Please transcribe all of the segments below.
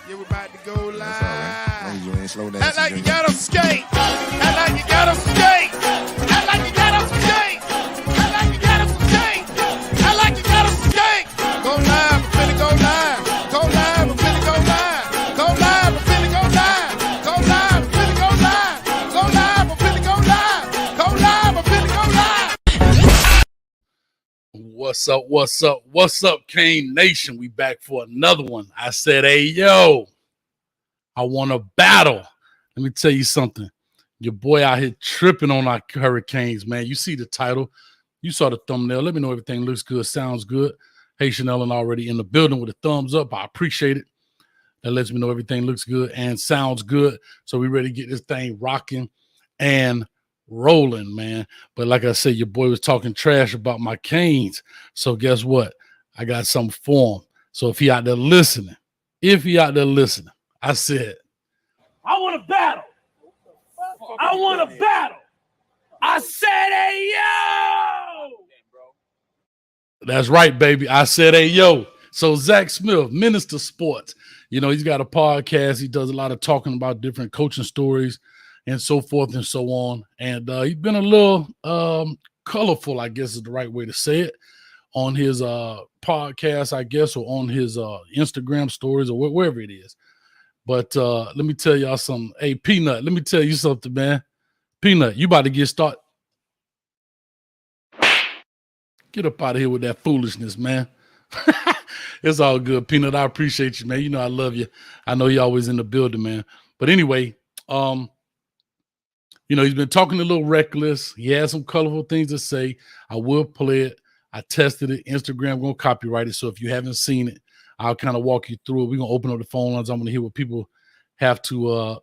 Yeah, we about to go live. That's all right. As long as you ain't slow down. Act like you got them skate. Act like you got them skate. Act like you got them skate. Act like you got them skate. Act like you got them skate. Go live, I'm finna go live. Go live, I'm finna go live. Go live, I'm finna go live. Go live, I'm finna go live. Go live, I'm finna go live. Go live, I'm finna go live. What's up? What's up? What's up, Kane Nation? We back for another one. I said, hey, yo, I want to battle. Let me tell you something. Your boy out here tripping on our Hurricanes, man. You see the title. You saw the thumbnail. Let me know everything looks good, sounds good. Hey, Chanel, already in the building with a thumbs up. I appreciate it. That lets me know everything looks good and sounds good. So we ready to get this thing rocking and rolling, man. But like I said, your boy was talking trash about my Canes. So guess what? I got something for him. So if he out there listening, I said, I want to battle. I want to battle. I said, hey, yo. That's right, baby. I said, hey, yo. So Zach Smith, Minister Sports, you know, he's got a podcast. He does a lot of talking about different coaching stories and so forth and so on. And he's been a little colorful, I guess is the right way to say it, on his podcast, I guess, or on his Instagram stories or wherever it is. But let me tell y'all something. Hey, Peanut, let me tell you something, man. Peanut, you about to get started. Get up out of here with that foolishness, man. It's all good, Peanut. I appreciate you, man. You know I love you. I know you're always in the building, man. But anyway, you know, he's been talking a little reckless. He has some colorful things to say. I will play it. I tested it. Instagram going to copyright it. So if you haven't seen it, I'll kind of walk you through it. We're going to open up the phone lines. I'm going to hear what people have to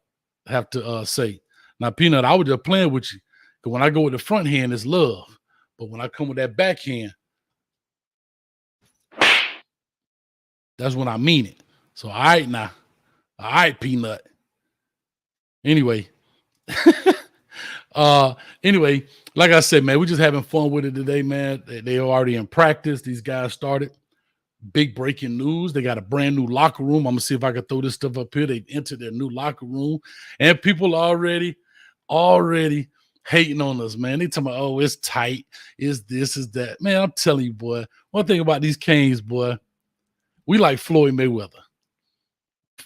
say. Now, Peanut, I was just playing with you. Because when I go with the front hand, it's love. But when I come with that backhand, that's when I mean it. So, all right now. All right, Peanut. Anyway. Anyway, like I said, man, we're just having fun with it today, man. They are already in practice. These guys started. Big breaking news. They got a brand new locker room. I'm going to see if I can throw this stuff up here. They've entered their new locker room. And people already hating on us, man. They talking about, oh, it's tight. It's this, is that. Man, I'm telling you, boy, one thing about these Canes, boy, we like Floyd Mayweather.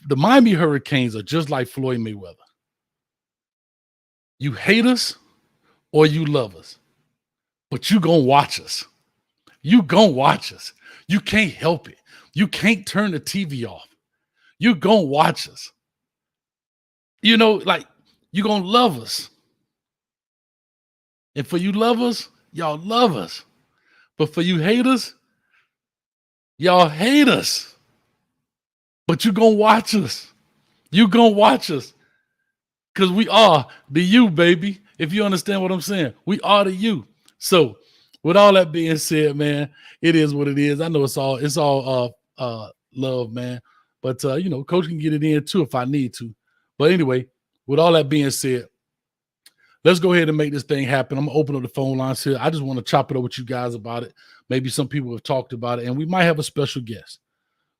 The Miami Hurricanes are just like Floyd Mayweather. You hate us or you love us, but you gonna watch us. You gonna watch us. You can't help it. You can't turn the TV off. You gonna watch us. You know, like, you gonna love us. And for you lovers, y'all love us. But for you haters, y'all hate us. But you gonna watch us. You gonna watch us. Because we are the you, baby. If you understand what I'm saying. We are the you. So with all that being said, man, it is what it is. I know it's all love, man. But you know, coach can get it in too if I need to. But anyway, with all that being said, let's go ahead and make this thing happen. I'm gonna open up the phone lines here. I just want to chop it up with you guys about it. Maybe some people have talked about it, and we might have a special guest.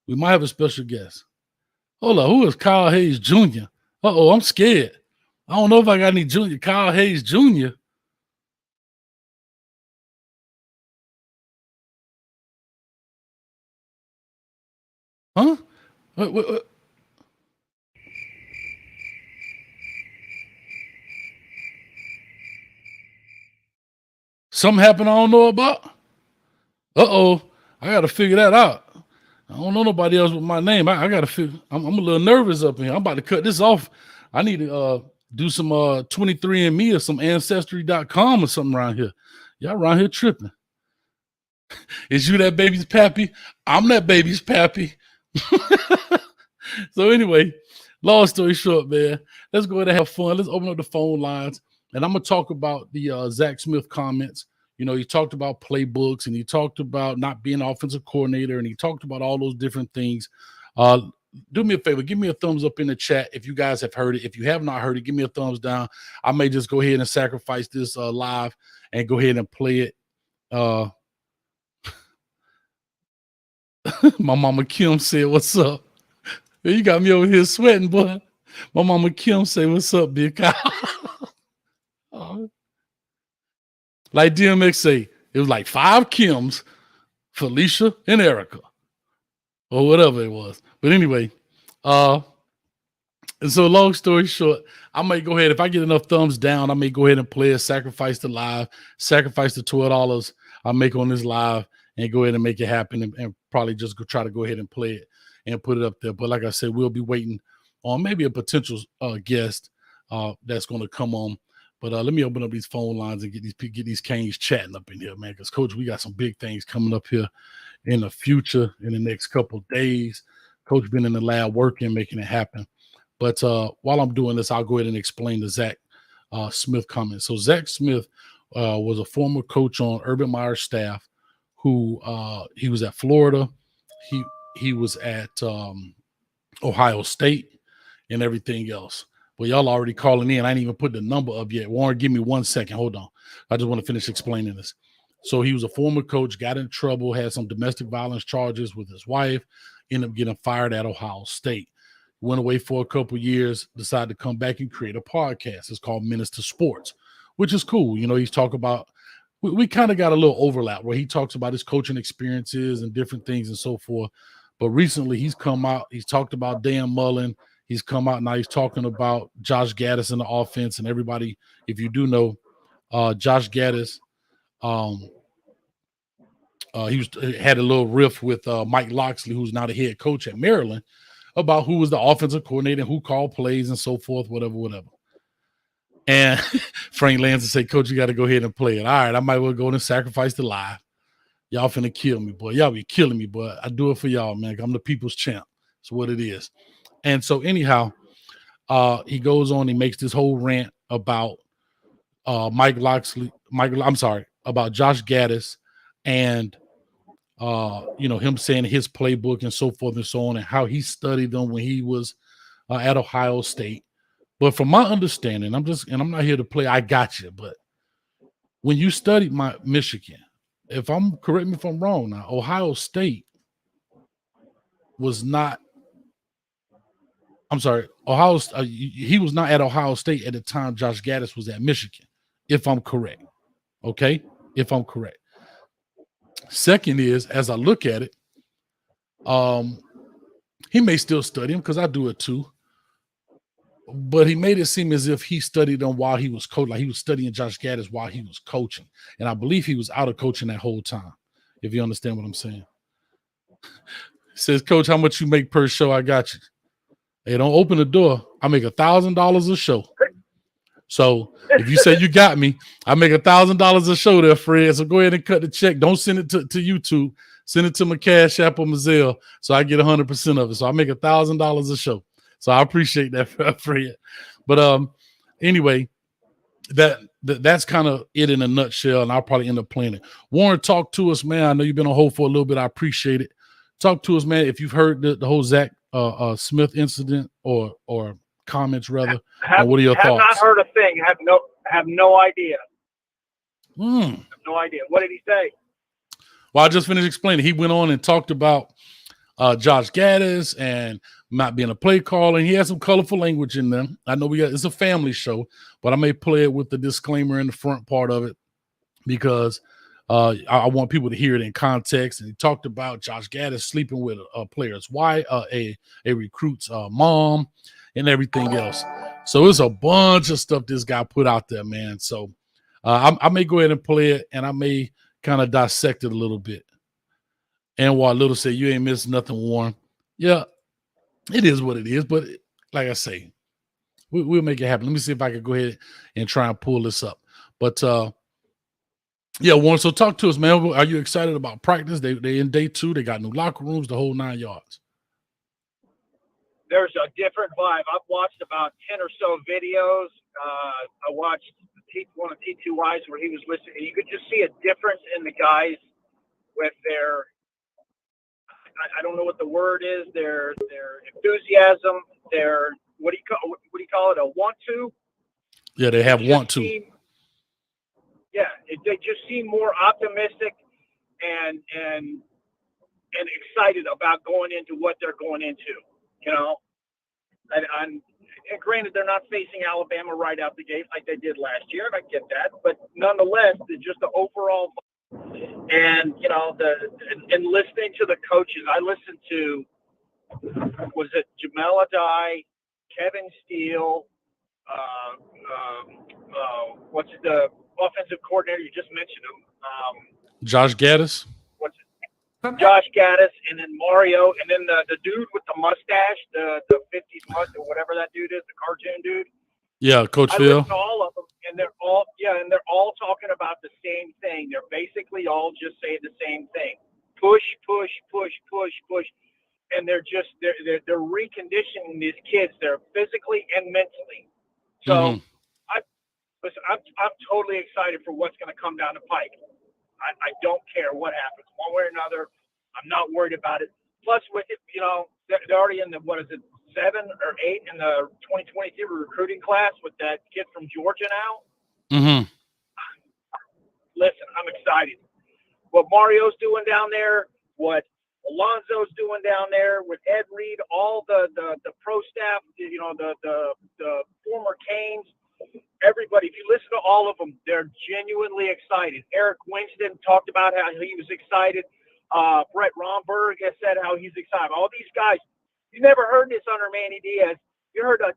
Hold on, who is Kyle Hayes Jr.? Uh-oh, I'm scared. I don't know if I got any junior. Kyle Hayes Jr. Huh? What? Something happened I don't know about? Uh-oh. I got to figure that out. I don't know nobody else with my name. I got to figure. I'm a little nervous up here. I'm about to cut this off. I need to do some 23andMe or some Ancestry.com or something around here. Y'all around here tripping. Is you that baby's pappy? I'm that baby's pappy. So anyway, long story short, man, let's go ahead and have fun. Let's open up the phone lines. And I'm going to talk about the Zach Smith comments. You know, he talked about playbooks and he talked about not being an offensive coordinator and he talked about all those different things. Do me a favor, give me a thumbs up in the chat if you guys have heard it. If you have not heard it, give me a thumbs down. I may just go ahead and sacrifice this live and go ahead and play it. My mama Kim said, what's up? You got me over here sweating, boy. My mama Kim say, "What's up, big cow?" Like DMX say, it was like 5 Kims, Felicia and Erica, or whatever it was. But anyway, and so long story short, I may go ahead, if I get enough thumbs down, I may go ahead and play it, sacrifice the live, sacrifice the $12 I make on this live, and go ahead and make it happen, and probably just try to go ahead and play it and put it up there. But like I said, we'll be waiting on maybe a potential guest that's going to come on. But let me open up these phone lines and get these Canes chatting up in here, man. Because Coach, we got some big things coming up here in the future in the next couple of days. Coach been in the lab working, making it happen. But while I'm doing this, I'll go ahead and explain the Zach Smith comment. So Zach Smith was a former coach on Urban Meyer's staff, who he was at Florida. He was at Ohio State and everything else. Well, y'all already calling in. I ain't even put the number up yet. Warren, give me 1 second. Hold on. I just want to finish explaining this. So he was a former coach, got in trouble, had some domestic violence charges with his wife, ended up getting fired at Ohio State. Went away for a couple years, decided to come back and create a podcast. It's called Menace to Sports, which is cool. You know, he's talking about, we kind of got a little overlap where he talks about his coaching experiences and different things and so forth. But recently he's come out, he's talked about Dan Mullen. He's come out now, he's talking about Josh Gattis in the offense. And everybody, if you do know, Josh Gattis, he had a little riff with Mike Loxley, who's now the head coach at Maryland, about who was the offensive coordinator, who called plays and so forth, whatever. And Frank Lanza said, "Coach, you got to go ahead and play it." All right, I might well go and sacrifice the live. Y'all finna kill me, boy. Y'all be killing me, boy. I do it for y'all, man. I'm the people's champ. That's what it is. And so anyhow, he goes on, he makes this whole rant about about Josh Gattis and him saying his playbook and so forth and so on, and how he studied them when he was at Ohio State. But from my understanding, I'm not here to play I got you, but when you studied Michigan, correct me if I'm wrong now, Ohio State was not, he was not at Ohio State at the time Josh Gattis was at Michigan, if I'm correct. Okay? If I'm correct. Second is, as I look at it, he may still study him because I do it too. But he made it seem as if he studied him while he was coaching, like he was studying Josh Gattis while he was coaching. And I believe he was out of coaching that whole time, if you understand what I'm saying. He says, "Coach, how much you make per show? I got you." Hey, don't open the door. I make $1,000 a show. So if you say you got me, I make $1,000 a show there, Fred. So go ahead and cut the check. Don't send it to YouTube. Send it to my Cash App or my Zelle, so I get 100% of it. So I make $1,000 a show. So I appreciate that, Fred. But anyway, that's kind of it in a nutshell, and I'll probably end up playing it. Warren, talk to us, man. I know you've been on hold for a little bit. I appreciate it. Talk to us, man. If you've heard the whole Zach Smith incident or comments, rather. What are your thoughts? Have not heard a thing. Have no idea. Have no idea. What did he say? Well, I just finished explaining. He went on and talked about Josh Gattis and not being a play caller, and he had some colorful language in there. I know it's a family show, but I may play it with the disclaimer in the front part of it because I want people to hear it in context. And he talked about Josh Gattis sleeping with a player's wife, a recruit's mom, and everything else. So it's a bunch of stuff this guy put out there, man. So I may go ahead and play it, and I may kind of dissect it a little bit. And while Little said, "You ain't missing nothing, Warren." Yeah, it is what it is. But like I say, we'll make it happen. Let me see if I can go ahead and try and pull this up. But yeah, Warren, so talk to us, man. Are you excited about practice? They in day 2. They got new locker rooms, the whole 9 yards. There's a different vibe. I've watched about 10 or so videos. I watched one of T2Y's where he was listening. You could just see a difference in the guys with their, I don't know what the word is, their enthusiasm, their, what do you call it, a want to? Yeah, they have want to. They just seem more optimistic and excited about going into what they're going into. you know, and granted, they're not facing Alabama right out the gate like they did last year, and I get that. But nonetheless, just the overall, and you know, and listening to the coaches, I listened to, was it Jamel Adai, Kevin Steele, what's the offensive coordinator? You just mentioned him. Josh Gattis. What's it? Josh Gattis, and then Mario, and then the dude with the mustache, the 50s mustache, or whatever that dude is, the cartoon dude. Yeah, Coach I Phil. listened to all of them, and they're all talking about the same thing. They're basically all just saying the same thing: push, push, push, push, push. And they're reconditioning these kids. They're physically and mentally. So I'm totally excited for what's going to come down the pike. I don't care what happens, one way or another. I'm not worried about it. Plus, with it, you know, they're already in the 7 or 8 in the 2023 recruiting class with that kid from Georgia now. Listen, I'm excited. What Mario's doing down there, what Alonzo's doing down there with Ed Reed, all the pro staff, you know, the former Canes, everybody. If you listen to all of them, they're genuinely excited. Eric Winston talked about how he was excited. Brett Romberg has said how he's excited. All these guys, you never heard this under Manny Diaz. You heard an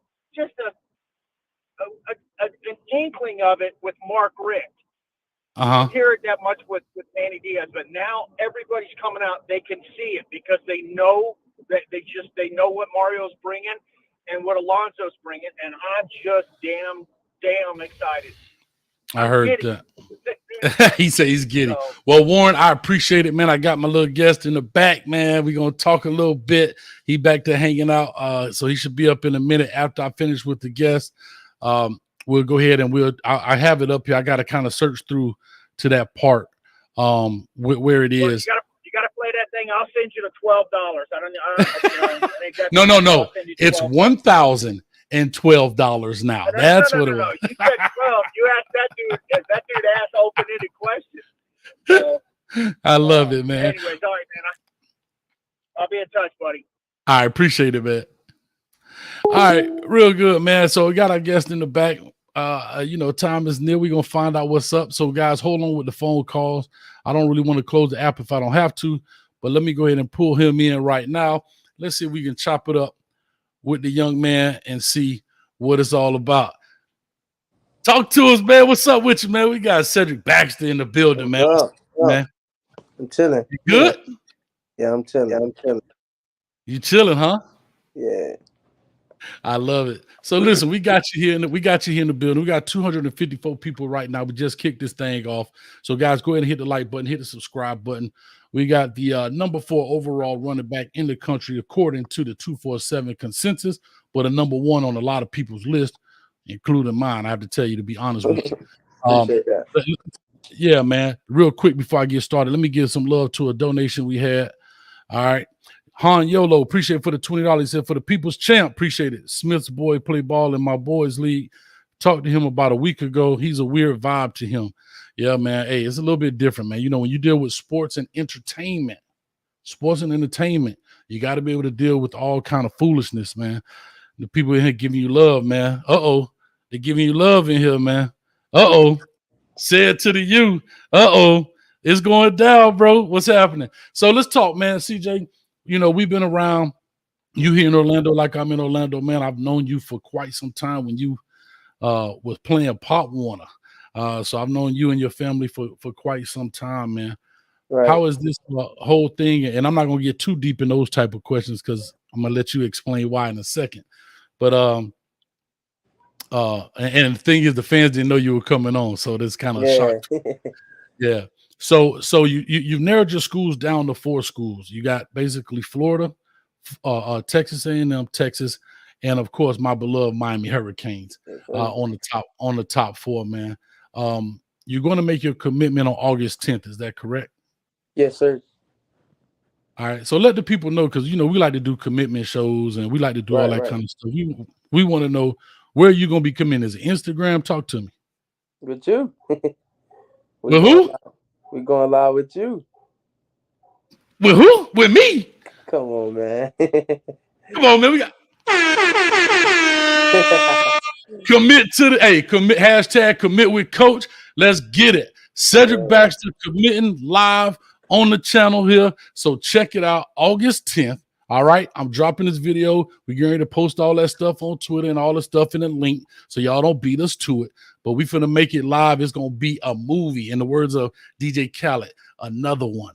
inkling of it with Mark Richt. You don't hear it that much with Manny Diaz, but now everybody's coming out. They can see it because they know that they know what Mario's bringing and what Alonzo's bringing, and I'm just damn excited. I heard that. He said he's giddy. So, well, Warren, I appreciate it, man. I got my little guest in the back, man. We're gonna talk a little bit. He back there hanging out, so he should be up in a minute after I finish with the guest. We'll go ahead and I have it up here. I got to kind of search through to that part where it is. You gotta play that thing. I'll send you the $12. No. It's $1,012 now. That's what it was. You said 12. You asked that dude asked open-ended questions. So, I love it, man. Anyways, all right, man. I'll be in touch, buddy. I appreciate it, man. All right, real good, man. So we got our guest in the back. You know, time is near. We're gonna find out what's up. So, guys, hold on with the phone calls. I don't really want to close the app if I don't have to, but let me go ahead and pull him in right now. Let's see if we can chop it up with the young man and see what it's all about. Talk to us, man. What's up with you, man? We got Cedric Baxter in the building, man. What's up? Man? I'm chilling. You good? Yeah, I'm chilling. You chilling, huh? Yeah. I love it. So listen, we got you here in the building. We got 254 people right now. We just kicked this thing off. So guys, go ahead and hit the like button, hit the subscribe button. We got the number 4 overall running back in the country according to the 247 consensus, but a number 1 on a lot of people's list, including mine. I have to tell you, to be honest with you. Appreciate that. Yeah, man. Real quick before I get started, let me give some love to a donation we had. All right. Han Yolo, appreciate it for the $20. He said, for the people's champ, appreciate it. Smith's boy play ball in my boys league. Talked to him about a week ago. He's a weird vibe to him. Yeah, man. Hey, it's a little bit different, man. You know, when you deal with sports and entertainment, you got to be able to deal with all kind of foolishness, man. The people in here giving you love, man. They're giving you love in here, man. Say it to the you. It's going down, bro. What's happening? So let's talk, man. CJ, you know, we've been around. You here in Orlando like I'm in Orlando, man. I've known you for quite some time when you was playing Pop Warner. So I've known you and your family for quite some time, man. Right. How is this whole thing? And I'm not going to get too deep in those type of questions because I'm going to let you explain why in a second. But and the thing is, the fans didn't know you were coming on, so that's kind of a shock. Yeah. So you've narrowed your schools down to 4 schools. You got basically Florida, Texas A&M, Texas, and of course my beloved Miami Hurricanes on the top 4, man. You're going to make your commitment on August 10th. Is that correct? Yes, sir. All right. So let the people know, because, you know, we like to do commitment shows and we like to do all that kind of stuff. We want to know, where are you going to be committing? Is it Instagram? Talk to me. With you. With who? We're going live with you. With who? With me? Come on, man. Come on, man. We got commit to the commit hashtag commit with coach. Let's get it. Cedric Baxter committing live on the channel here. So check it out August 10th. All right. I'm dropping this video. We're going to post all that stuff on Twitter and all the stuff in the link. So y'all don't beat us to it. But we finna make it live. It's gonna be a movie. In the words of DJ Khaled, another one.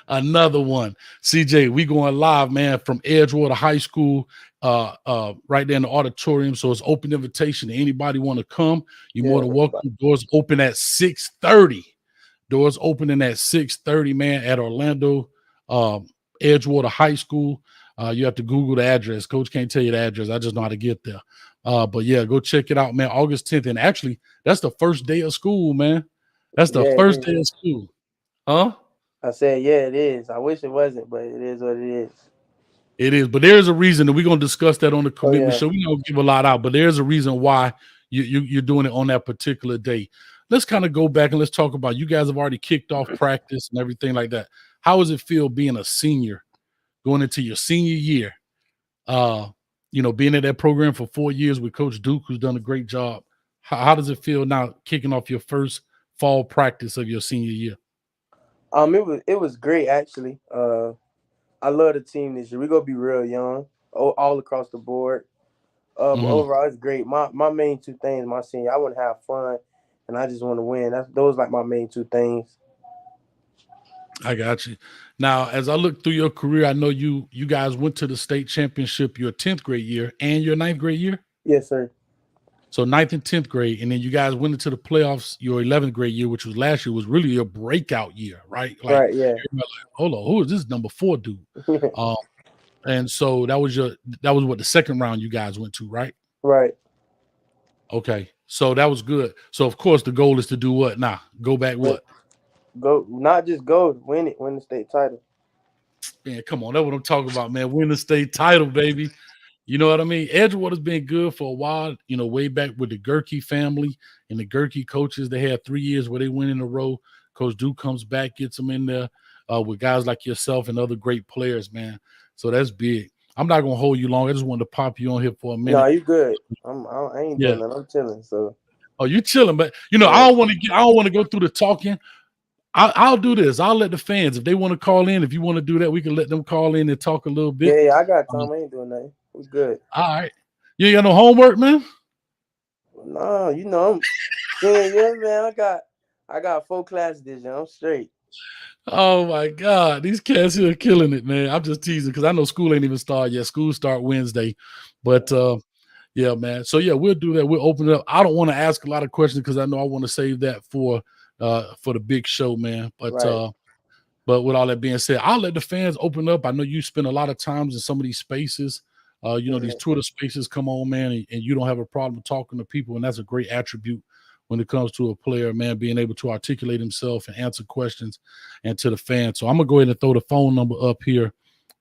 Another one. CJ, we going live, man, from Edgewater High School, right there in the auditorium. So it's open invitation to anybody want to come. You're more than welcome. Doors open at 6:30. Doors opening at 6:30, man, at Orlando, Edgewater High School. You have to Google the address. Coach can't tell you the address. I just know how to get there. But yeah, go check it out, man. August 10th. And actually, that's the first day of school, man. That's the first day of school. Huh? I said, yeah, it is. I wish it wasn't, but it is what it is. It is, but there's a reason, and we're gonna discuss that on the commitment show. We don't give a lot out, but there's a reason why you're doing it on that particular day. Let's kind of go back and let's talk about, you guys have already kicked off practice and everything like that. How does it feel being a senior, going into your senior year? Being in that program for 4 years with Coach Duke, who's done a great job. How does it feel now kicking off your first fall practice of your senior year? It was great actually. I love the team this year. We're gonna be real young, all across the board. But overall, it's great. My main two things, my senior, I want to have fun, and I just want to win. Those like my main two things. I got you. Now, as I look through your career, I know you guys went to the state championship your 10th grade year and your 9th grade year. Yes, sir. So 9th and 10th grade, and then you guys went into the playoffs your 11th grade year, which was last year, was really your breakout year, right? Like, right, yeah. Like, hold on, who is this number 4 dude? And so that was what the second round you guys went to, right? Right. Okay, so that was good. So of course the goal is to do what now? Go back what? Go, not just go, win the state title. Man, come on, that's what I'm talking about, man. Win the state title, baby. You know what I mean? Edgewater's been good for a while, way back with the Gerke family and the Gerke coaches. They had 3 years where they went in a row. Coach Duke comes back, gets them in there with guys like yourself and other great players, man. So that's big. I'm not going to hold you long. I just wanted to pop you on here for a minute. No, you good. I ain't doing that. I'm chilling. So. Oh, you chilling, but I don't want to go through the talking. I'll do this. I'll let the fans, if they want to call in, if you want to do that, we can let them call in and talk a little bit. Yeah, I got time. I ain't doing nothing. We good. All right. You ain't got no homework, man? No, I'm yeah, man. I got 4 classes this year. I'm straight. Oh my God, these cats here are killing it, man. I'm just teasing because I know school ain't even started yet. School start Wednesday, but yeah, man. So yeah, we'll do that. We'll open it up. I don't want to ask a lot of questions because I know I want to save that for the big show, man. But right. But with all that being said, I'll let the fans open up. I know you spend a lot of times in some of these spaces. These Twitter spaces come on, man, and you don't have a problem talking to people, and that's a great attribute when it comes to a player, man, being able to articulate himself and answer questions and to the fans. So I'm going to go ahead and throw the phone number up here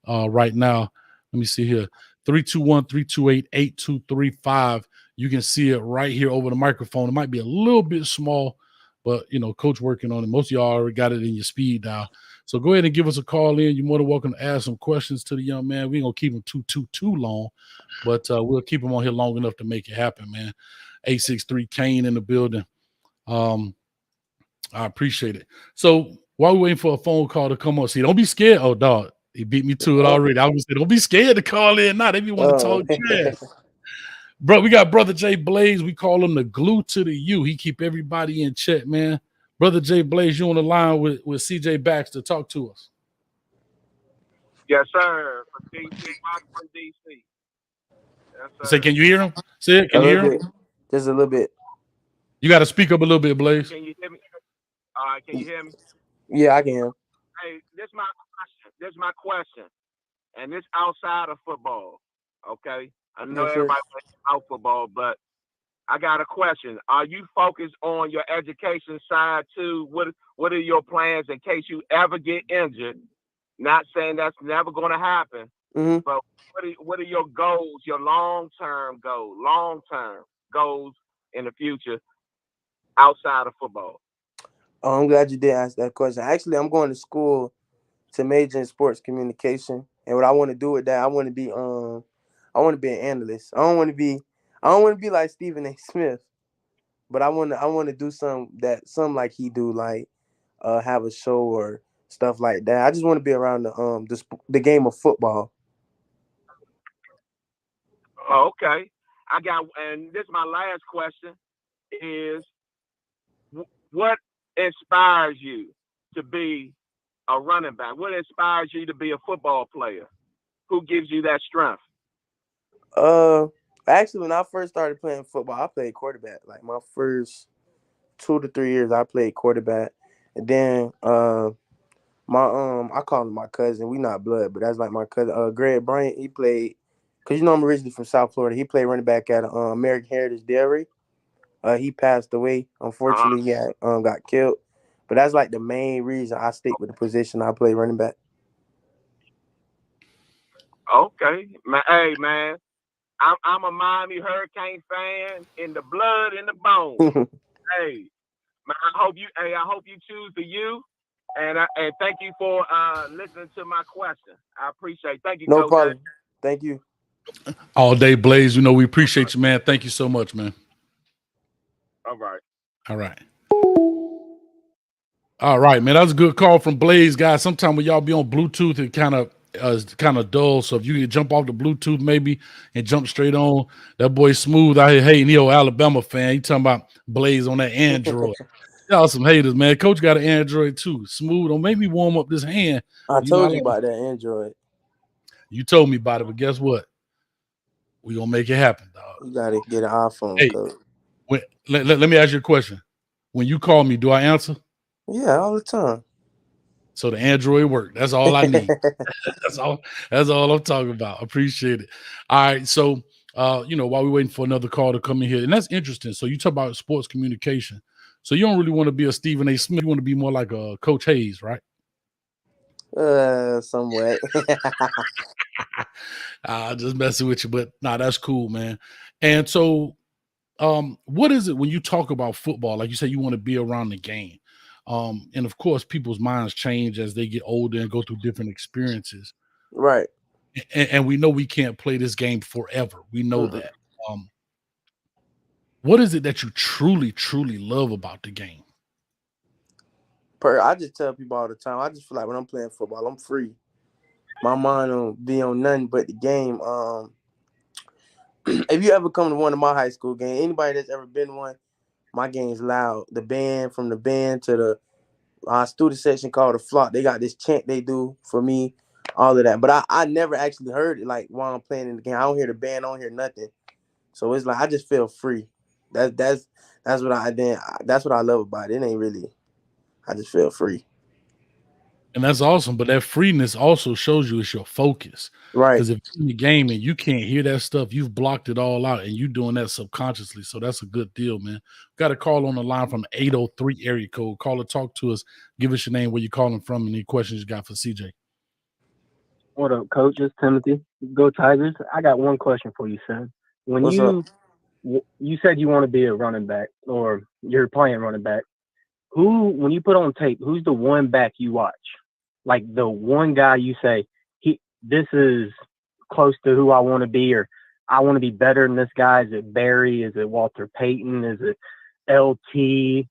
right now. Let me see here. 321-328-8235. You can see it right here over the microphone. It might be a little bit small, but, Coach working on it. Most of y'all already got it in your speed dial. So go ahead and give us a call in. You're more than welcome to ask some questions to the young man. We ain't going to keep him too long, but we'll keep him on here long enough to make it happen, man. 863 Kane in the building. I appreciate it. So while we're waiting for a phone call to come on, see, don't be scared. Oh, dog, he beat me to it already. I was saying, don't be scared to call in. Now, if you want to talk trash. Bro, we got Brother Jay Blaze. We call him the glue to the U. He keep everybody in check, man. Brother Jay Blaze, you on the line with CJ Baxter. Talk to us. Yes, sir. From DC. From DC. Yes, sir. Say, can you hear him? Say it. Can you hear him? Just a little bit. You got to speak up a little bit, Blaze. Can you hear me? All right, can you hear me? Yeah, I can. Hey, this is my question. And this outside of football. Okay? I know everybody plays out football, but I got a question. Are you focused on your education side too? What are your plans in case you ever get injured? Not saying that's never going to happen, but what are your goals, your long-term goals in the future outside of football? Oh, I'm glad you did ask that question. Actually, I'm going to school to major in sports communication, And what I want to do with that, I want to be an analyst. I don't want to be like Stephen A. Smith, but I want to do something like he do, like have a show or stuff like that. I just want to be around the game of football. Okay. And this is my last question is what inspires you to be a running back? What inspires you to be a football player? Who gives you that strength? Actually, when I first started playing football, I played quarterback. Like my first 2 to 3 years, I played quarterback, and then I call him my cousin. We not blood, but that's like my cousin. Greg Bryant, he played, cause I'm originally from South Florida. He played running back at American Heritage Dairy. He passed away. Unfortunately, he got killed. But that's like the main reason I stick with the position I play running back. Okay, hey man, I'm a Miami Hurricane fan in the blood and the bone. Hey, man, I hope you choose the U. And thank you for listening to my question. I appreciate it. Thank you, No Coach. problem. Thank you. All day, Blaze. We appreciate you, man. Thank you so much, man. All right. All right. All right, man. That was a good call from Blaze, guys. Sometimes when y'all be on Bluetooth, it kind of dull. So if you can jump off the Bluetooth maybe and jump straight on, that boy Smooth out here hating. He old Alabama fan. He talking about Blaze on that Android. Y'all some haters, man. Coach got an Android too. Smooth, don't make me warm up this hand. I told you about that Android. You told me about it, but guess what? We gonna make it happen, dog. You gotta get an iPhone, Hey, Coach. let me ask you a question. When you call me, do I answer? Yeah, all the time. So the Android work. That's all I need. That's all I'm talking about. Appreciate it. All right. So while we're waiting for another call to come in here, and that's interesting. So you talk about sports communication. So you don't really want to be a Stephen A. Smith. You want to be more like a Coach Hayes, right? Somewhat. Just messing with you, but that's cool, man. And so what is it when you talk about football? Like you say, you want to be around the game. And of course, people's minds change as they get older and go through different experiences. Right. And we know we can't play this game forever. We know that. What is it that you truly, truly love about the game? I just tell people all the time, I just feel like when I'm playing football, I'm free. My mind don't be on nothing but the game. If you ever come to one of my high school games, anybody that's ever been one, my game's loud. From the band to the student section called the flock, they got this chant they do for me, all of that. But I never actually heard it like while I'm playing in the game. I don't hear the band, I don't hear nothing. So it's like I just feel free. That's what I love about it. It ain't really, I just feel free. And that's awesome. But that freeness also shows you it's your focus. Right. Because if you're in the game and you can't hear that stuff, you've blocked it all out and you're doing that subconsciously. So that's a good deal, man. Got a call on the line from 803 area code. Call or talk to us. Give us your name, where you're calling from, and any questions you got for CJ. What up, Coach? It's Timothy. Go Tigers. I got one question for you, son. When you said you want to be a running back or you're playing running back, when you put on tape, who's the one back you watch? Like the one guy you say, this is close to who I want to be, or I want to be better than this guy. Is it Barry? Is it Walter Payton? Is it LT?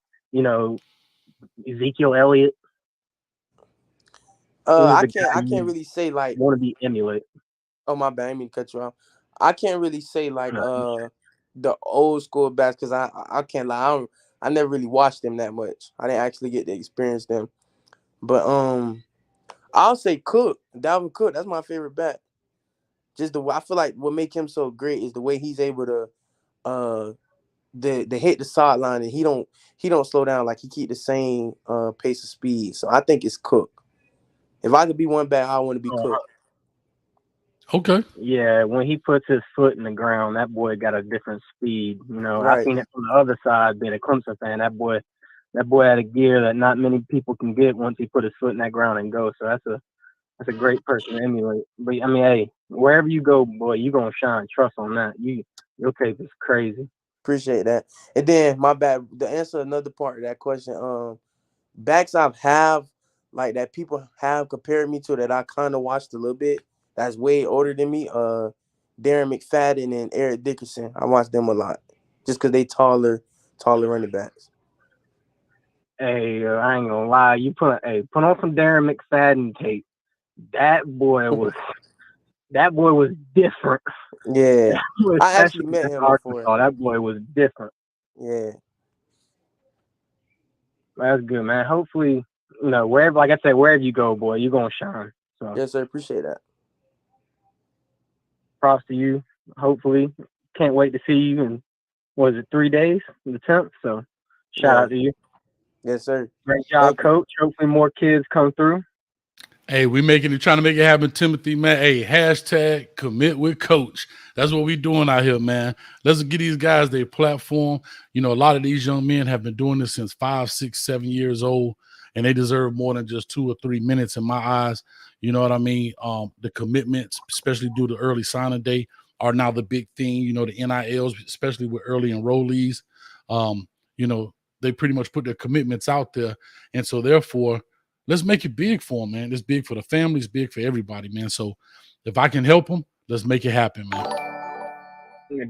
Ezekiel Elliott? I can't really say like want to be emulate. Oh my bad, I didn't mean to cut you off. I can't really say like the old school backs because I can't lie. I never really watched them that much. I didn't actually get to experience them. But I'll say Cook, Dalvin Cook. That's my favorite back. Just the way I feel like what make him so great is the way he's able to hit the sideline and he don't slow down. Like he keep the same pace of speed. So I think it's Cook. If I could be one back, I want to be Cook. Okay. Yeah, when he puts his foot in the ground, that boy got a different speed. Right. I seen it from the other side, being a Clemson fan. That boy had a gear that not many people can get once he put his foot in that ground and go. So that's a great person to emulate. But I mean, hey, wherever you go, boy, you gonna shine. Trust on that. Your tape is crazy. Appreciate that. And then my bad. To answer another part of that question, backs I have like that people have compared me to that I kind of watched a little bit that's way older than me. Darren McFadden and Eric Dickerson. I watch them a lot just because they taller running backs. Hey, I ain't gonna lie. You put on some Darren McFadden tape. That boy was different. Yeah, I actually met him Arkansas. before. That boy was different. Yeah, that's good, man. Hopefully, wherever, like I said, wherever you go, boy, you're gonna shine. So yes, sir. Appreciate that. Props to you. Hopefully, can't wait to see you in 3 days, the 10th. So shout out to you. Yes, sir. Great job, Coach. Hopefully more kids come through. Hey, trying to make it happen, Timothy, man. Hey, hashtag commit with coach. That's what we doing out here, man. Let's get these guys their platform. A lot of these young men have been doing this since 5, 6, 7 years old, and they deserve more than just 2 or 3 minutes in my eyes. You know what I mean? The commitments, especially due to early signing day, are now the big thing. The NILs, especially with early enrollees, they pretty much put their commitments out there. And so therefore, let's make it big for them, man. It's big for the family. It's big for everybody, man. So if I can help them, let's make it happen, man.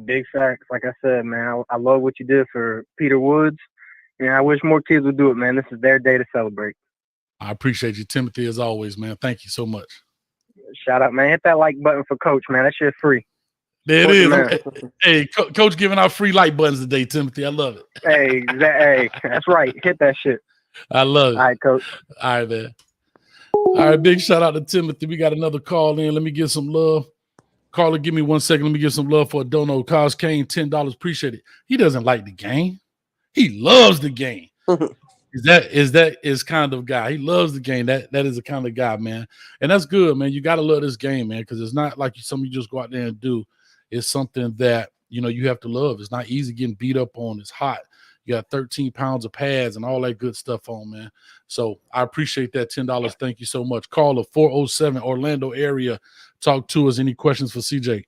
Big facts. Like I said, man, I love what you did for Peter Woods. And I wish more kids would do it, man. This is their day to celebrate. I appreciate you, Timothy, as always, man. Thank you so much. Shout out, man. Hit that like button for Coach, man. That shit's free. There it is. Hey, Coach giving out free like buttons today, Timothy. I love it. Hey, that's right. Hit that shit. I love it. All right, Coach. All right, man. All right, big shout out to Timothy. We got another call in. Let me give some love. Carla, give me 1 second. Let me give some love for a dono. Cause Kane, $10. Appreciate it. He doesn't like the game. He loves the game. is kind of guy. He loves the game. That is the kind of guy, man. And that's good, man. You got to love this game, man, because it's not like something you just go out there and do. It's something that, you have to love. It's not easy getting beat up on. It's hot. You got 13 pounds of pads and all that good stuff on, man. So I appreciate that $10. Thank you so much. Call the 407 Orlando area. Talk to us. Any questions for CJ?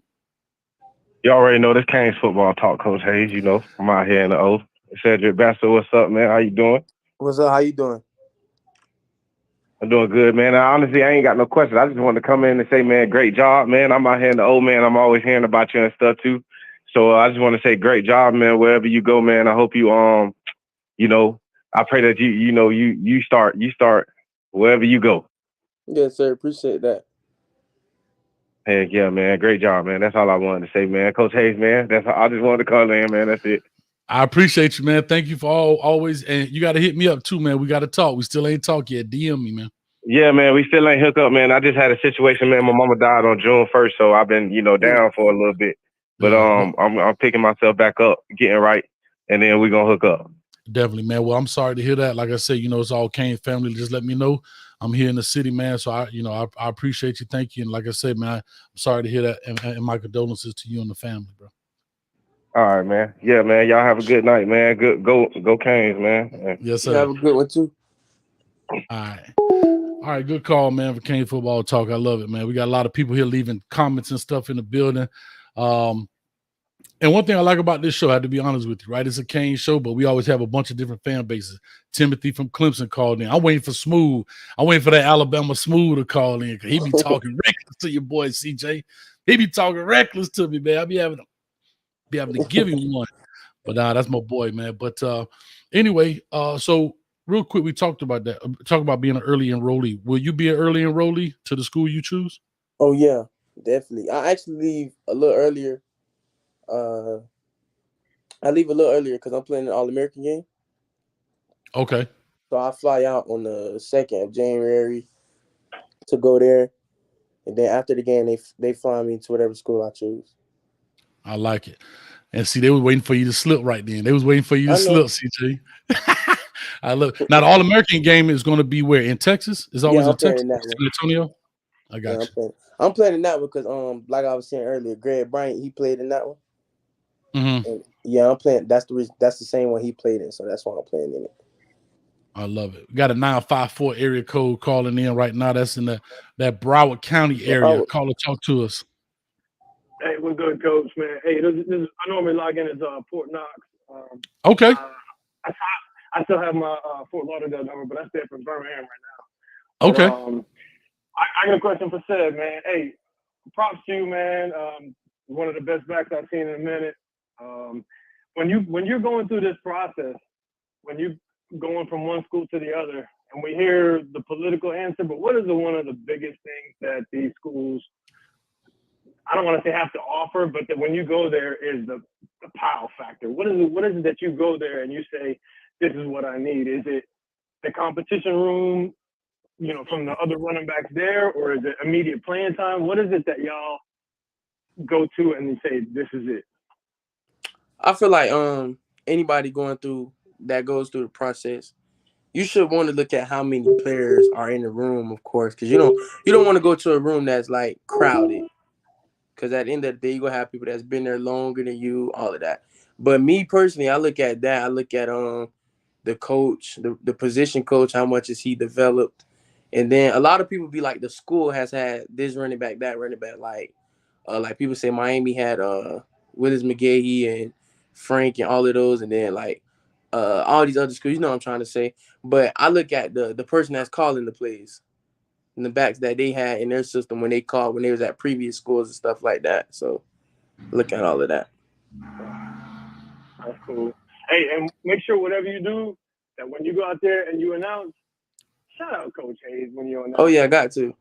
You already know this Canes football talk, Coach Hayes. I'm out here in the O. Cedric Baxter, what's up, man? How you doing? What's up? How you doing? I'm doing good, man. Honestly, I ain't got no questions. I just wanted to come in and say, man, great job, man. I'm out here in the O, man. I'm always hearing about you and stuff too. So I just want to say great job, man, wherever you go, man. I hope you, I pray that you start wherever you go. Yes, sir. Appreciate that. Heck yeah, man. Great job, man. That's all I wanted to say, man. Coach Hayes, man. I just wanted to call in, man. That's it. I appreciate you, man. Thank you for always. And you got to hit me up too, man. We got to talk. We still ain't talked yet. DM me, man. Yeah, man. We still ain't hooked up, man. I just had a situation, man. My mama died on June 1st, so I've been, down for a little bit. But I'm picking myself back up, getting right, and then we're gonna hook up. Definitely, man. Well, I'm sorry to hear that. Like I said, it's all Kane family. Just let me know. I'm here in the city, man. So I appreciate you. Thank you. And like I said, man, I'm sorry to hear that. And my condolences to you and the family, bro. All right, man. Yeah, man. Y'all have a good night, man. Go Canes, man. Yes, sir. You have a good one too. All right. Good call, man, for Kane Football Talk. I love it, man. We got a lot of people here leaving comments and stuff in the building. And one thing I like about this show, I have to be honest with you, right? It's a Kane show, but we always have a bunch of different fan bases. Timothy from Clemson called in. I'm waiting for Smooth. I'm waiting for that Alabama Smooth to call in because he be talking reckless to your boy, CJ. He be talking reckless to me, man. I be having to give him one. But that's my boy, man. But anyway, so real quick, we talked about that. Talk about being an early enrollee. Will you be an early enrollee to the school you choose? Oh, yeah, definitely. I actually leave a little earlier. I leave a little earlier because I'm playing an All-American game. Okay. So I fly out on the 2nd of January to go there. And then after the game, they fly me to whatever school I choose. I like it. And see, they were waiting for you to slip right then. They was waiting for you to slip, CJ. I love it. Now, the All-American game is going to be where? In Texas? It's always in Texas? San Antonio? I got you. I'm playing in that one because, like I was saying earlier, Greg Bryant, he played in that one. Mm-hmm. And yeah, I'm playing. That's the same one he played in, so that's why I'm playing in it. I love it. We got a 954 area code calling in right now. That's in that Broward County area. Call or talk to us. Hey, what's good, Coach, man? Hey, this is I normally log in as Fort Knox. Okay. I still have my Fort Lauderdale number, but I stay from Birmingham right now. Okay. But, I got a question for Seb, man. Hey, props to you, man. One of the best backs I've seen in a minute. When you're going through this process, when you're going from one school to the other, and we hear the political answer, but what is one of the biggest things that these schools, I don't want to say have to offer, but that when you go there is the pow factor. What is it that you go there and you say, this is what I need? Is it the competition room, you know, from the other running backs there, or is it immediate playing time? What is it that y'all go to and you say, this is it? I feel like anybody going through that goes through the process, you should want to look at how many players are in the room, of course, because you don't want to go to a room that's like crowded. Because at the end of the day, you're going to have people that's been there longer than you, all of that. But me personally, I look at that. I look at the coach, the position coach, how much is he developed. And then a lot of people be like, the school has had this running back, that running back. Like people say Miami had Willis McGahee and Frank and all of those. And then like all these other schools, you know what I'm trying to say. But I look at the person that's calling the plays and the backs that they had in their system when they was at previous schools and stuff like that. So look at all of that. That's cool. Hey, and make sure whatever you do, that when you go out there and you announce, shout out Coach Hayes when you announce. Oh yeah, I got to.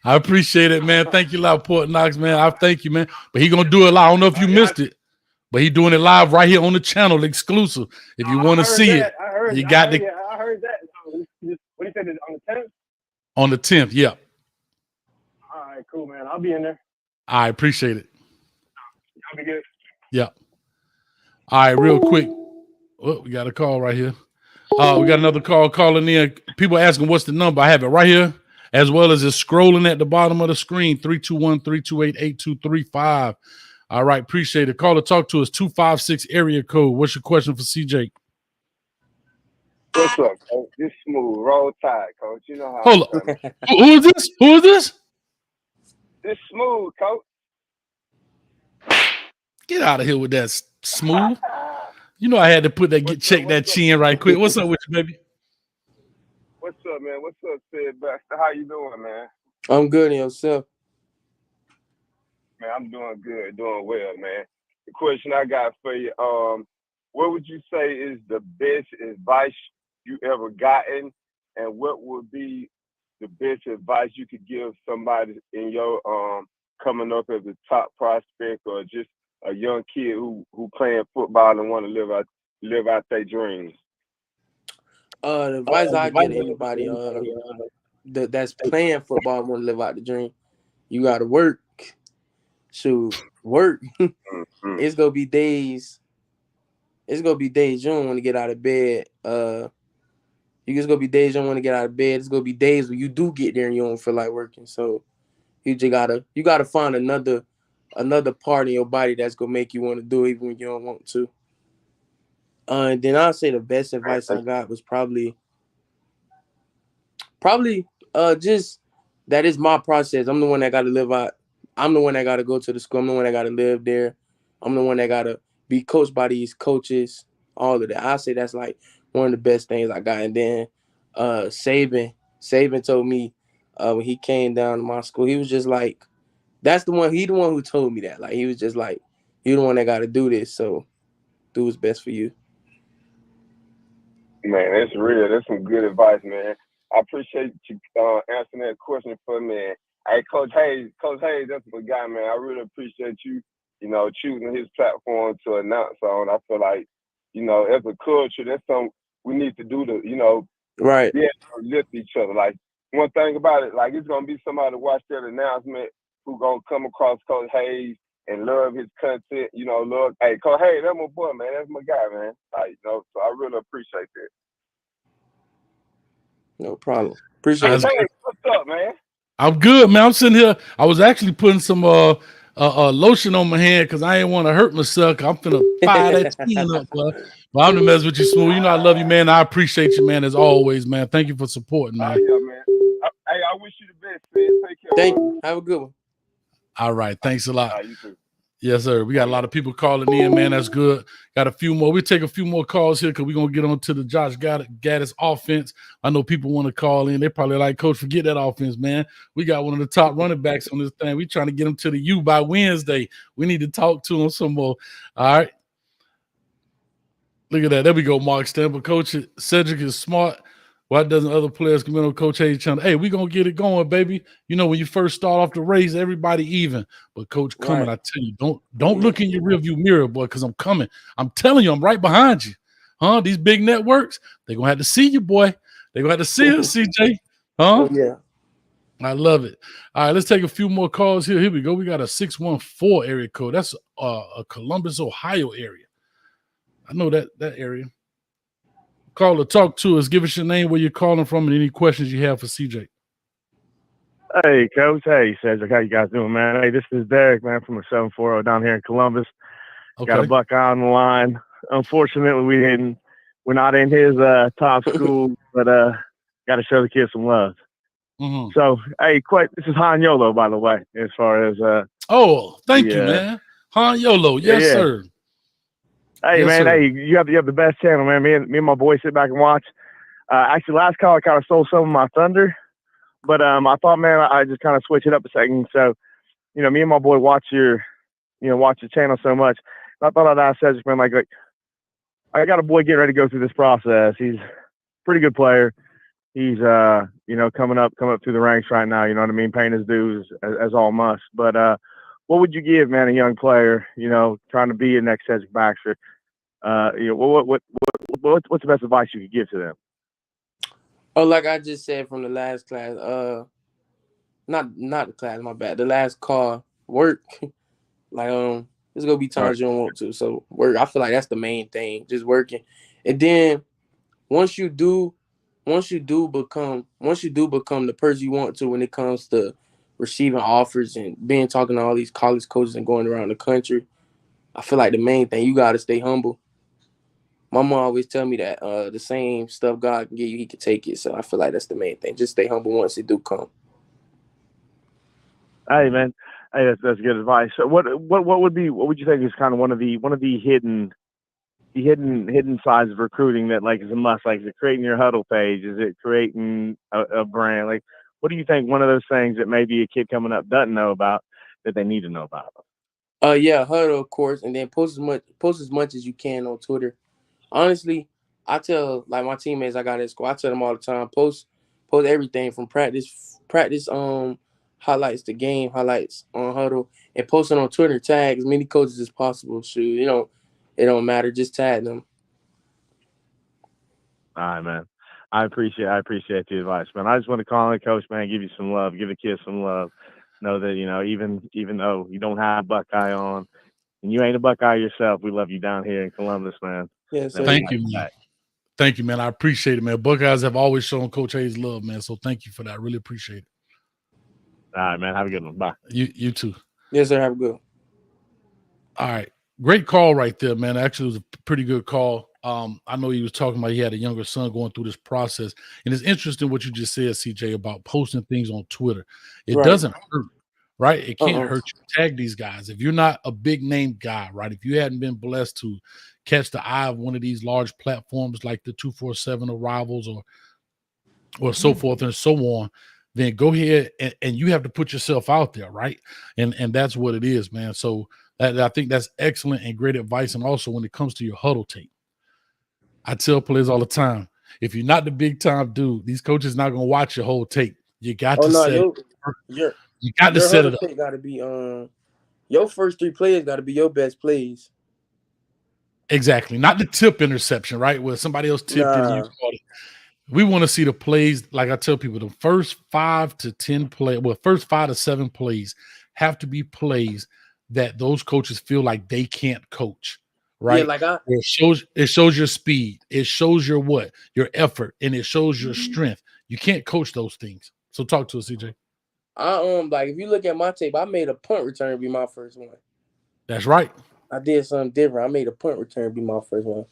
I appreciate it, man. Thank you, loud Port Knox, man. I thank you, man. But he gonna do it live. I don't know if you missed it, but he doing it live right here on the channel, exclusive. If you want to see it, you got to. I heard that. What he said is on the 10th. On the 10th, yeah. All right, cool, man. I'll be in there. I appreciate it. I'll be good. Yeah. All right, real quick. Oh, we got a call right here. We got another call calling in. People asking what's the number. I have it right here, as well as it's scrolling at the bottom of the screen, 321-328-8235. All right, appreciate it. Call to talk to us, 256 area code. What's your question for CJ? What's up, Coach? This smooth. Roll Tide, Coach. You know how. Hold up. Who is this? Who is this? This smooth, Coach. Get out of here with that smooth. You know I had to check that chin right quick. What's up with you, baby? What's up, man? What's up, Cedric Baxter? How you doing, man? I'm good, and yourself? Man, I'm doing good, doing well, man. The question I got for you, what would you say is the best advice you ever gotten, and what would be the best advice you could give somebody in your coming up as a top prospect or just a young kid who playing football and want to live out their dreams? The advice I give anybody that's playing football want to live out the dream, you got to work. Shoot, work. It's gonna be days. It's gonna be days you don't want to get out of bed. You just gonna be days you don't want to get out of bed. It's gonna be days where you do get there and you don't feel like working. So you gotta find another part in your body that's gonna make you want to do it even when you don't want to. And then I'll say the best advice I got was probably just that is my process. I'm the one that got to live out. I'm the one that got to go to the school. I'm the one that got to live there. I'm the one that got to be coached by these coaches, all of that. I say that's like one of the best things I got. And then Saban told me when he came down to my school, he was just like, that's the one. He the one who told me that. Like, he was just like, you're the one that got to do this. So do what's best for you. Man, that's real. That's some good advice, man. I appreciate you answering that question for me. Hey, Coach Hayes, that's my guy, man. I really appreciate you, choosing his platform to announce on. I feel like, as a culture, that's something we need to do to, right. Yeah, lift each other. Like, one thing about it, like, it's going to be somebody to watch that announcement who going to come across Coach Hayes and love his content, love, hey, Coach Hayes, that's my boy, man. That's my guy, man. Like, so I really appreciate that. No problem. Appreciate it. Hey, what's up, man? I'm good, man. I'm sitting here. I was actually putting some lotion on my hand because I ain't want to hurt myself. I'm finna fire that skin up, bro. But I'm the mess with you, Smooth. You know I love you, man. I appreciate you, man, as always, man. Thank you for supporting, man. Yeah, man. I wish you the best, man. Take care. Thank you. Have a good one. All right. Thanks a lot. You too. Yes, sir. We got a lot of people calling in, man. That's good. Got a few more. We'll take a few more calls here because we're going to get on to the Josh Gattis offense. I know people want to call in. They probably like, Coach, forget that offense, man. We got one of the top running backs on this thing. We're trying to get him to the U by Wednesday. We need to talk to him some more. All right. Look at that. There we go, Mark Stamper. Coach Cedric is smart. Why doesn't other players come in on Coach Hayes' channel? Hey, we're going to get it going, baby. You know, when you first start off the race, everybody even. But Coach coming, I tell you, don't look in your rearview mirror, boy, because I'm coming. I'm telling you, I'm right behind you. Huh? These big networks, they're going to have to see you, boy. They're going to have to see us, CJ. Huh? Oh, yeah. I love it. All right, let's take a few more calls here. Here we go. We got a 614 area code. That's a Columbus, Ohio area. I know that area. Call or talk to us. Give us your name, where you're calling from, and any questions you have for CJ. Hey, Coach. Hey, Cedric. How you guys doing, man? Hey, this is Derek, man, from the 740 down here in Columbus. Okay. Got a Buckeye on the line. Unfortunately, we're not in his top school, but got to show the kids some love. Mm-hmm. So, hey, this is Han Yolo, by the way, as far as thank you, man. Han Yolo, yes, sir. Hey, yes, man, sir. hey, you have the best channel, man. Me and my boys sit back and watch. Actually, last call I kind of stole some of my thunder, but I thought, man, I just kind of switch it up a second. So, you know, me and my boy watch your channel so much. I thought I'd ask Cedric, man, like I got a boy getting ready to go through this process. He's a pretty good player. He's you know, coming up through the ranks right now. You know what I mean? Paying his dues as all must. But what would you give, man, a young player, you know, trying to be a next Cedric Baxter? You know, what's the best advice you could give to them? Oh, like I just said from the last class, not the class, my bad. The last call, work. Like there's gonna be times you don't want to. So work. I feel like that's the main thing, just working. And then once you do become the person you want to when it comes to receiving offers and talking to all these college coaches and going around the country, I feel like the main thing, you gotta stay humble. My mom always tell me that the same stuff God can give you, He can take it. So I feel like that's the main thing. Just stay humble once it do come. Hey, man. Hey, that's good advice. So what would you think is kind of one of the hidden sides of recruiting that like is a must? Like, is it creating your huddle page? Is it creating a brand? Like, what do you think one of those things that maybe a kid coming up doesn't know about that they need to know about? Yeah, huddle, of course, and then post as much as you can on Twitter. Honestly, I tell like my teammates I got at school, I tell them all the time, post everything from practice highlights to game highlights on huddle, and post it on Twitter. Tag as many coaches as possible. Shoot, you know, it don't matter. Just tag them. All right, man. I appreciate the advice, man. I just want to call in, Coach, man, give you some love, give the kids some love. Know that, you know, even though you don't have Buckeye on and you ain't a Buckeye yourself, we love you down here in Columbus, man. Yes, Man, thank you, man. Thank you, man. I appreciate it, man. Buckeyes have always shown Coach Hayes love, man. So thank you for that. I really appreciate it. All right, man. Have a good one. Bye. You too. Yes, sir. Have a good one. All right. Great call right there, man. Actually, it was a pretty good call. I know he was talking about he had a younger son going through this process. And it's interesting what you just said, CJ, about posting things on Twitter. It doesn't hurt, right? It can't hurt you. Tag these guys. If you're not a big name guy, right? If you hadn't been blessed to catch the eye of one of these large platforms like the 247 or Rivals or so forth and so on, then go ahead and you have to put yourself out there, right? And that's what it is, man. So I think that's excellent and great advice. And also when it comes to your huddle tape, I tell players all the time, if you're not the big time dude, these coaches not gonna watch your whole tape. You got to set it up. You got to set it up. Got to be your first 3 plays got to be your best plays. Exactly, not the tip interception, right? Where somebody else tipped it and you caught it. We want to see the plays, like I tell people, the first 5 to 10 plays, first 5 to 7 plays have to be plays that those coaches feel like they can't coach, right? Yeah, it shows your speed, it shows your effort, and it shows your strength. You can't coach those things. So talk to us, CJ. Like if you look at my tape, I made a punt return be my first one. That's right. I did something different. I made a punt return be my first one.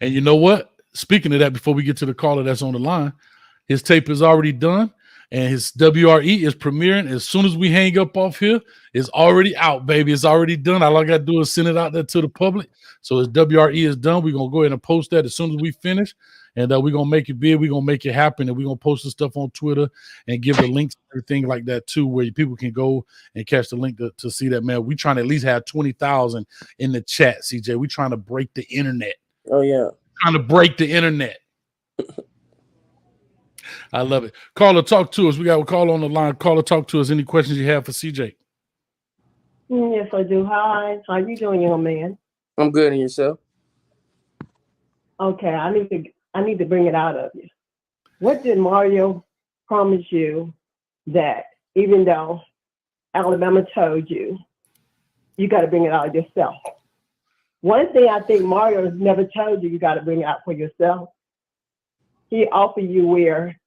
And you know what? Speaking of that, before we get to the caller that's on the line, his tape is already done. and his WRE is premiering as soon as we hang up off here. It's already out, baby. It's already done. All I got to do is send it out there to the public. So his WRE is done. We're going to go ahead and post that as soon as we finish. And we're going to make it big. We're going to make it happen. And we're going to post the stuff on Twitter and give the links and everything like that too, where people can go and catch the link to see that, man. We're trying to at least have 20,000 in the chat, CJ. We're trying to break the internet. Oh, yeah. Trying to break the internet. I love it. Caller, talk to us. We got a call on the line. Caller, talk to us. Any questions you have for CJ? Yes, I do. Hi. How you doing, young man? I'm good. And yourself? Okay, I need to bring it out of you. What did Mario promise you that even though Alabama told you, you got to bring it out of yourself? One thing I think Mario has never told you, you got to bring it out for yourself. He offered you where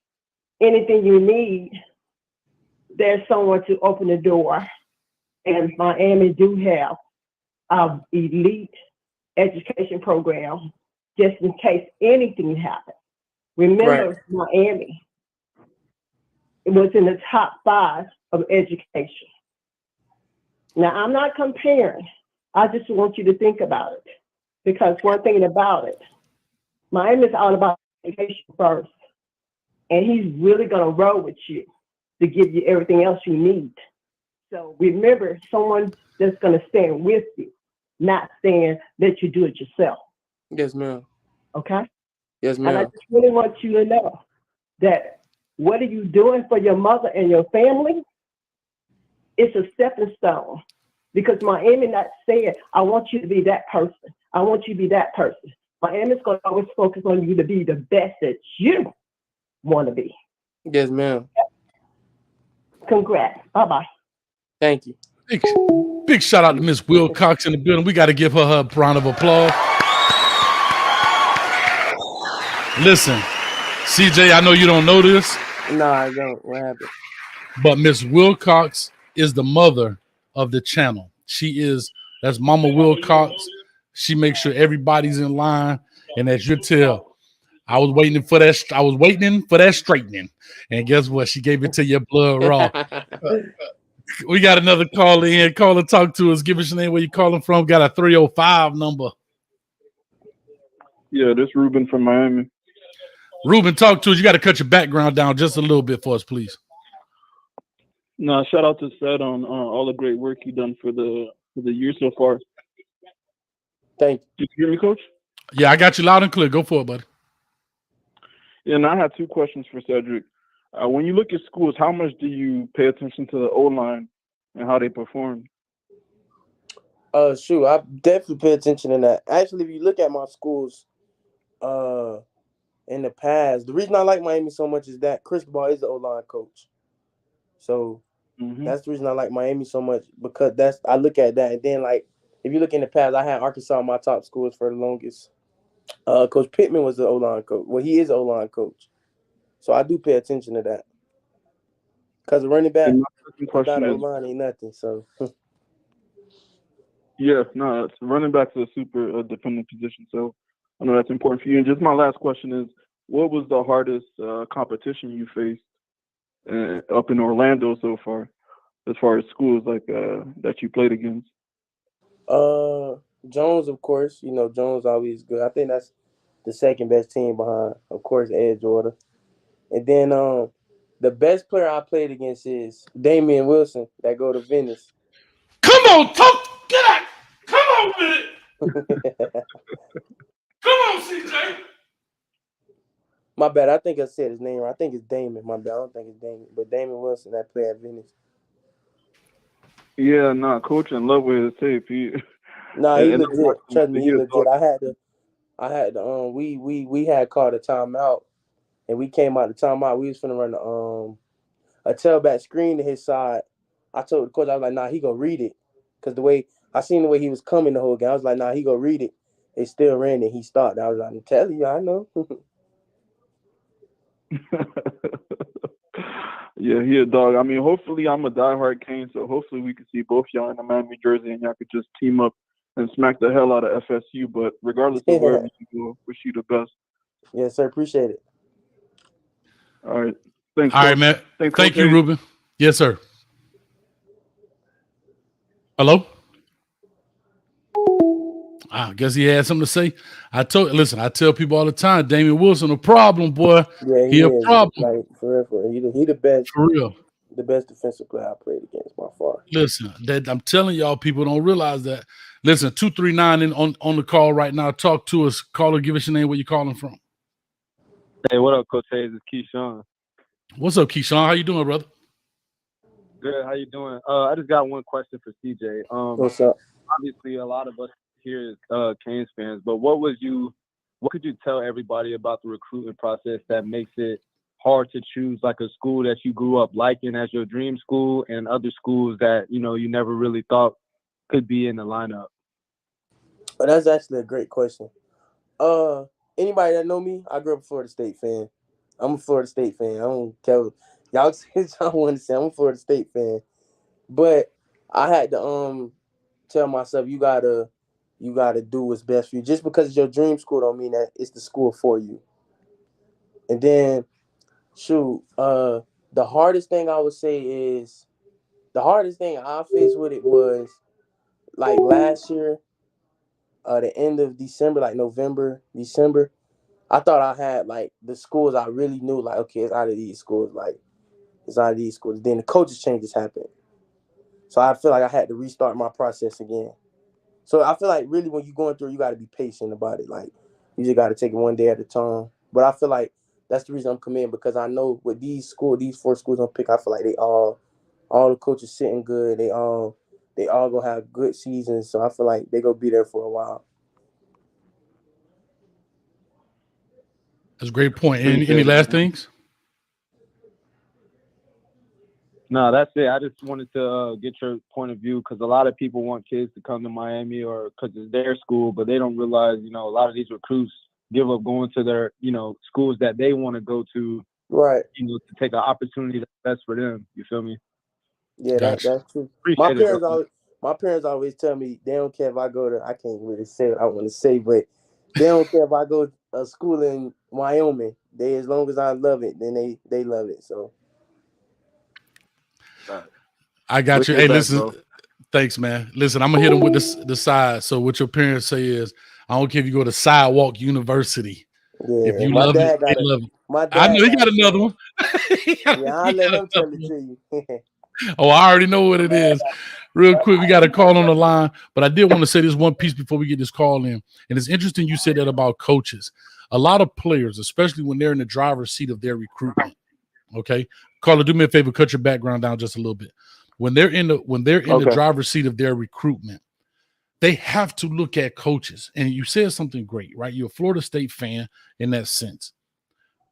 anything you need, there's someone to open the door. And Miami do have an elite education program just in case anything happens. Remember, Miami, it was in the top 5 of education. Now, I'm not comparing. I just want you to think about it. Because one thing about it, Miami is all about education first. And he's really going to roll with you to give you everything else you need. So remember, someone that's going to stand with you, not saying that you do it yourself. Yes, ma'am. Okay? Yes, ma'am. And I just really want you to know that what are you doing for your mother and your family? It's a stepping stone. Because Miami not saying, I want you to be that person. I want you to be that person. Miami's going to always focus on you to be the best that you want to be. Yes, ma'am. Congrats. Bye-bye. Thank you. Big shout out to Miss Wilcox in the building. We got to give her a round of applause. Listen, CJ, I know you don't know this. No, I don't. What happened? But Miss Wilcox is the mother of the channel. That's Mama Wilcox. She makes sure everybody's in line. And as you tell, I was waiting for that straightening. And guess what? She gave it to your blood raw. We got another call in. Caller, talk to us. Give us your name, where you calling from. Got a 305 number. Yeah, this Ruben from Miami. Ruben, talk to us. You got to cut your background down just a little bit for us, please. No, shout out to Seth on all the great work you done for the year so far. Thank you. Did you hear me, Coach? Yeah, I got you loud and clear. Go for it, buddy. Yeah, and I had 2 questions for Cedric. When you look at schools, how much do you pay attention to the O-line and how they perform? Shoot, I definitely pay attention to that. Actually, if you look at my schools, in the past, the reason I like Miami so much is that Cristobal is the O-line coach. So that's the reason I like Miami so much, because I look at that. And then, like, if you look in the past, I had Arkansas in my top schools for the longest. Coach Pittman was the O-line coach. Well, he is the O-line coach. So I do pay attention to that. Because the running back without O-line ain't nothing. So yeah, no, it's running back to a super dependent position. So I know that's important for you. And just my last question is, what was the hardest competition you faced up in Orlando so far, as far as schools like that you played against? Jones, of course. You know, Jones always good. I think that's the second best team behind, of course, Edgewater. And then the best player I played against is Damian Wilson that go to Venice. Come on, get out. Come on with it. Come on, CJ. My bad. I think I said his name right. I think it's Damon. My bad. I don't think it's Damon. But Damian Wilson that play at Venice. Yeah, Coach in love with his tape. He legit. Trust me, he legit. I had we had called a timeout, and we came out the timeout. We was finna run a tailback screen to his side. I told the coach, I was like, nah, he gonna read it. Cause the way he was coming the whole game, I was like, nah, he gonna read it. They still ran it. He stopped. I was like, I'm telling you, I know. Yeah, he a dog. I mean, hopefully I'm a diehard Cane, so hopefully we can see both y'all in the Miami jersey and y'all could just team up and smack the hell out of FSU. But regardless of wherever you go, wish you the best. Yes, sir. Appreciate it. All right. Thanks, All right, Coach. man. Thanks, Thank Coach you, Hayes. Ruben. Yes, sir. Hello? I guess he had something to say. I tell people all the time, Damian Wilson, a problem, boy. Yeah, He he a is. problem. Like for real. He the best. For real. The best defensive player I played against by far. Listen, I'm telling y'all, people don't realize that. Listen, 239 on the call right now. Talk to us. Caller, give us your name, where you calling from. Hey, what up, Coach Hayes? It's Keyshawn. What's up, Keyshawn? How you doing, brother? Good. How you doing? I just got one question for CJ. What's up? Obviously, a lot of us here is Canes fans, but what could you tell everybody about the recruitment process that makes it hard to choose like a school that you grew up liking as your dream school and other schools that, you never really thought could be in the lineup? But that's actually a great question. Anybody that know me, I grew up a Florida State fan. I'm a Florida State fan. I don't care. Y'all say what y'all want to say. I'm a Florida State fan. But I had to tell myself you gotta do what's best for you. Just because it's your dream school don't mean that it's the school for you. And then the hardest thing I would say is the hardest thing I faced with it was like last year, the end of December, like November, December. I thought I had like the schools I really knew, like, okay, it's out of these schools, like it's out of these schools. Then the coaches changes happened. So I feel like I had to restart my process again. So I feel like really when you're going through, you got to be patient about it. Like you just got to take it one day at a time. But I feel like that's the reason I'm committed, because I know with these 4 schools I'm pick, I feel like all the coaches sitting good. They all gonna have good seasons. So I feel like they gonna be there for a while. That's a great point. Any last things? No, that's it. I just wanted to get your point of view, because a lot of people want kids to come to Miami or because it's their school, but they don't realize, a lot of these recruits give up going to their, schools that they want to go to, right? To take an opportunity that's best for them. You feel me? Yeah, Gotcha. that's true. Appreciate My parents always tell me they don't care if I go to, I can't really say what I want to say, but they don't care if I go to a school in Wyoming. As long as I love it, then they love it. So I got you. Hey, listen, thanks, man. Listen, I'm gonna hit them with the side. So what your parents say is, I don't care if you go to Sidewalk University. yeah, If you my love dad it, they got love it. my dad I know he got it. another one. Yeah, I'll let him tell it to you. Oh, I already know what it is. Real quick, we got a call on the line, but I did want to say this one piece before we get this call in. And it's interesting you said that about coaches. A lot of players, especially when they're in the driver's seat of their recruitment. Okay, Carla, do me a favor, cut your background down just a little bit. When they're in the driver's seat of their recruitment, they have to look at coaches. And you said something great, right? You're a Florida State fan in that sense,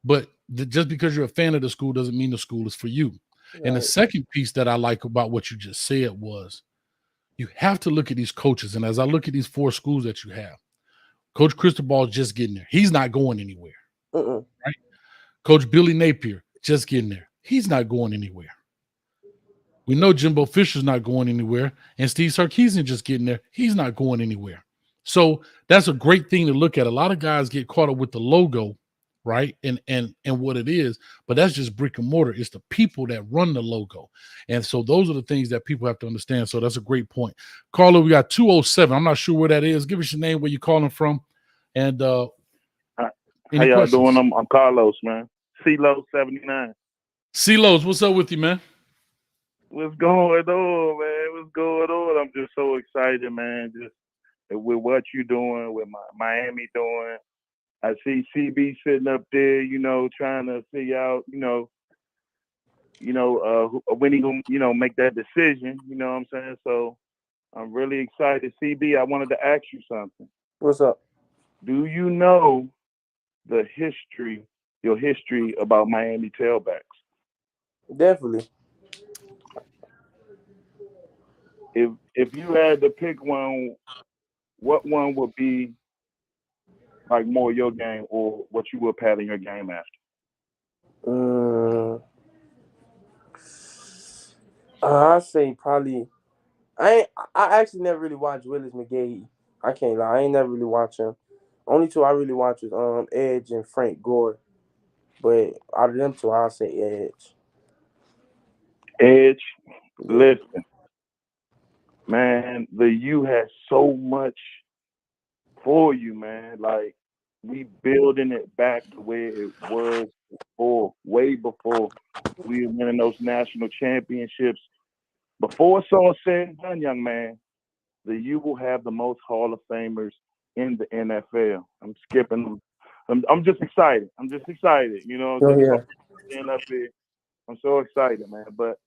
but just because you're a fan of the school doesn't mean the school is for you. Right. And the second piece that I like about what you just said was you have to look at these coaches. And as I look at these 4 schools that you have, Coach Cristobal is just getting there. He's not going anywhere. Right? Coach Billy Napier just getting there. He's not going anywhere. We know Jimbo Fisher's not going anywhere, and Steve Sarkisian just getting there. He's not going anywhere. So that's a great thing to look at. A lot of guys get caught up with the logo, right? And what it is, but that's just brick and mortar. It's the people that run the logo. And so those are the things that people have to understand. So that's a great point. Carlo, we got 207. I'm not sure where that is. Give us your name, where you're calling from. And how y'all doing? I'm Carlos, man. CeeLo 79. CeeLo's, what's up with you, man? What's going on, man? What's going on? I'm just so excited, man. Just with what you're doing, with Miami doing. I see CB sitting up there, trying to figure out, when he gonna, make that decision. You know what I'm saying? So I'm really excited. CB, I wanted to ask you something. What's up? Do you know your history about Miami tailbacks? Definitely. If you had to pick one, what one would be like more your game, or what you would pattern your game after? I say probably. I actually never really watched Willis McGahee. I can't lie. I ain't never really watched him. Only 2 I really watched was Edge and Frank Gore. But out of them two, I'll say Edge. Edge, Yeah. listen, man, the U has so much for you, man. Like, we building it back the way it was before, way before we were winning those national championships. Before it's all said and done, young man, the U will have the most Hall of Famers in the NFL. I'm skipping. I'm just excited. I'm just excited. You know, Oh, just yeah. about the NFL. I'm so excited, man. But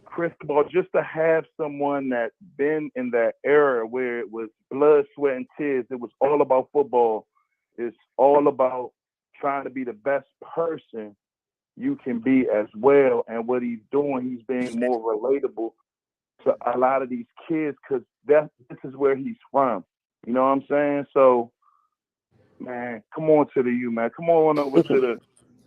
Cristobal, just to have someone that's been in that era where it was blood, sweat, and tears, it was all about football. It's all about trying to be the best person you can be as well. And what he's doing, he's being more relatable to a lot of these kids because this is where he's from. You know what I'm saying? So, man, come on to the U, man. Come on over to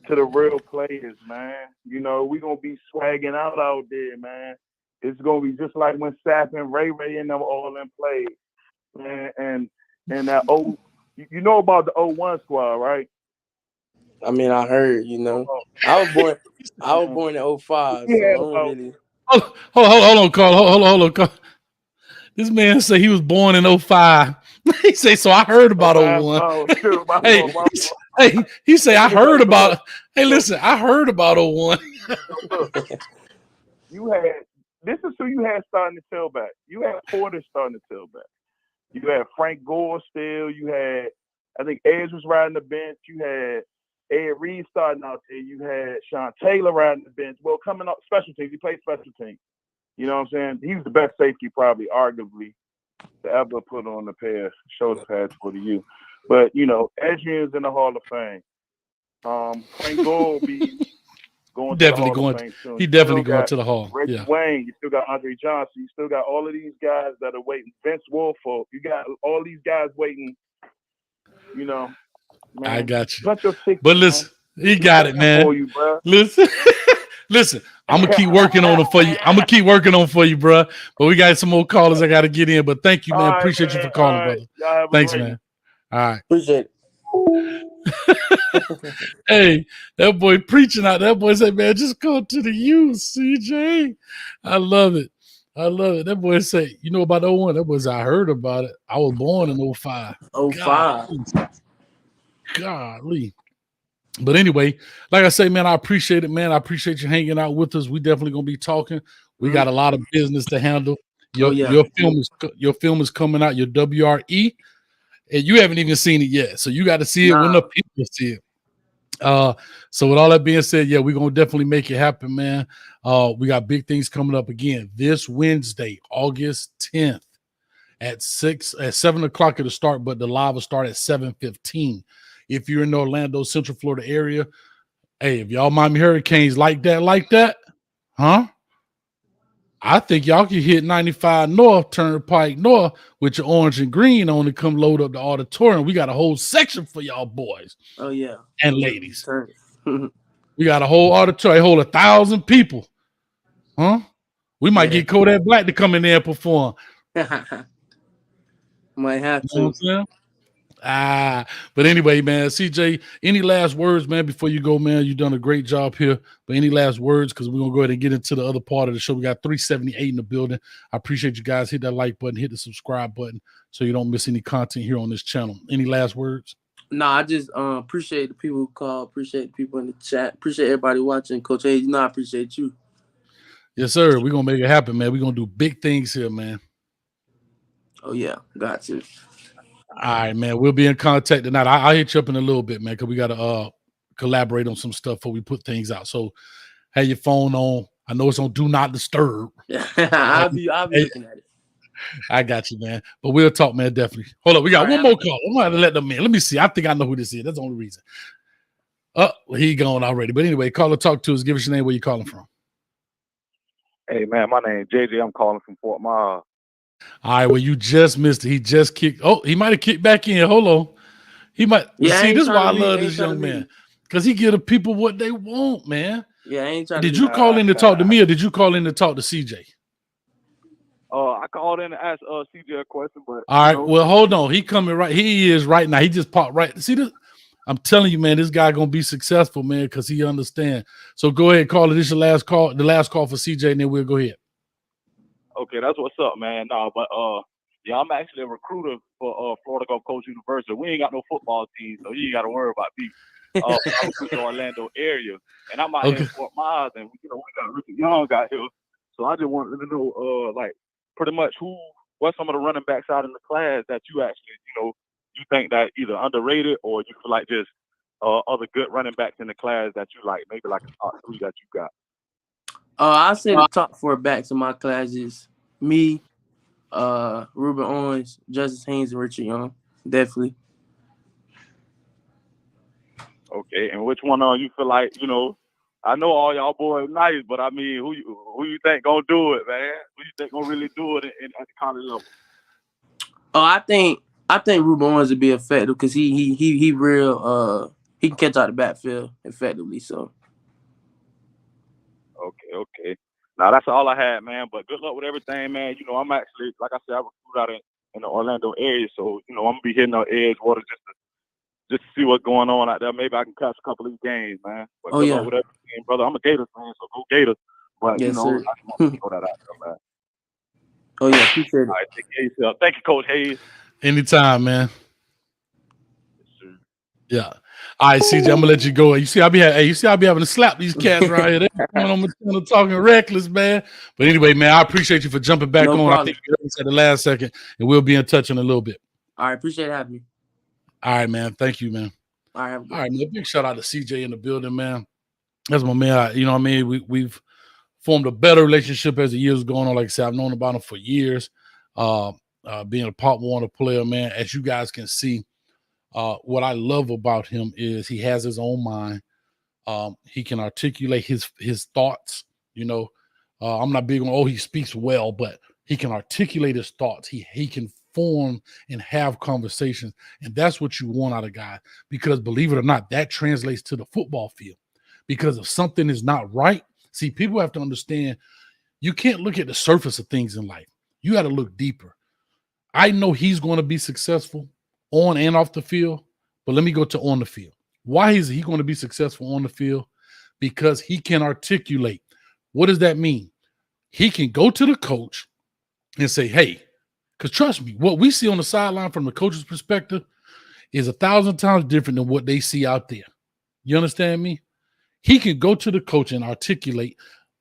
the real players, man. You know, we're gonna be swagging out there, man. It's gonna be just like when Sapp and Ray and them all in played. Man, and that you know about the 01 squad, right? I mean, I heard, you know. I was born in 05, so I don't really. Hold on, Carl. Hold on, Carl. This man said he was born in 05. He say, so I heard about 01. Hey, he say, I heard about it. Hey, listen, I heard about 01. You had, this is who you had starting the tailback. You had Porter starting the tailback. You had Frank Gore still. You had, I think Edge was riding the bench. You had Ed Reed starting out there. You had Sean Taylor riding the bench. Well, coming up special teams, he played special teams. You know what I'm saying? He was the best safety, probably, arguably, to ever put on a pair of shoulder pads for the U. But, you know, Edge in the Hall of Fame. Frank Gore will be going to the Hall of Fame soon. He definitely going to the Hall. Reggie Wayne. You still got Andre Johnson. You still got all of these guys that are waiting. Vince Wilfork. You got all these guys waiting. You know, man, I got you. But listen, he got it, man. For you, bro. Listen, I'm gonna keep working on it for you. I'm gonna keep working on for you, bro. But we got some more callers I got to get in. But thank you, man. Right, appreciate you for calling, brother. Thanks, man. All right. Appreciate it. Hey, that boy preaching out. That boy said, man, just go to the U, CJ. I love it. I love it. That boy say, you know about 01? That boy said, I heard about it. I was born in 05. 05. Golly. But anyway, like I say, man, I appreciate it, man. I appreciate you hanging out with us. We definitely gonna be talking. We got a lot of business to handle. Your film is coming out, your WRE, and you haven't even seen it yet. So you got to see it when the people see it. So with all that being said, yeah, we're gonna definitely make it happen, man. We got big things coming up again this Wednesday, August 10th at 7 o'clock it'll start, but the live will start at 7:15. If you're in the Orlando, Central Florida area, hey, if y'all Miami Hurricanes like that, huh? I think y'all can hit 95 North, Turnpike North with your orange and green on to come load up the auditorium. We got a whole section for y'all boys. Oh, yeah. And ladies. We got a whole auditorium, hold 1,000 people. Huh? We might get Kodak Black to come in there and perform. Might have to. You know what I'm saying? But anyway, man, CJ, any last words, man, before you go, man? You've done a great job here. But any last words? Because we're going to go ahead and get into the other part of the show. We got 378 in the building. I appreciate you guys. Hit that like button, hit the subscribe button so you don't miss any content here on this channel. Any last words? No, I just appreciate the people who call. Appreciate the people in the chat. Appreciate everybody watching. Coach Hayes, I appreciate you. Yes, sir. We're going to make it happen, man. We're going to do big things here, man. Oh, yeah. Got you. All right, man. We'll be in contact tonight. I'll hit you up in a little bit, man, because we got to collaborate on some stuff before we put things out. So have your phone on. I know it's on Do Not Disturb. I'll be looking at it. I got you, man. But we'll talk, man, definitely. Hold up. We got one more call. I'm going to let them in. Let me see. I think I know who this is. That's the only reason. Oh, he gone already. But anyway, call or talk to us. Give us your name, where you calling from. Hey, man, my name is JJ. I'm calling from Fort Myers. All right, well, you just missed it. He just kicked. Oh, he might have kicked back in. Hold on. He might. Yeah, see, this is why I love this young man. Because he give the people what they want, man. Yeah, I ain't trying Did you call in to talk to me, or did you call in to talk to CJ? I called in to ask CJ a question, but all right, well, hold on. He coming right. He is right now. He just popped right. See this? I'm telling you, man, this guy gonna be successful, man, because he understands. So go ahead, call it. This your last call, the last call for CJ, and then we'll go ahead. Okay, that's what's up, man. No, but yeah, I'm actually a recruiter for Florida Gulf Coast University. We ain't got no football team, so you ain't got to worry about me. I recruit the Orlando area, and I'm out here in Fort Myers, and we got Richard Young out here. So I just wanted to know, like, pretty much what's some of the running backs out in the class that you actually, you think that either underrated or you feel like just other good running backs in the class that you like, maybe like a top 3 that you got. I'll say the top 4 backs in my class is me, Ruben Owens, Justice Haynes, and Richard Young. Definitely. Okay, and which one you feel like, I know all y'all boys nice, but I mean, who you think gonna do it, man? Who you think gonna really do it at the college level? I think Ruben Owens would be effective because he real he can catch out the backfield effectively. So. Okay. Now that's all I had, man. But good luck with everything, man. I'm actually, like I said, I recruit out in the Orlando area, so I'm gonna be hitting the Edgewater just to see what's going on out there. Maybe I can catch a couple of these games, man. But good luck with everything, brother. I'm a Gators fan, so go Gators. But yes, sir. I just want to throw that out there, man. Oh yeah, appreciate it. All right, take care of yourself. Thank you, Coach Hayes. Anytime, man. Yes, sir. Yeah. All right, CJ, I'm gonna let you go. You see, I be having to slap these cats right here. They're coming on my channel talking reckless, man. But anyway, man, I appreciate you for jumping back on. Problem. I think you said the last second, and we'll be in touch in a little bit. All right, appreciate having me. All right, man. Thank you, man. All right, man. Big shout out to CJ in the building, man. That's my man. You know what I mean? We've formed a better relationship as the years going on. Like I said, I've known about him for years. Being a Pop Warner player, man. As you guys can see, what I love about him is he has his own mind. He can articulate his thoughts. I'm not big on he speaks well, but he can articulate his thoughts. He can form and have conversations, and that's what you want out of a guy. Because believe it or not, that translates to the football field. Because if something is not right, see, people have to understand you can't look at the surface of things in life. You got to look deeper. I know he's going to be successful on and off the field, but let me go to on the field. Why is he going to be successful on the field? Because he can articulate. What does that mean? He can go to the coach and say, hey, because trust me, what we see on the sideline from the coach's perspective is 1,000 times different than what they see out there. You understand me? He can go to the coach and articulate,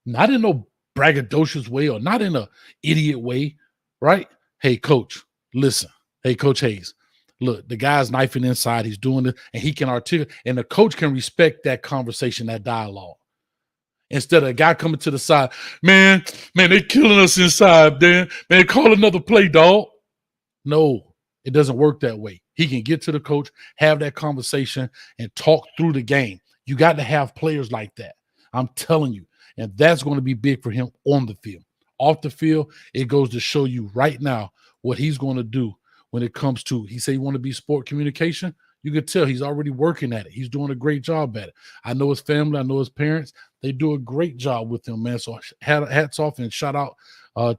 not in no braggadocious way or not in an idiot way, right? Hey, coach, listen. Hey, Coach Hayes, look, the guy's knifing inside. He's doing it, and he can articulate, and the coach can respect that conversation, that dialogue. Instead of a guy coming to the side, man, they killing us inside, man, call another play, dog. No, it doesn't work that way. He can get to the coach, have that conversation, and talk through the game. You got to have players like that. I'm telling you, and that's going to be big for him on the field. Off the field, it goes to show you right now what he's going to do when it comes to, he said he want to be sport communication. You can tell he's already working at it. He's doing a great job at it. I know his family. I know his parents. They do a great job with him, man. So hats off and shout out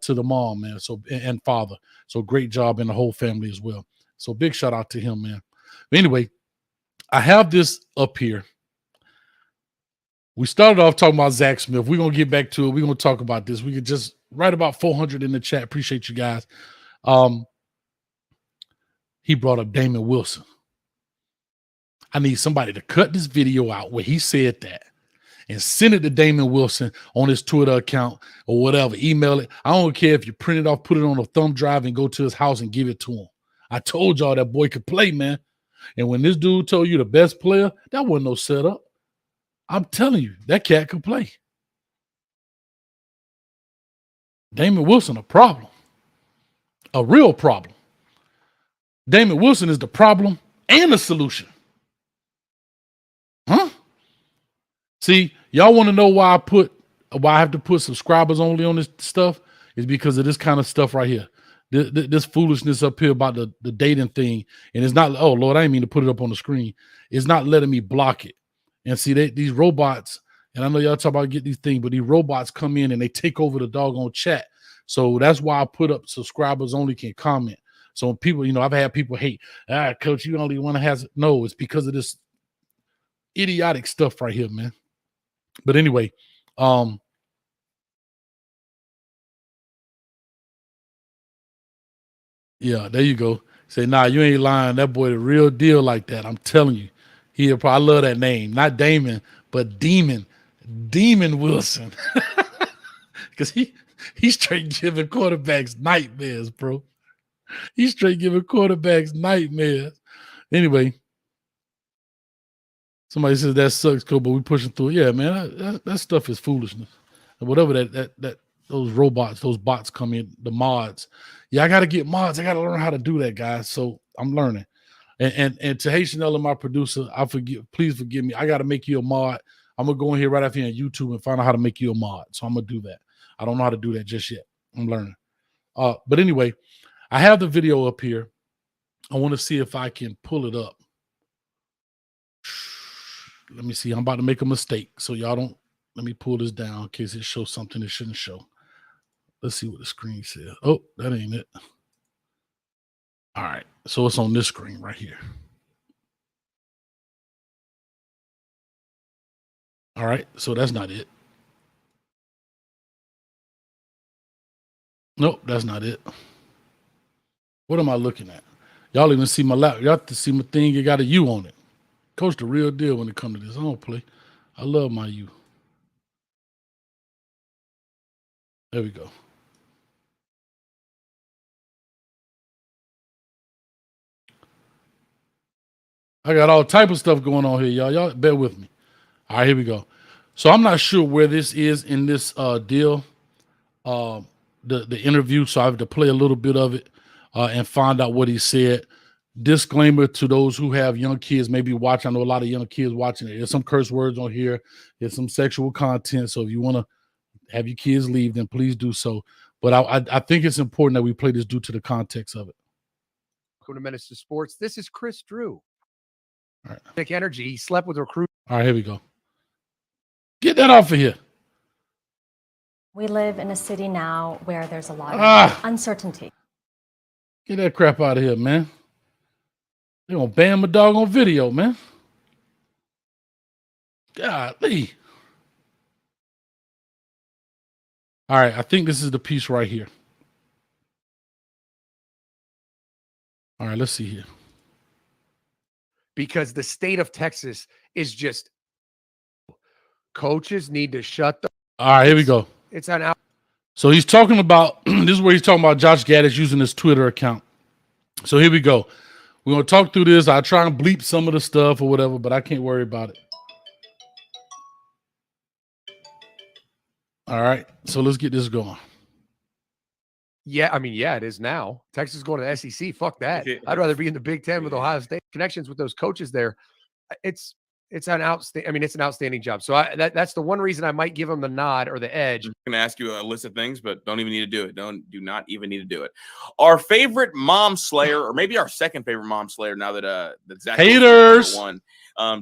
to the mom, man. So and father. So great job and the whole family as well. So big shout out to him, man. But anyway, I have this up here. We started off talking about Zach Smith. We're going to get back to it. We're going to talk about this. We could just write about 400 in the chat. Appreciate you guys. He brought up Damon Wilson. I need somebody to cut this video out where he said that and send it to Damon Wilson on his Twitter account or whatever. Email it. I don't care if you print it off, put it on a thumb drive, and go to his house and give it to him. I told y'all that boy could play, man. And when this dude told you the best player, that wasn't no setup. I'm telling you, that cat could play. Damon Wilson, a problem. A real problem. Damon Wilson is the problem and the solution. Huh? See, y'all want to know why I have to put subscribers only on this stuff? Is because of this kind of stuff right here. This foolishness up here about the dating thing. And it's not, oh, Lord, I didn't mean to put it up on the screen. It's not letting me block it. And see, these robots, and I know y'all talk about get these things, but these robots come in and they take over the doggone chat. So that's why I put up subscribers only can comment. So people, I've had people hate, coach, you only want to have, no, it's because of this idiotic stuff right here, man. But anyway, yeah, there you go. Say, nah, you ain't lying. That boy the real deal like that. I'm telling you. I love that name. Not Damon, but Demon Wilson. Because he's straight giving quarterbacks nightmares, bro. He's straight giving quarterbacks nightmares. Anyway, somebody says that sucks, Cole, but we pushing through it. Yeah, man, that stuff is foolishness. And whatever that those robots, those bots come in, the mods. Yeah, I got to get mods. I got to learn how to do that, guys. So I'm learning. And to Haitian my producer, please forgive me. I got to make you a mod. I'm going to go in here right after here on YouTube and find out how to make you a mod. So I'm going to do that. I don't know how to do that just yet. I'm learning. But anyway, I have the video up here. I want to see if I can pull it up. Let me see. I'm about to make a mistake. So y'all don't, let me pull this down in case it shows something it shouldn't show. Let's see what the screen says. Oh, that ain't it. All right. So it's on this screen right here. All right. So that's not it. Nope, that's not it. What am I looking at? Y'all even see my lap. Y'all have to see my thing. It got a U on it. Coach the real deal when it comes to this. I don't play. I love my U. There we go. I got all type of stuff going on here, y'all. Y'all bear with me. All right, here we go. So I'm not sure where this is in this deal, the interview. So I have to play a little bit of it and find out what he said. Disclaimer to those who have young kids, maybe watch. I know a lot of young kids watching it. There's some curse words on here. There's some sexual content. So if you want to have your kids leave, then please do so. But I think it's important that we play this due to the context of it. Welcome to Menace to Sports. This is Chris Drew. All right. Big energy. He slept with Recruitment. All right, here we go. Get that off of here. We live in a city now where there's a lot of uncertainty. Get that crap out of here, man. They're going to ban my dog on video, man. Golly. All right, I think this is the piece right here. All right, let's see here. Because the state of Texas is just, coaches need to shut the. All right, here we go. It's an out. So he's talking about, this is where he's talking about Josh Gattis using his Twitter account. So here we go. We're going to talk through this. I'll try and bleep some of the stuff or whatever, but I can't worry about it. All right, so let's get this going. Yeah, I mean, yeah, it is now. Texas is going to the SEC. Fuck that. I'd rather be in the Big Ten with Ohio State. Connections with those coaches there. It's an outstanding. I mean, it's an outstanding job. So that's the one reason I might give him the nod or the edge. I'm going to ask you a list of things, but don't even need to do it. Do not even need to do it. Our favorite mom slayer, or maybe our second favorite mom slayer, now that Zach haters one,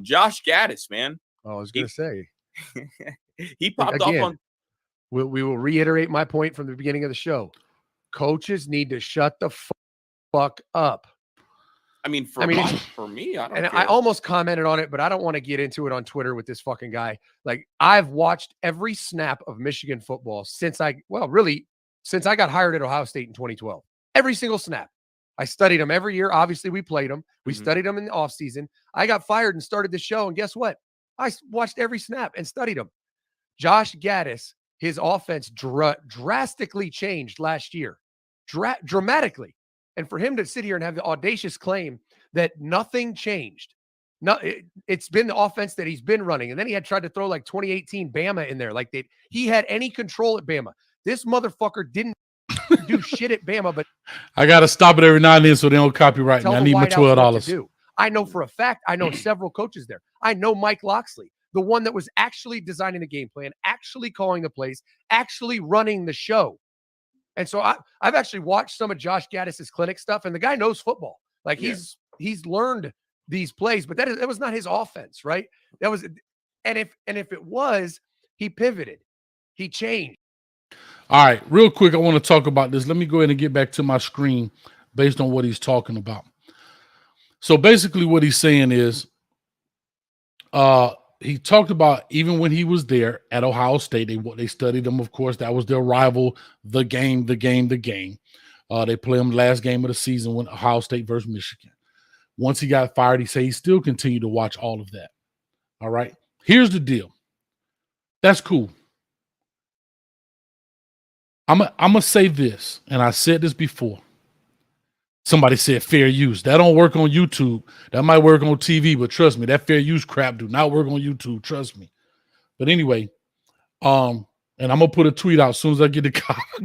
Josh Gattis, man. Oh, I was going to say he popped again, off on. We will reiterate my point from the beginning of the show. Coaches need to shut the fuck up. I mean, for me, I don't care. I almost commented on it, but I don't want to get into it on Twitter with this fucking guy. Like, I've watched every snap of Michigan football since I got hired at Ohio State in 2012. Every single snap. I studied them every year. Obviously, we played them. We studied them in the offseason. I got fired and started the show, and guess what? I watched every snap and studied them. Josh Gattis, his offense drastically changed last year. Dramatically. And for him to sit here and have the audacious claim that nothing changed. It's been the offense that he's been running. And then he had tried to throw like 2018 Bama in there. Like he had any control at Bama. This motherfucker didn't do shit at Bama, but I got to stop it every now and then so they don't copyright me. I need my $12. I know for a fact, I know several coaches there. I know Mike Loxley, the one that was actually designing the game plan, actually calling the plays, actually running the show. And so I've actually watched some of Josh Gattis' clinic stuff, and the guy knows football. Like he's learned these plays, but that was not his offense, right? That was, and if it was, he pivoted, he changed. All right, real quick, I want to talk about this. Let me go ahead and get back to my screen based on what he's talking about. So basically, what he's saying is, he talked about even when he was there at Ohio State, they studied him. Of course, that was their rival, the game. They play him last game of the season when Ohio State versus Michigan. Once he got fired, he said he still continued to watch all of that. All right. Here's the deal. That's cool. I'm gonna say this, and I said this before. Somebody said fair use. That don't work on YouTube. That might work on TV, but trust me, that fair use crap do not work on YouTube. Trust me. But anyway, and I'm gonna put a tweet out as soon as I get the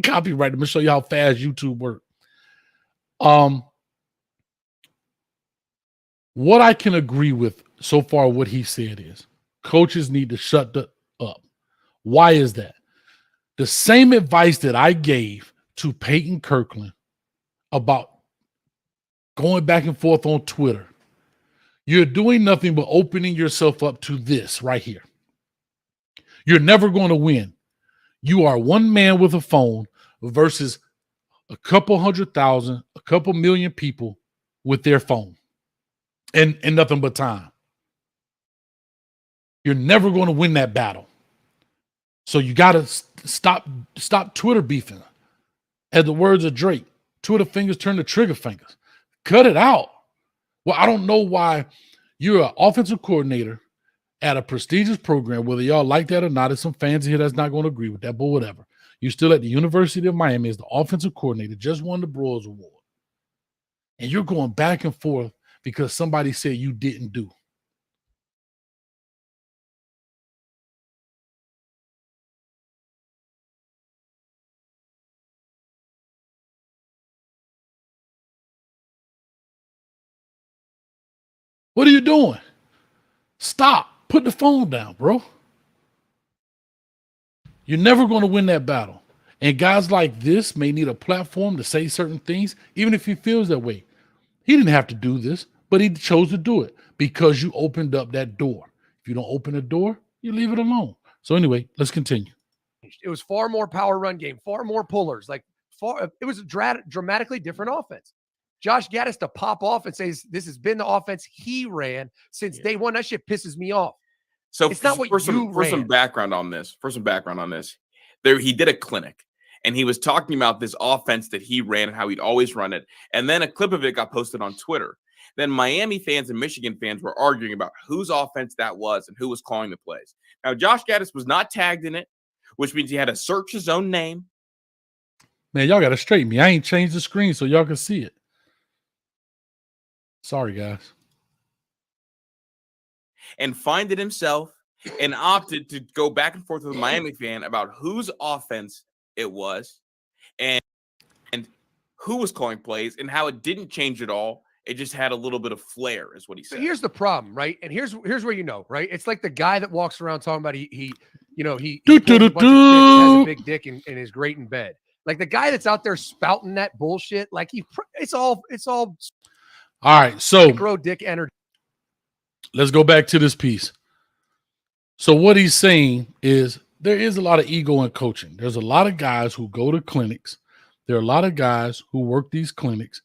copyright. I'm gonna show you how fast YouTube works. What I can agree with so far, what he said is coaches need to shut up. Why is that? The same advice that I gave to Peyton Kirkland about going back and forth on Twitter. You're doing nothing but opening yourself up to this right here. You're never going to win. You are one man with a phone versus a couple 100,000, a couple million people with their phone and nothing but time. You're never going to win that battle. So you got to stop Twitter beefing. As the words of Drake, Twitter fingers turn to trigger fingers. Cut it out. Well, I don't know why you're an offensive coordinator at a prestigious program, whether y'all like that or not. There's some fans here that's not going to agree with that, but whatever. You're still at the University of Miami as the offensive coordinator, just won the Broyles Award. And you're going back and forth because somebody said you didn't do. What are you doing? Stop. Put the phone down, bro. You're never going to win that battle. And guys like this may need a platform to say certain things, even if he feels that way. He didn't have to do this, but he chose to do it because you opened up that door. If you don't open the door, you leave it alone. So anyway, let's continue. It was far more power run game, far more pullers. It was a dramatically different offense. Josh Gattis to pop off and say this has been the offense he ran since day one. That shit pisses me off. So it's not what for some background on this. He did a clinic and he was talking about this offense that he ran and how he'd always run it. And then a clip of it got posted on Twitter. Then Miami fans and Michigan fans were arguing about whose offense that was and who was calling the plays. Now, Josh Gattis was not tagged in it, which means he had to search his own name. Man, y'all got to straighten me. I ain't changed the screen so y'all can see it. Sorry, guys. And find it himself and opted to go back and forth with a Miami fan about whose offense it was and who was calling plays and how it didn't change at all. It just had a little bit of flair, is what he said. So here's the problem, right? And here's where you know, right? It's like the guy that walks around talking about he pulls a bunch of shit, has a big dick and is great in bed. Like the guy that's out there spouting that bullshit, like it's all all right. So grow dick energy. Let's go back to this piece. So what he's saying is there is a lot of ego in coaching. There's a lot of guys who go to clinics. There are a lot of guys who work these clinics,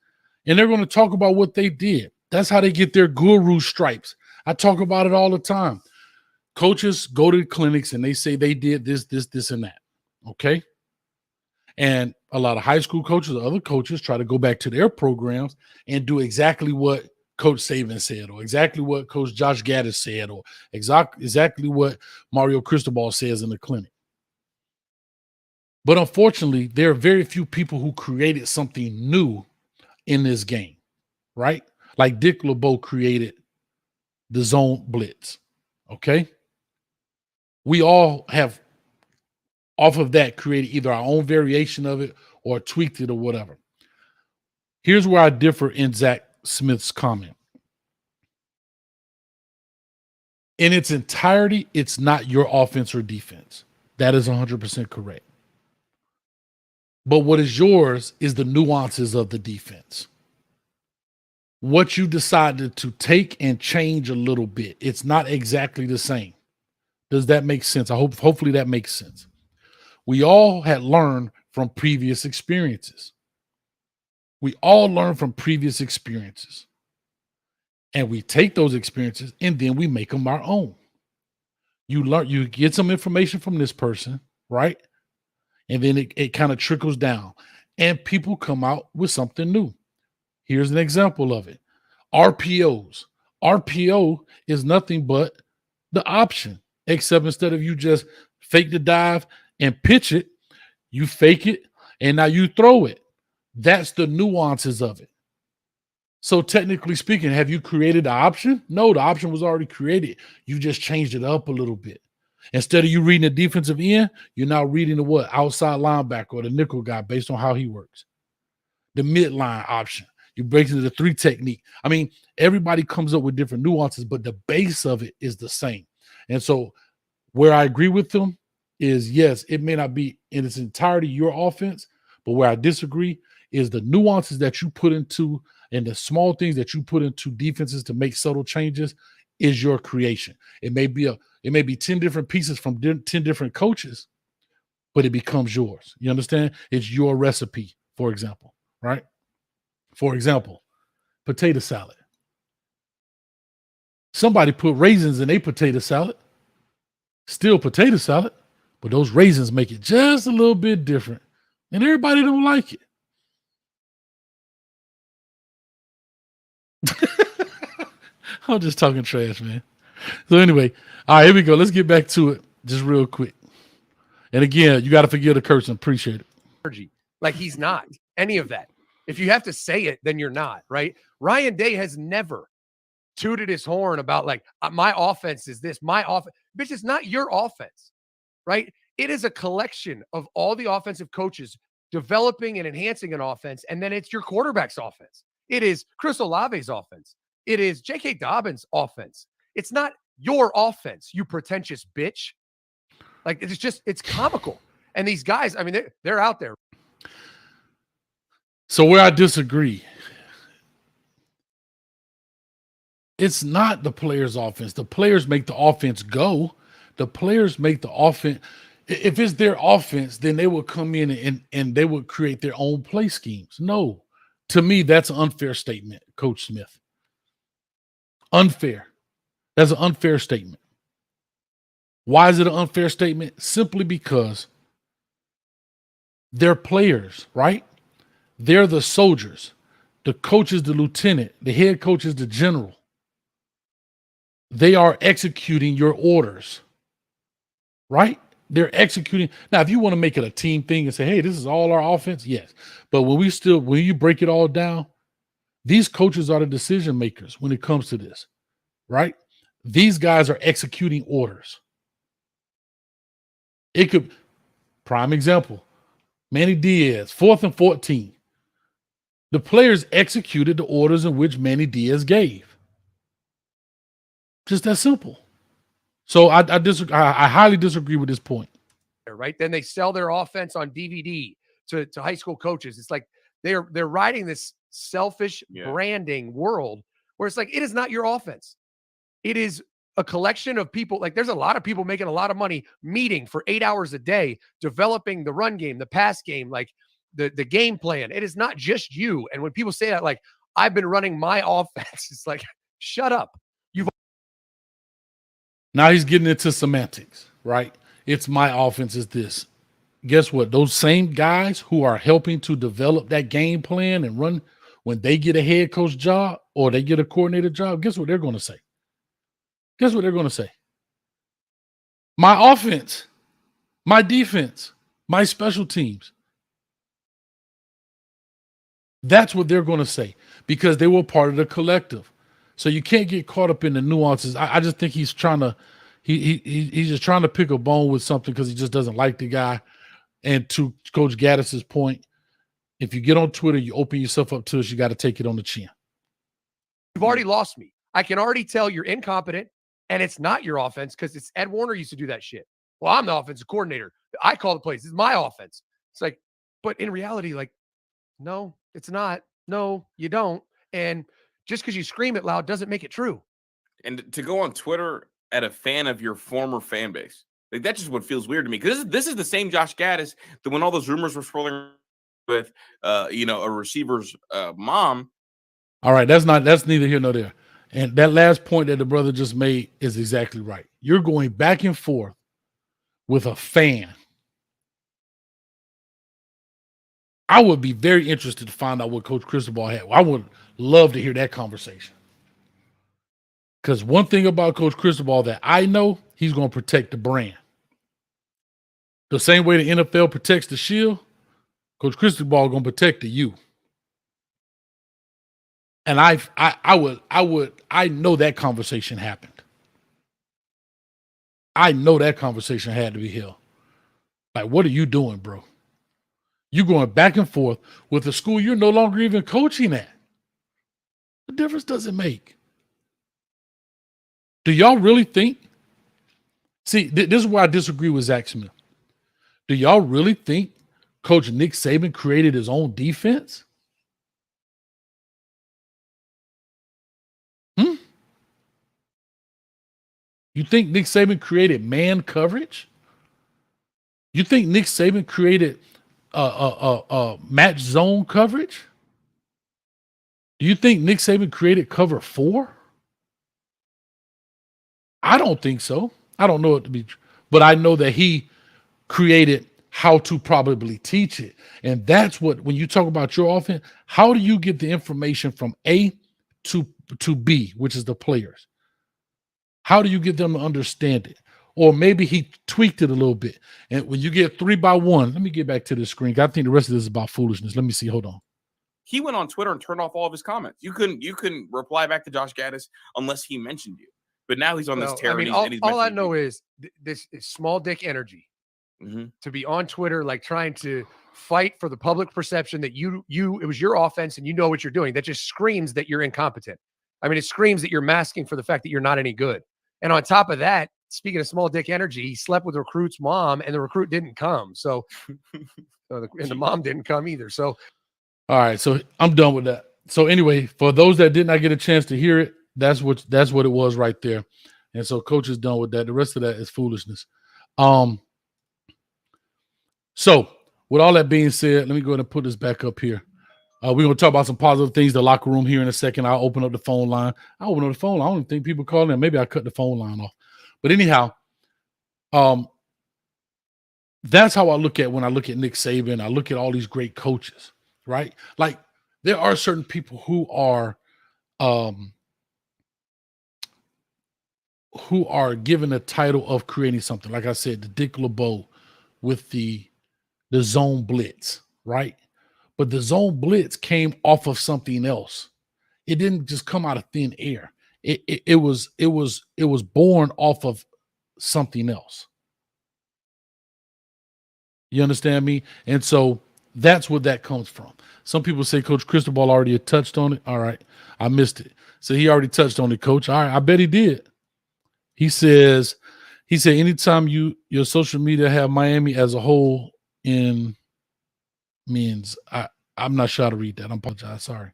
and they're going to talk about what they did. That's how they get their guru stripes. I talk about it all the time. Coaches go to the clinics and they say they did this, and that. Okay. And a lot of high school coaches or other coaches try to go back to their programs and do exactly what Coach Saban said, or exactly what Coach Josh Gattis said, or exactly what Mario Cristobal says in the clinic. But unfortunately, there are very few people who created something new in this game, right? Like Dick LeBeau created the zone blitz, okay? We all have, off of that, created either our own variation of it or tweaked it or whatever. Here's where I differ in Zach Smith's comment. In its entirety, it's not your offense or defense. That is 100% correct. But what is yours is the nuances of the defense. What you decided to take and change a little bit. It's not exactly the same. Does that make sense? Hopefully that makes sense. We all had learned from previous experiences. We all learn from previous experiences. And we take those experiences and then we make them our own. You learn, you get some information from this person, right? And then it kind of trickles down and people come out with something new. Here's an example of it. RPOs. RPO is nothing but the option, except instead of you just fake the dive and pitch it, you fake it and now you throw it. That's the nuances of it. So technically speaking, have you created the option? No, the option was already created. You just changed it up a little bit. Instead of you reading the defensive end, you're now reading the what? Outside linebacker or the nickel guy based on how he works. The midline option. You break into the 3 technique. I mean, everybody comes up with different nuances, but the base of it is the same. And so where I agree with them is, yes, it may not be in its entirety your offense, but where I disagree is the nuances that you put into and the small things that you put into defenses to make subtle changes is your creation. It may be 10 different pieces from 10 different coaches, but it becomes yours. You understand? It's your recipe, for example, right? For example, potato salad. Somebody put raisins in a potato salad, still potato salad, but those raisins make it just a little bit different. And everybody don't like it. I'm just talking trash, man. So anyway, all right, here we go. Let's get back to it just real quick. And again, you got to forgive the cursing. Appreciate it. Like he's not any of that. If you have to say it, then you're not, right? Ryan Day has never tooted his horn about like, my offense is this, my offense. Bitch, it's not your offense, right? It is a collection of all the offensive coaches developing and enhancing an offense, and then it's your quarterback's offense. It is Chris Olave's offense. It is J.K. Dobbins' offense. It's not your offense, you pretentious bitch. Like, it's comical. And these guys, I mean, they're out there. So where I disagree, it's not the players' offense. The players make the offense go. The players make the offense. If it's their offense, then they will come in and they would create their own play schemes. No, to me, that's an unfair statement, Coach Smith. Unfair. That's an unfair statement. Why is it an unfair statement? Simply because they're players, right? They're the soldiers. The coach is the lieutenant. The head coach is the general. They are executing your orders, right? They're executing. Now, if you want to make it a team thing and say, hey, this is all our offense, yes. But when you break it all down, these coaches are the decision makers when it comes to this, right? These guys are executing orders. It could, prime example, Manny Diaz, 4th and 14. The players executed the orders in which Manny Diaz gave. Just that simple. So I highly disagree with this point. Right? Then they sell their offense on DVD to high school coaches. It's like they're riding this selfish branding world where it's like, it is not your offense. It is a collection of people. Like, there's a lot of people making a lot of money meeting for 8 hours a day, developing the run game, the pass game, like the game plan. It is not just you. And when people say that, like, I've been running my offense, it's like, shut up. Now he's getting into semantics, right? It's my offense is this. Guess what? Those same guys who are helping to develop that game plan and run, when they get a head coach job or they get a coordinator job, guess what they're going to say? Guess what they're going to say? My offense, my defense, my special teams. That's what they're going to say because they were part of the collective. So you can't get caught up in the nuances. I just think he's trying to, he's just trying to pick a bone with something because he just doesn't like the guy. And to Coach Gattis's point, if you get on Twitter, you open yourself up to us, you got to take it on the chin. You've already lost me. I can already tell you're incompetent and it's not your offense because it's Ed Warner used to do that shit. Well, I'm the offensive coordinator. I call the plays. This is my offense. It's like, but in reality, like, no, it's not. No, you don't. And just because you scream it loud doesn't make it true. And to go on Twitter at a fan of your former fan base, like, that's just what feels weird to me. Because this is the same Josh Gattis that when all those rumors were swirling with, a receiver's mom. All right, that's neither here nor there. And that last point that the brother just made is exactly right. You're going back and forth with a fan. I would be very interested to find out what Coach Cristobal had. I would love to hear that conversation. Because one thing about Coach Cristobal that I know, he's going to protect the brand. The same way the NFL protects the shield, Coach Cristobal going to protect the U. And I know that conversation happened. I know that conversation had to be held. Like, what are you doing, bro? You're going back and forth with a school you're no longer even coaching at. What difference does it make? Do y'all really think? See, this is where I disagree with Zach Smith. Do y'all really think Coach Nick Saban created his own defense? You think Nick Saban created man coverage? You think Nick Saban created match zone coverage? Do you think Nick Saban created cover 4? I don't think so. I don't know it to be true, but I know that he created how to probably teach it. And that's what, when you talk about your offense, how do you get the information from A to B, which is the players? How do you get them to understand it? Or maybe he tweaked it a little bit. And when you get 3-by-1, let me get back to the screen. I think the rest of this is about foolishness. Let me see. Hold on. He went on Twitter and turned off all of his comments. You couldn't reply back to Josh Gattis unless he mentioned you. But now he's on this tear. I mean, all I know is this is small dick energy to be on Twitter, like trying to fight for the public perception that it was your offense and you know what you're doing. That just screams that you're incompetent. I mean, it screams that you're masking for the fact that you're not any good. And on top of that, speaking of small dick energy, he slept with the recruit's mom and the recruit didn't come. So, and the mom didn't come either. So, all right. So I'm done with that. So anyway, for those that did not get a chance to hear it, that's what it was right there. And so coach is done with that. The rest of that is foolishness. So with all that being said, let me go ahead and put this back up here. We're going to talk about some positive things, the locker room here in a second. I'll open up the phone line. I don't even think people call in. Maybe I cut the phone line off. But anyhow, that's how I look at when I look at Nick Saban. I look at all these great coaches, right? Like there are certain people who are given the title of creating something. Like I said, the Dick LeBeau with the zone blitz, right? But the zone blitz came off of something else. It didn't just come out of thin air. It was born off of something else. You understand me? And so that's where that comes from. Some people say Coach Cristobal already had touched on it. All right, I missed it. So he already touched on it, Coach. All right, I bet he did. He said, anytime your social media have Miami as a whole in means I'm not sure how to read that. I apologize. Sorry.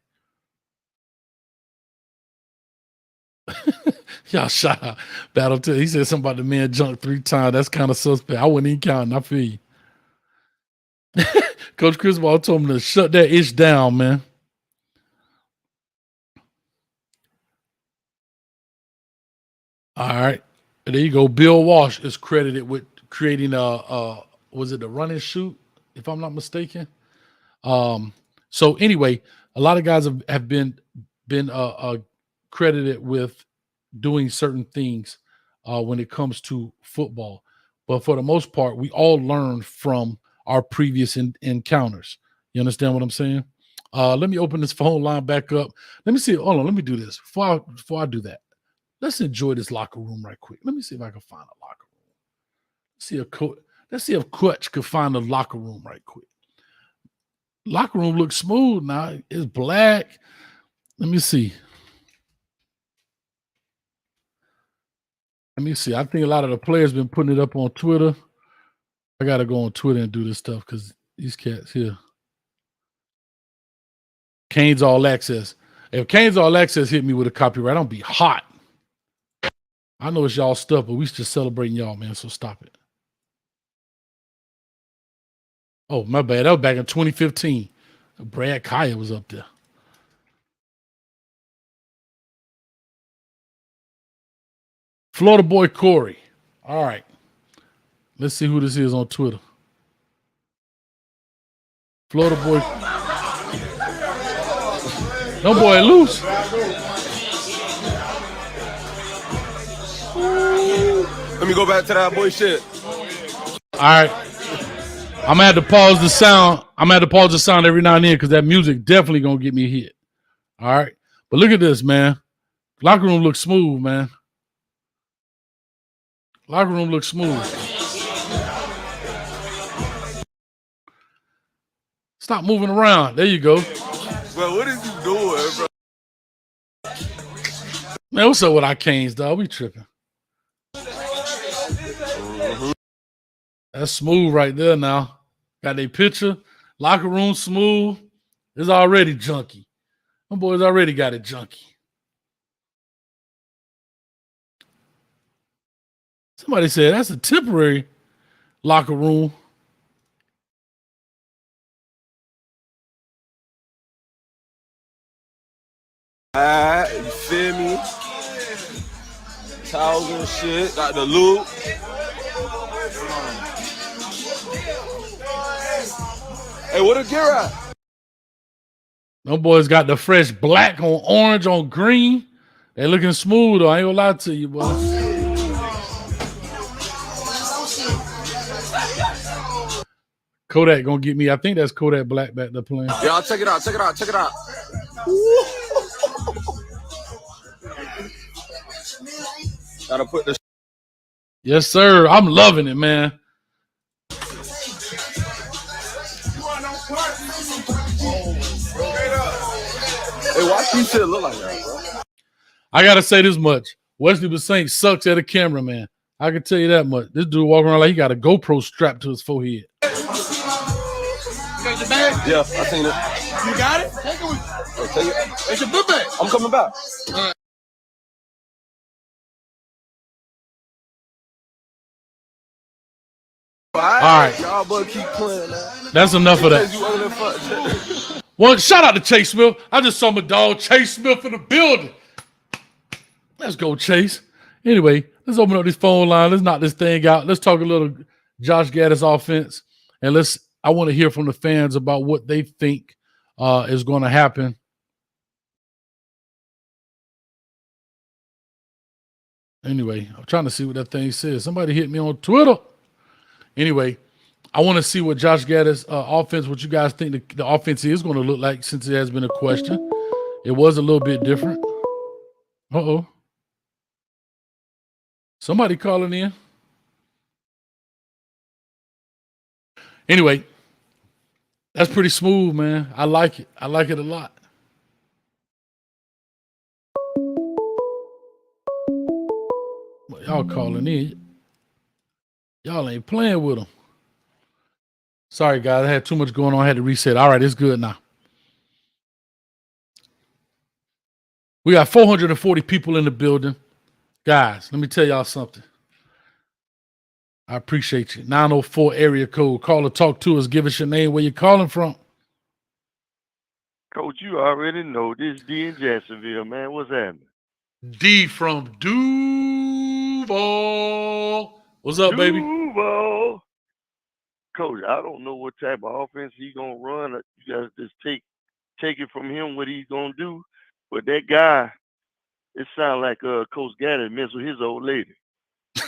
Y'all shout out Battle to. He said something about the man junked 3 times. That's kind of suspect. I wouldn't even count. I feel you. Coach Cristobal told him to shut that ish down, man. All right. There you go. Bill Walsh is credited with creating was it the run and shoot, if I'm not mistaken? So anyway, a lot of guys have been credited with doing certain things when it comes to football. But for the most part, we all learn from our previous encounters. You understand what I'm saying? Let me open this phone line back up. Let me see. Hold on. Let me do this before I do that. Let's enjoy this locker room right quick. Let me see if I can find a locker room. Let's see if Coach could find a locker room right quick. Locker room looks smooth now. It's black. Let me see. I think a lot of the players been putting it up on Twitter. I got to go on Twitter and do this stuff because these cats here. Canes All Access. If Canes All Access hit me with a copyright, I'm be hot. I know it's y'all stuff, but we just celebrating y'all, man, so stop it. Oh, my bad. That was back in 2015. Brad Kaya was up there. Florida boy Corey. All right. Let's see who this is on Twitter. Florida boy. No boy loose. Let me go back to that boy shit. All right. I'm gonna have to pause the sound. Every now and then because that music definitely gonna get me hit. All right. But look at this, man. Locker room looks smooth, man. Locker room looks smooth. Stop moving around. There you go. Bro, what is you doing, bro? Man, what's up with our Canes, dog? We tripping. That's smooth right there now. Got their picture. Locker room smooth. It's already junky. Them boys already got it junky. Somebody said that's a temporary locker room. Alright, you feel me? Towels and shit. Got the loop. Hey, what a gear at? Them boys got the fresh black on orange on green. They looking smooth though. I ain't gonna lie to you, boy. Kodak gonna get me. I think that's Kodak Black back there playing. Y'all check it out. Check it out. Check it out. Gotta put this. Yes, sir. I'm loving it, man. Hey, why you shit look like that, bro? I gotta say this much. Wesley Bassink sucks at a cameraman. I can tell you that much. This dude walking around like he got a GoPro strapped to his forehead. You got your bag? Yeah, I seen it. You got it? Take it with you. Oh, take it. It's your book bag. I'm coming back. All right. All right. Y'all boy keep playing, man. That's enough of that. You ugly fuck. Well, shout out to Chase Smith. I just saw my dog Chase Smith in the building. Let's go, Chase. Anyway, let's open up this phone line. Let's knock this thing out. Let's talk a little Josh Gattis offense. And I want to hear from the fans about what they think is going to happen. Anyway, I'm trying to see what that thing says. Somebody hit me on Twitter. Anyway, I want to see what Josh Gattis offense, what you guys think the offense is going to look like since it has been a question. It was a little bit different. Uh-oh. Somebody calling in. Anyway, that's pretty smooth, man. I like it. I like it a lot. Well, y'all calling in. Y'all ain't playing with them. Sorry, guys. I had too much going on. I had to reset. All right, it's good now. We got 440 people in the building. Guys, let me tell y'all something. I appreciate you. 904 area code. Call or talk to us. Give us your name, where you're calling from. Coach, you already know this D in Jacksonville, man. What's happening? D from Duval. What's up, baby? Duval. Coach, I don't know what type of offense he's going to run. You guys just take it from him what he's going to do. But that guy, it sounds like Coach Gattis messed with his old lady.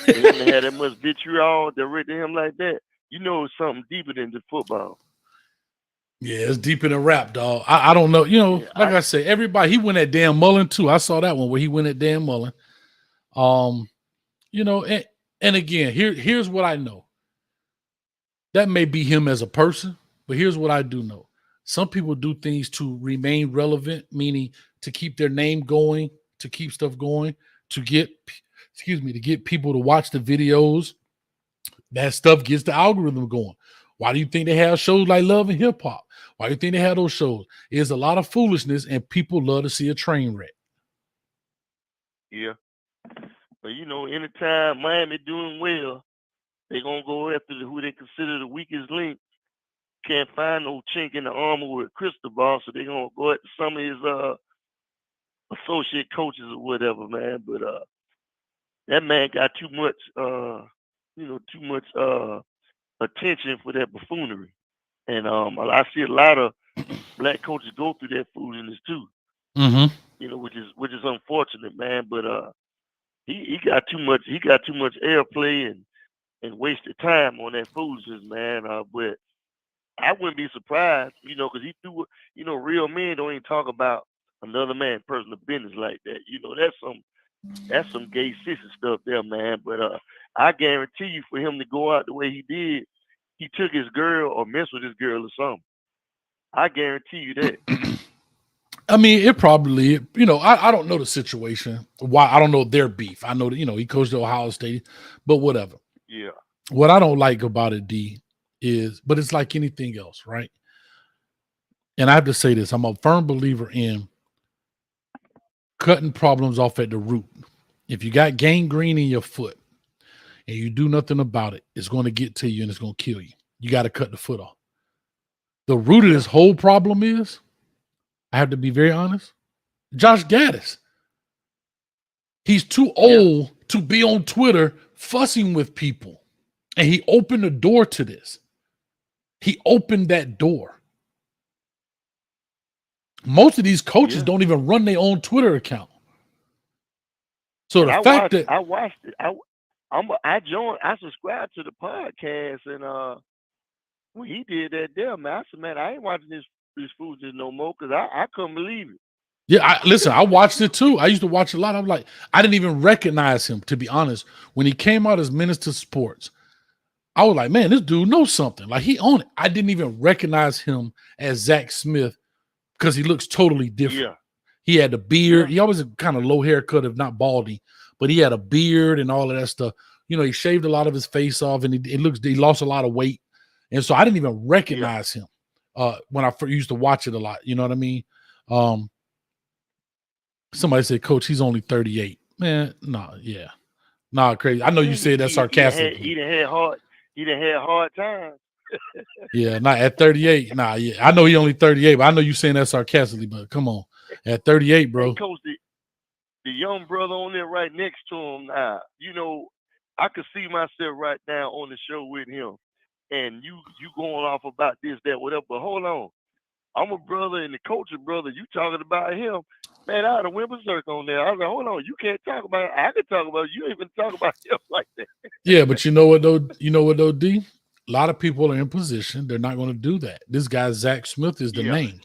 And him to have that much vitriol direct to him like that, you know it's something deeper than just football. Yeah, it's deeper than rap, dog. I don't know. You know, yeah, like I say, everybody, he went at Dan Mullen too. I saw that one where he went at Dan Mullen. You know, and again, here's what I know. That may be him as a person, but here's what I do know. Some people do things to remain relevant, meaning to keep their name going, to keep stuff going, to get people to watch the videos. That stuff gets the algorithm going. Why do you think they have shows like Love and Hip Hop? Why do you think they have those shows? It's a lot of foolishness, and people love to see a train wreck. Yeah. But, you know, anytime Miami doing well, they're going to go after who they consider the weakest link. Can't find no chink in the armor with Cristobal, so they're going to go after some of his associate coaches or whatever, man. But that man got too much, attention for that buffoonery. And I see a lot of black coaches go through that foolishness too. Mm-hmm. Which is unfortunate, man. But he got too much airplay and wasted time on that foolishness, man. But I wouldn't be surprised, because he threw, real men don't even talk about another man's personal business like that. That's some gay sissy stuff there, man. But I guarantee you, for him to go out the way he did, he took his girl or messed with his girl or something. I guarantee you that. I mean, it probably, I don't know the situation. Why? I don't know their beef. I know that, he coached at Ohio State, but whatever. Yeah. What I don't like about it, D, is, but it's like anything else, right? And I have to say this, I'm a firm believer in cutting problems off at the root. If you got gangrene in your foot and you do nothing about it, it's going to get to you and it's going to kill you. You got to cut the foot off. The root of this whole problem is, I have to be very honest, Josh Gattis. He's too old to be on Twitter fussing with people. And he opened the door to this. He opened that door. Most of these coaches don't even run their own Twitter account. So I watched it. I subscribed to the podcast, and when he did that there, man, I said, man, I ain't watching this foolishness no more, because I couldn't believe it. Yeah, listen, I watched it too. I used to watch a lot. I'm like, I didn't even recognize him, to be honest. When he came out as Menace to Sports, I was like, man, this dude knows something. Like, he owned it. I didn't even recognize him as Zach Smith because he looks totally different. Yeah. He had a beard. He always had kind of low haircut, if not baldy, but he had a beard and all of that stuff. He shaved a lot of his face off, and he lost a lot of weight. And so I didn't even recognize him when I first used to watch it a lot. You know what I mean? Somebody said, Coach, he's only 38. Man, crazy. I know you said that sarcastically. He done had hard times. Yeah, not at 38. I know he only 38, but I know you saying that sarcastically, but come on. At 38, bro. Hey, Coach, the young brother on there right next to him now, I could see myself right now on the show with him. And you going off about this, that, whatever. But hold on. I'm a brother, and the coach a brother. You talking about him. Man, I had a win berserk on there. I was like, hold on, you can't talk about it. I can talk about it. You even talk about him like that. Yeah, but you know what though, D? A lot of people are in position. They're not going to do that. This guy, Zach Smith, is the name.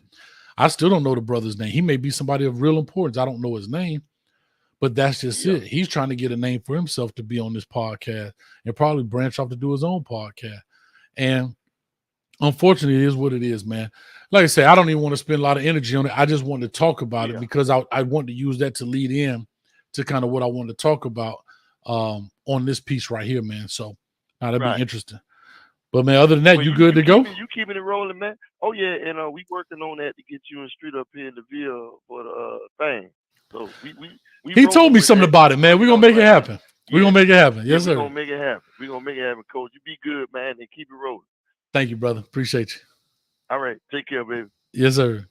I still don't know the brother's name. He may be somebody of real importance. I don't know his name, but that's just it. He's trying to get a name for himself to be on this podcast and probably branch off to do his own podcast. And unfortunately, it is what it is, man. Like I say, I don't even want to spend a lot of energy on it. I just wanted to talk about it because I want to use that to lead in to kind of what I wanted to talk about on this piece right here, man. So that'd be interesting. But man, other than that, you good to go? You keeping it rolling, man. Oh yeah, and we working on that to get you in street up here in the Ville for the thing. So we he told me something about it, man. We're gonna make it happen. We're gonna make it happen. Yes, sir. We're gonna make it happen. We're gonna make it happen, Coach. You be good, man, and keep it rolling. Thank you, brother. Appreciate you. All right. Take care, baby. Yes, sir.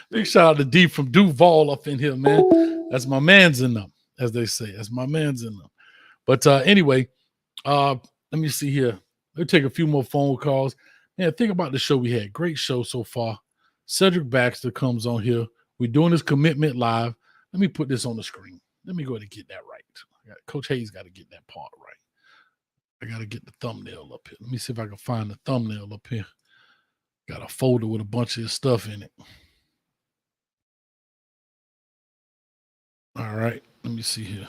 Big shout out to D from Duval up in here, man. That's my man's in them, as they say. That's my man's in them. But anyway, let me see here. Let me take a few more phone calls. Man, think about the show we had. Great show so far. Cedric Baxter comes on here. We're doing this commitment live. Let me put this on the screen. Let me go ahead and get that right. Coach Hayes got to get that part right. I got to get the thumbnail up here. Let me see if I can find the thumbnail up here. Got a folder with a bunch of his stuff in it. All right. Let me see here.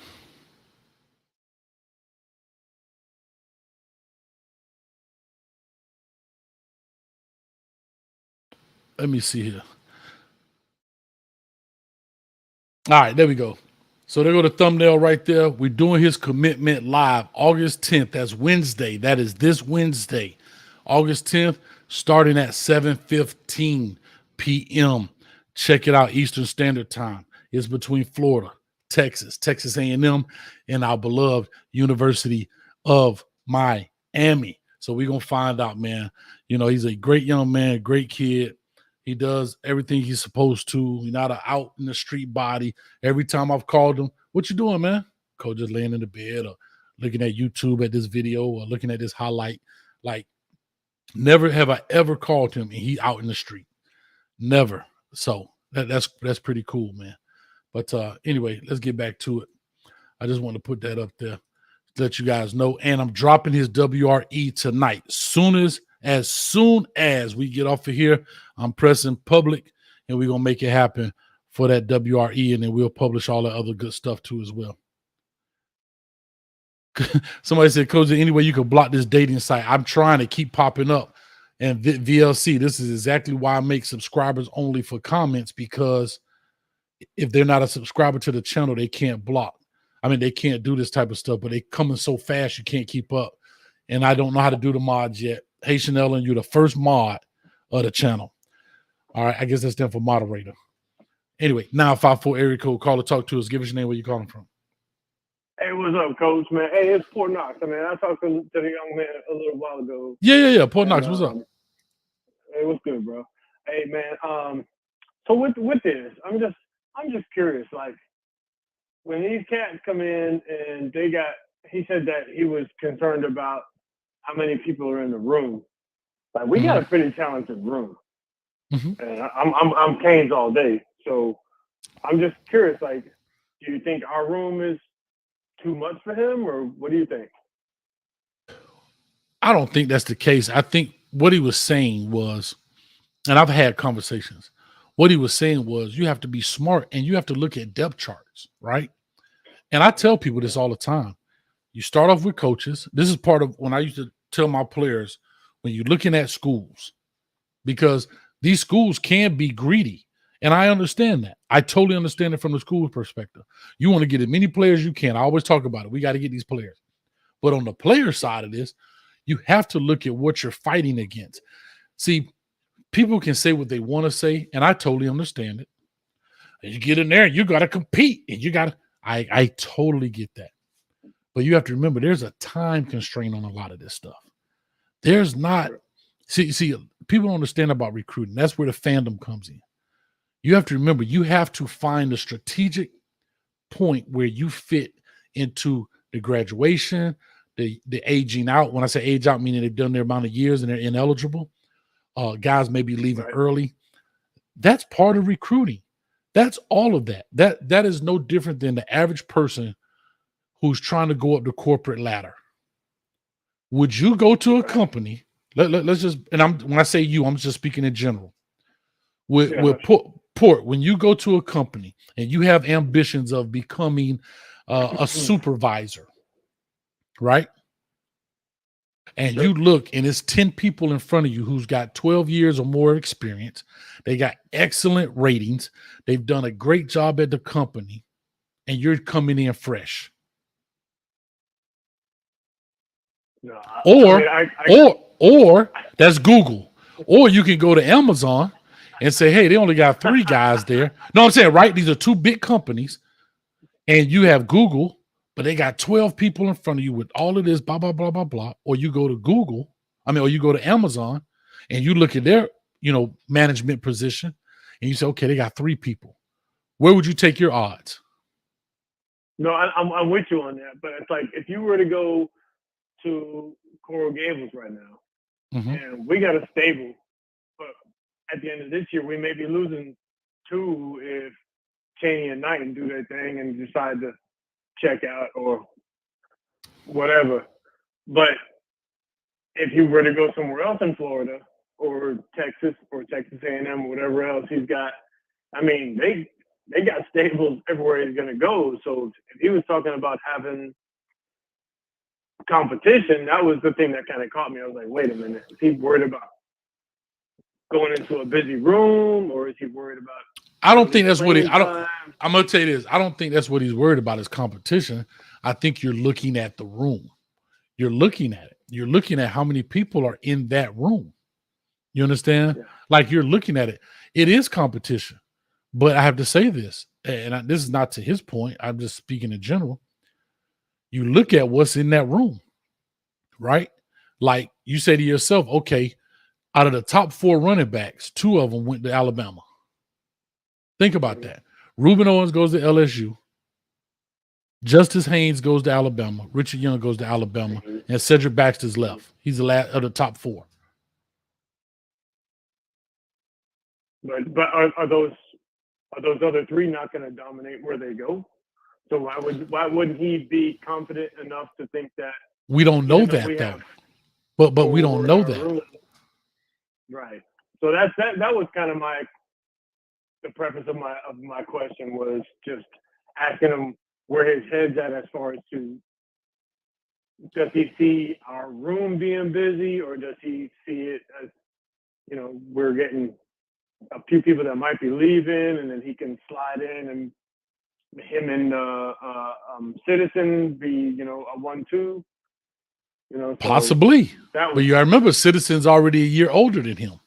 Let me see here. All right, there we go. So there go the thumbnail right there. We're doing his commitment live August 10th. That's Wednesday. That is this Wednesday, August 10th, starting at 7:15 p.m. Check it out, Eastern Standard Time. It's between Florida, Texas A&M, and our beloved University of Miami. So we're going to find out, man. He's a great young man, great kid. He does everything he's supposed to. He's not an out in the street body. Every time I've called him, what you doing, man? coach just laying in the bed or looking at YouTube at this video or looking at this highlight. Like, never have I ever called him and he out in the street. Never. So that's pretty cool, man. But anyway, let's get back to it. I just want to put that up there to let you guys know. And I'm dropping his WRE tonight. As soon as we get off of here, I'm pressing public and we're gonna make it happen for that WRE, and then we'll publish all the other good stuff too as well. Somebody said, Coach, any way you could block this dating site? I'm trying to keep popping up. And VLC, this is exactly why I make subscribers only for comments, because if they're not a subscriber to the channel, they can't block. I mean, they can't do this type of stuff, but they coming so fast you can't keep up. And I don't know how to do the mods yet. Hey, Chanel, and you're the first mod of the channel. All right, I guess that's them for moderator. Anyway, 954 area code. Call or talk to us. Give us your name, where you calling from. Hey, what's up, Coach, man? Hey, it's Port Knox. I mean, I talked to the young man a little while ago. Yeah. Port Knox, what's up? Hey, what's good, bro? Hey, man. So with this, I'm just curious. Like, when these cats come in and he said that he was concerned about how many people are in the room. Like, we got a pretty talented room, and I'm Canes all day. So I'm just curious. Like, do you think our room is too much for him, or what do you think? I don't think that's the case. I think what he was saying was, and I've had conversations, what he was saying was you have to be smart and you have to look at depth charts, right? And I tell people this all the time. You start off with coaches. This is part of when I used to tell my players, when you're looking at schools, because these schools can be greedy. And I understand that. I totally understand it from the school perspective. You want to get as many players as you can. I always talk about it. We got to get these players. But on the player side of this, you have to look at what you're fighting against. See, people can say what they want to say, and I totally understand it. And you get in there, you got to compete, and you got to. I totally get that. But you have to remember, there's a time constraint on a lot of this stuff. There's not. See, people don't understand about recruiting. That's where the fandom comes in. You have to remember, you have to find a strategic point where you fit into the graduation, the aging out. When I say age out, meaning they've done their amount of years and they're ineligible. Guys may be leaving early. That's part of recruiting. That's all of that. That is no different than the average person who's trying to go up the corporate ladder. Would you go to a company? Let's just, and when I say you, I'm just speaking in general. With Port, when you go to a company and you have ambitions of becoming a supervisor, right? And you look and it's 10 people in front of you who's got 12 years or more experience. They got excellent ratings. They've done a great job at the company, and you're coming in fresh. No, or that's Google. Or you can go to Amazon and say, hey, they only got 3 guys there. No, I'm saying, right? These are 2 big companies, and you have Google, but they got 12 people in front of you with all of this, blah, blah, blah, blah, blah. Or you go to or you go to Amazon and you look at their, management position and you say, okay, they got 3 people. Where would you take your odds? No, I'm with you on that. But it's like, if you were to go to Coral Gables right now, and we got a stable, but at the end of this year, we may be losing 2 if Cheney and Knighton do their thing and decide to check out or whatever. But if you were to go somewhere else in Florida or Texas A&M or whatever else he's got, I mean, they got stables everywhere he's going to go. So if he was talking about having competition, that was the thing that kind of caught me. I was like, wait a minute, is he worried about going into a busy room, or is he worried about? I don't think that's what I'm going to tell you this. I don't think that's what he's worried about is competition. I think you're looking at the room. You're looking at it. You're looking at how many people are in that room. You understand? Yeah. Like, you're looking at it. It is competition. But I have to say this, and this is not to his point. I'm just speaking in general. You look at what's in that room, right? Like, you say to yourself, okay, out of the top 4 running backs, 2 of them went to Alabama. Think about that. Reuben Owens goes to LSU. Justice Haynes goes to Alabama. Richard Young goes to Alabama, and Cedric Baxter's left. He's the last of the top 4. But are those other 3 not going to dominate where they go? So why wouldn't he be confident enough to think that? We don't know that though. But we don't know that. Right. So that was kind of the preface of my question was just asking him where his head's at as far as to, does he see our room being busy, or does he see it as, we're getting a few people that might be leaving, and then he can slide in, and him and Citizen be, a 1-2. So Possibly. But you gotta remember, Citizen's already a year older than him,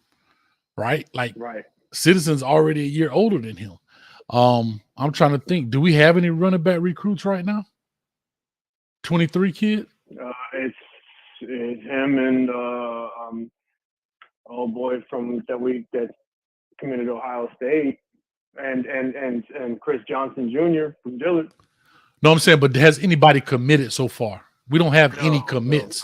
right? Right. Citizen's already a year older than him. I'm trying to think. Do we have any running back recruits right now? 23 kid? It's him and old boy from that committed to Ohio State, and Chris Johnson Jr. from Dillard. No, I'm saying, but has anybody committed so far? We don't have any commits.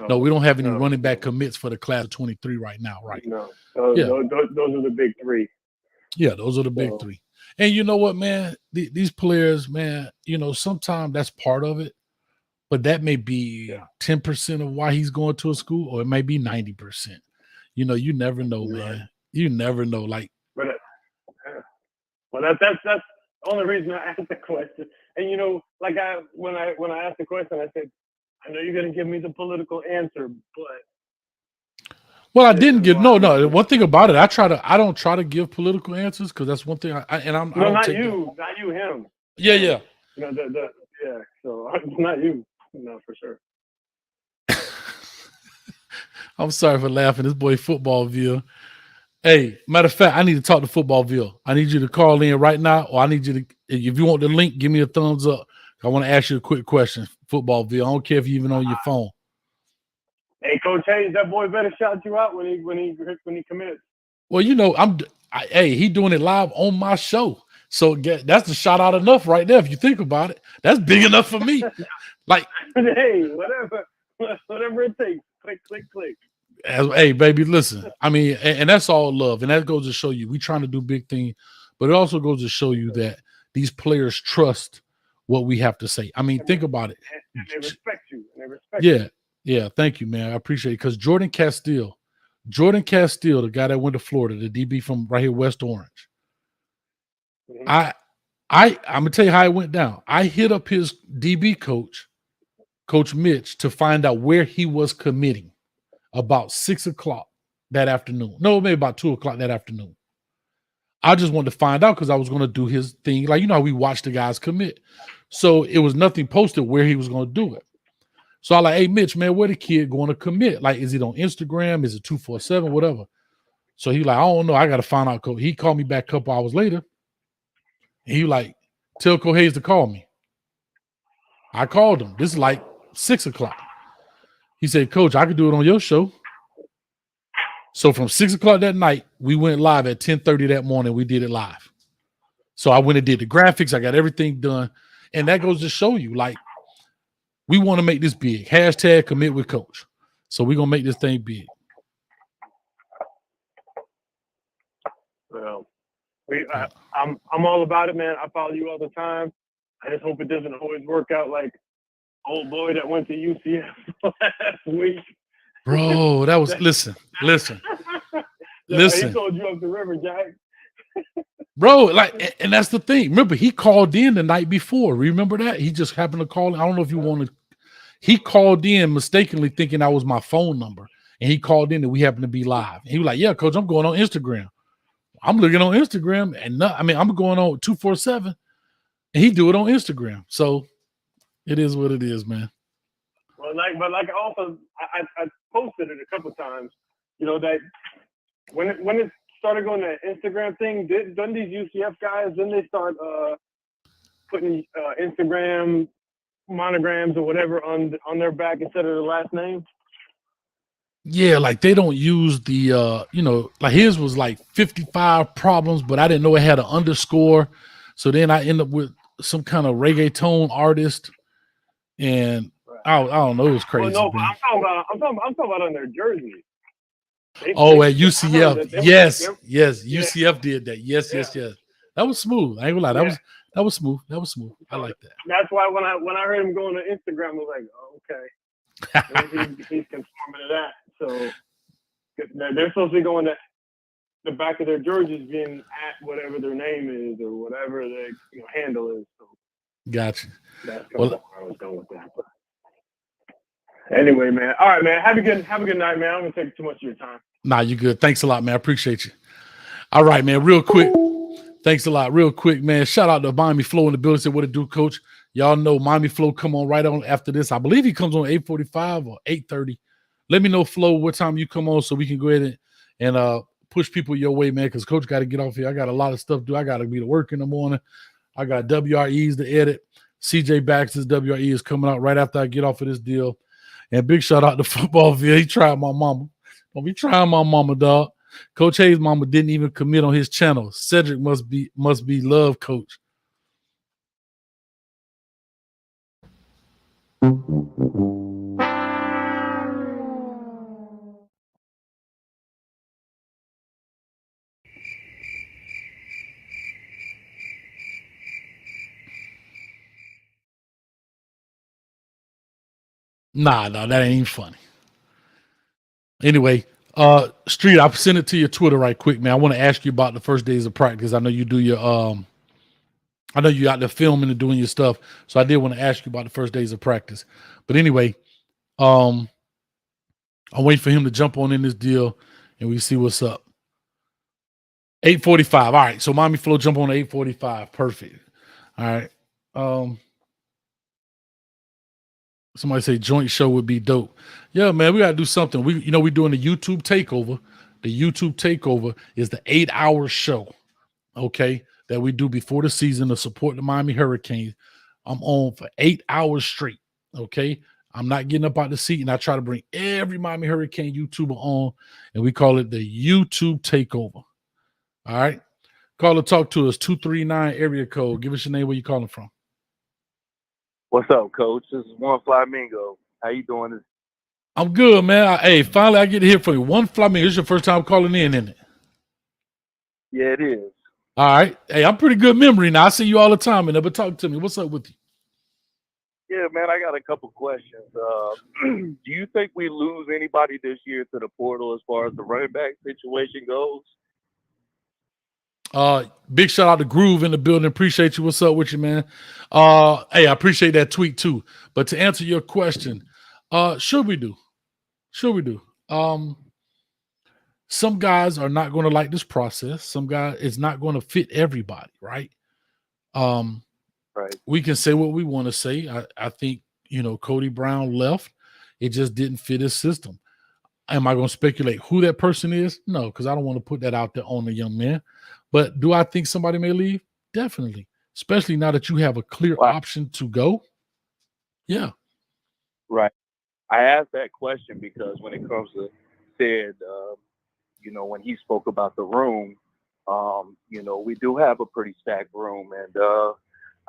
No, we don't have any running back commits for the class of 23 right now, right? No. Those are the big 3. Yeah, those are the big 3. And you know what, man? These players, man, sometimes that's part of it, but that may be 10% of why he's going to a school, or it may be 90%. You never know, man. You never know. But that's the only reason I asked the question. And when I asked the question, I said, I know you're going to give me the political answer, but. Well, I didn't get no. One thing about it, I don't try to give political answers, because that's one thing. Not you, him. Yeah, yeah. Yeah. So not you, no, for sure. I'm sorry for laughing. This boy Footballville. Hey, matter of fact, I need to talk to Footballville. I need you to call in right now, or I need you to, if you want the link, give me a thumbs up. I want to ask you a quick question, Footballville. I don't care if you're even on your phone. Hey, Coach Hayes, that boy better shout you out when he commits. Well, he doing it live on my show. So that's the shout out enough right there. If you think about it, that's big enough for me. Hey, whatever it takes. Click. Hey, baby, listen. I mean, and that's all love. And that goes to show you, we trying to do big things, but it also goes to show you that these players trust what we have to say. I mean, think about it. And they respect you. you. Yeah. Thank you, man. I appreciate it. Because Jordan Castile, the guy that went to Florida, the DB from right here, West Orange. I'm gonna tell you how it went down. I hit up his DB coach, Coach Mitch, to find out where he was committing about 6:00 that afternoon. No, maybe about 2:00 that afternoon. I just wanted to find out because I was going to do his thing. How we watch the guys commit. So it was nothing posted where he was going to do it. So I hey, Mitch, man, where the kid going to commit? Is it on Instagram? Is it 247? Whatever. So he I don't know. I got to find out. He called me back a couple hours later. And he tell Coach Hayes to call me. I called him. This is 6:00. He said, Coach, I could do it on your show. So from 6:00 that night, we went live at 10:30 that morning. We did it live. So I went and did the graphics. I got everything done. And that goes to show you, we want to make this big. # commit with coach. So we're going to make this thing big. Well, I'm all about it, man. I follow you all the time. I just hope it doesn't always work out like old boy that went to UCF last week. Bro, that was listen. He told you up the river, Jack. Bro, and that's the thing. Remember, he called in the night before. Remember that? He just happened to call in. I don't know if you wanted. He called in mistakenly thinking that was my phone number. And he called in and we happened to be live. And he was like, yeah, Coach, I'm going on Instagram. I'm looking on Instagram. And I'm going on 247. And he do it on Instagram. So it is what it is, man. Well, also, I posted it a couple times, that when it started going to Instagram thing, done these UCF guys, then they start putting Instagram monograms or whatever on their back instead of their last name. Yeah, they don't use the his was 55 problems, but I didn't know it had an underscore. So then I end up with some kind of reggaeton artist, and I don't know, it was Well, crazy. no, but Man. I'm talking about on their jerseys. Oh, at I heard UCF, that they yes, were, yes, yeah, UCF did that. Yes, yeah, yes, yes. That was smooth. I ain't gonna lie. yeah. That was smooth. That was smooth. I So like that. that's why when I heard him going to Instagram, I was like, oh, okay, he's conforming to that. So they're supposed to be going to the back of their jerseys being at whatever their name is or whatever their handle is. So Gotcha. that's kind of Well, where I was going with that. But anyway, man. All right, man. Have a good night, man. I'm gonna take too much of your time. nah, you good. Thanks a lot, man. I appreciate you. All right, man. Real quick. Thanks a lot. Real quick, man. Shout out to Miami Flow in the building. Said, what it do, coach? Y'all know Miami Flow come on right on after this. I believe he comes on 8:45 or 8:30. Let me know, Flow, what time you come on so we can go ahead and push people your way, man, because coach got to get off here. I got a lot of stuff to do. I got to be to work in the morning. I got WREs to edit. CJ Baxter's WRE is coming out right after I get off of this deal. And big shout out to Footballville. He tried my mama. Don't be trying my mama, dog. Coach Hayes' mama didn't even commit on his channel. Cedric must be love coach. Nah, that ain't even funny. Anyway, Street, I'll send it to your Twitter right quick, man. I want to ask you about the first days of practice. I know you do your I know you out there filming and doing your stuff. So I did want to ask you about the first days of practice. But anyway, I'm waiting for him to jump on in this deal and we see what's up. 8:45. All right. So Miami Flow jump on 8:45. Perfect. All right. Somebody say joint show would be dope. Yeah, man, we gotta do something. We're doing the YouTube takeover. The YouTube takeover is the 8-hour show, okay, that we do before the season to support the Miami Hurricanes. I'm on for 8 hours straight. Okay. I'm not getting up out the seat, and I try to bring every Miami Hurricane YouTuber on, and we call it the YouTube takeover. All right. Call or talk to us, 239 area code. Give us your name, where you calling from. What's up, Coach? This is One Flamingo. How you doing? I'm good, man. Hey, finally I get to hear from you. One Flamingo. This is your first time calling in, isn't it? Yeah, it is. All right. Hey, I'm pretty good memory now. I see you all the time, but talk to me. What's up with you? Yeah, man, I got a couple questions. Do you think we lose anybody this year to the portal as far as the running back situation goes? Big shout out to Groove in the building. Appreciate you. What's up with you, man? Hey, I appreciate that tweet too. But to answer your question, should we do? Some guys are not going to like this process. Some guys, it's not going to fit everybody, right? Right. We can say what we want to say. I think, Cody Brown left. It just didn't fit his system. Am I going to speculate who that person is? No, because I don't want to put that out there on the young man. But do I think somebody may leave? Definitely. Especially now that you have a clear option to go. Yeah. Right. I asked that question because when it comes to said, when he spoke about the room, we do have a pretty stacked room. And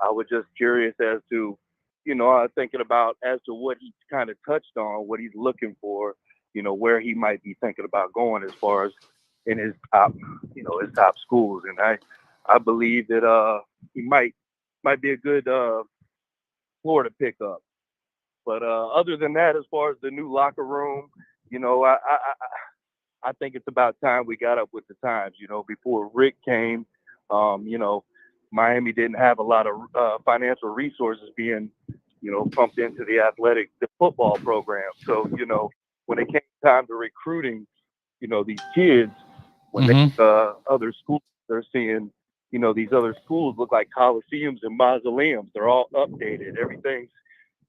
I was just curious as to, I was thinking about as to what he kind of touched on, what he's looking for, where he might be thinking about going as far as in his top, his top schools. And I believe that he might be a good Florida pickup. But other than that, as far as the new locker room, I think it's about time we got up with the times. Before Rick came, Miami didn't have a lot of financial resources being, pumped into the football program. So, when it came time to recruiting, these kids, when they other schools, they're seeing, these other schools look like coliseums and mausoleums. They're all updated. Everything's,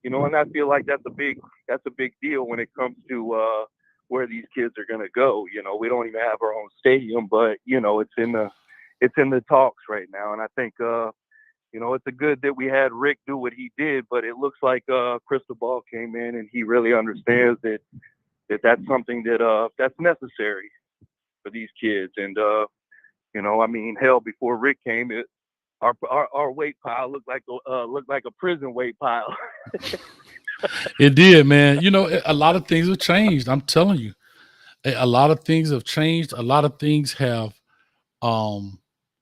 and I feel like that's a big deal when it comes to where these kids are going to go. We don't even have our own stadium, but it's in the talks right now. And I think it's a good that we had Rick do what he did, but it looks like Cristobal came in and he really understands that that's something that's necessary for these kids. And hell, before Rick came, our weight pile looked like a prison weight pile. It did, man. You know, a lot of things have changed. I'm telling you, a lot of things have changed. A lot of things have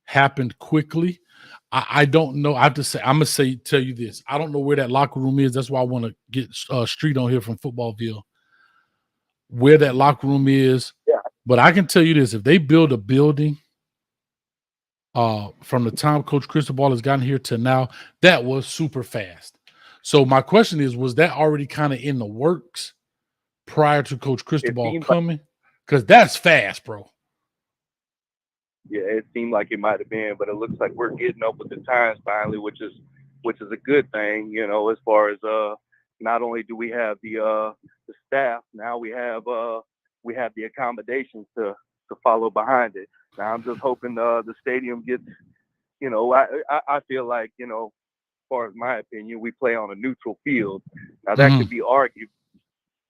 happened quickly. I don't know. I have to say, I'm gonna tell you this. I don't know where that locker room is. That's why I want to get Street on here from Footballville, where that locker room is. Yeah. But I can tell you this: if they build a building from the time Coach Cristobal has gotten here to now, that was super fast. So my question is, was that already kind of in the works prior to Coach Cristobal coming? Because that's fast, bro. Yeah, it seemed like it might have been, but it looks like we're getting up with the times finally, which is a good thing, you know, as far as not only do we have the staff, now we have the accommodations to follow behind it. Now I'm just hoping the stadium gets, you know, I feel like, you know, as far as my opinion, we play on a neutral field. Now that could be argued.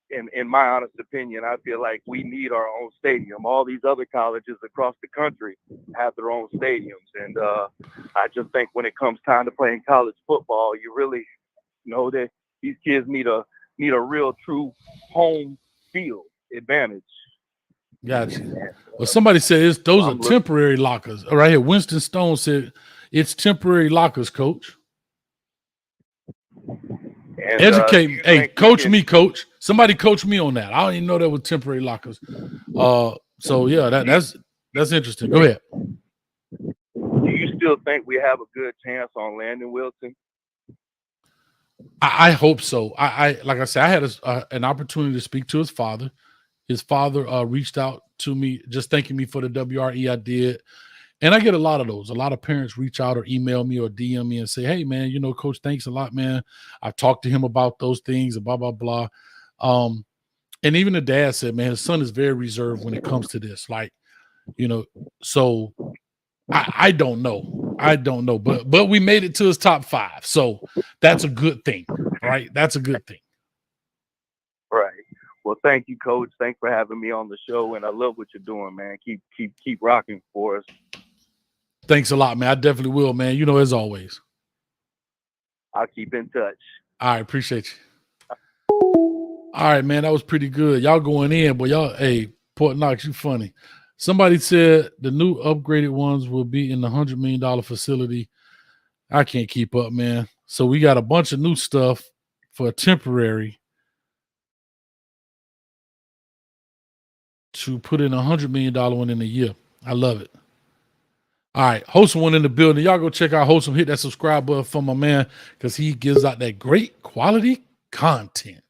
In my honest opinion, I feel like we need our own stadium. All these other colleges across the country have their own stadiums. And I just think when it comes time to playing college football, you really know that these kids need a real true home field advantage. Gotcha. Well, somebody said those are temporary lockers. Right here, Winston Stone said it's temporary lockers, Coach. And, educate, hey, coach me, coach. Somebody coach me on that. I don't even know that was temporary lockers. So yeah, that's interesting. Go ahead. Do you still think we have a good chance on landing Wilson? I hope so. I like I said, I had an opportunity to speak to his father. His father reached out to me, just thanking me for the WRE I did. And I get a lot of those. A lot of parents reach out or email me or DM me and say, hey, man, you know, Coach, thanks a lot, man. I've talked to him about those things and blah, blah, blah. And even the dad said, man, his son is very reserved when it comes to this. Like, you know, so I don't know. I don't know. But we made it to his top 5. So that's a good thing, right? That's a good thing. Right. Well, thank you, Coach. Thanks for having me on the show. And I love what you're doing, man. Keep rocking for us. Thanks a lot, man. I definitely will, man. You know, as always. I'll keep in touch. All right. Appreciate you. All right, man. That was pretty good. Y'all going in, but y'all, hey, Port Knox, you funny. Somebody said the new upgraded ones will be in the $100 million facility. I can't keep up, man. So we got a bunch of new stuff for a temporary to put in $100 million one in a year. I love it. All right, Wholesome one in the building. Y'all go check out Wholesome. Hit that subscribe button for my man because he gives out that great quality content.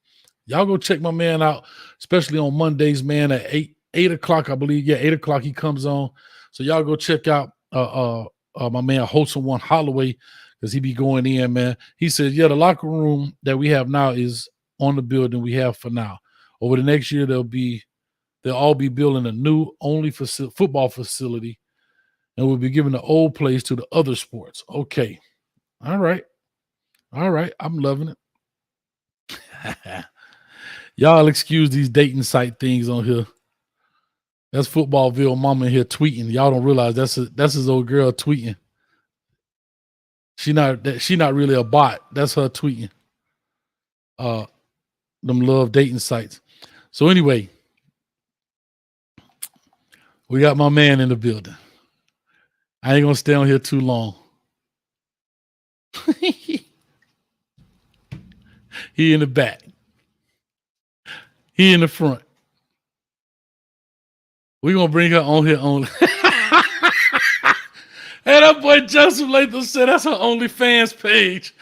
Y'all go check my man out, especially on Mondays, man, at 8 o'clock, I believe. Yeah, 8 o'clock he comes on. So y'all go check out my man Wholesome One Holloway because he be going in, man. He says, yeah, the locker room that we have now is on the building we have for now. Over the next year, they'll all be building a new only football facility, and we'll be giving the old place to the other sports. Okay. All right. I'm loving it. Y'all excuse these dating site things on here. That's Footballville mama here tweeting. Y'all don't realize that's his old girl tweeting. She not really a bot. That's her tweeting. Them love dating sites. So anyway, we got my man in the building. I ain't gonna stay on here too long. He in the back. He in the front. We're gonna bring her on here only. And that boy Joseph Latham said that's her OnlyFans page.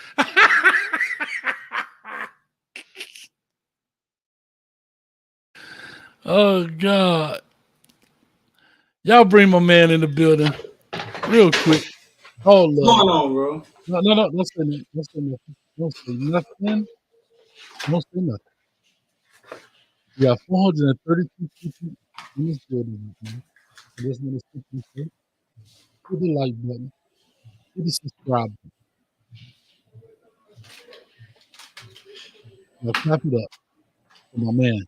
Oh God. Y'all bring my man in the building real quick. Oh Lord. What's going on, bro? No. Don't say nothing. Don't say nothing. Don't say nothing. Don't say nothing. We got 432 people in this building. Man. Listening to hit the like button. Hit the subscribe button. Now clap it up for my man.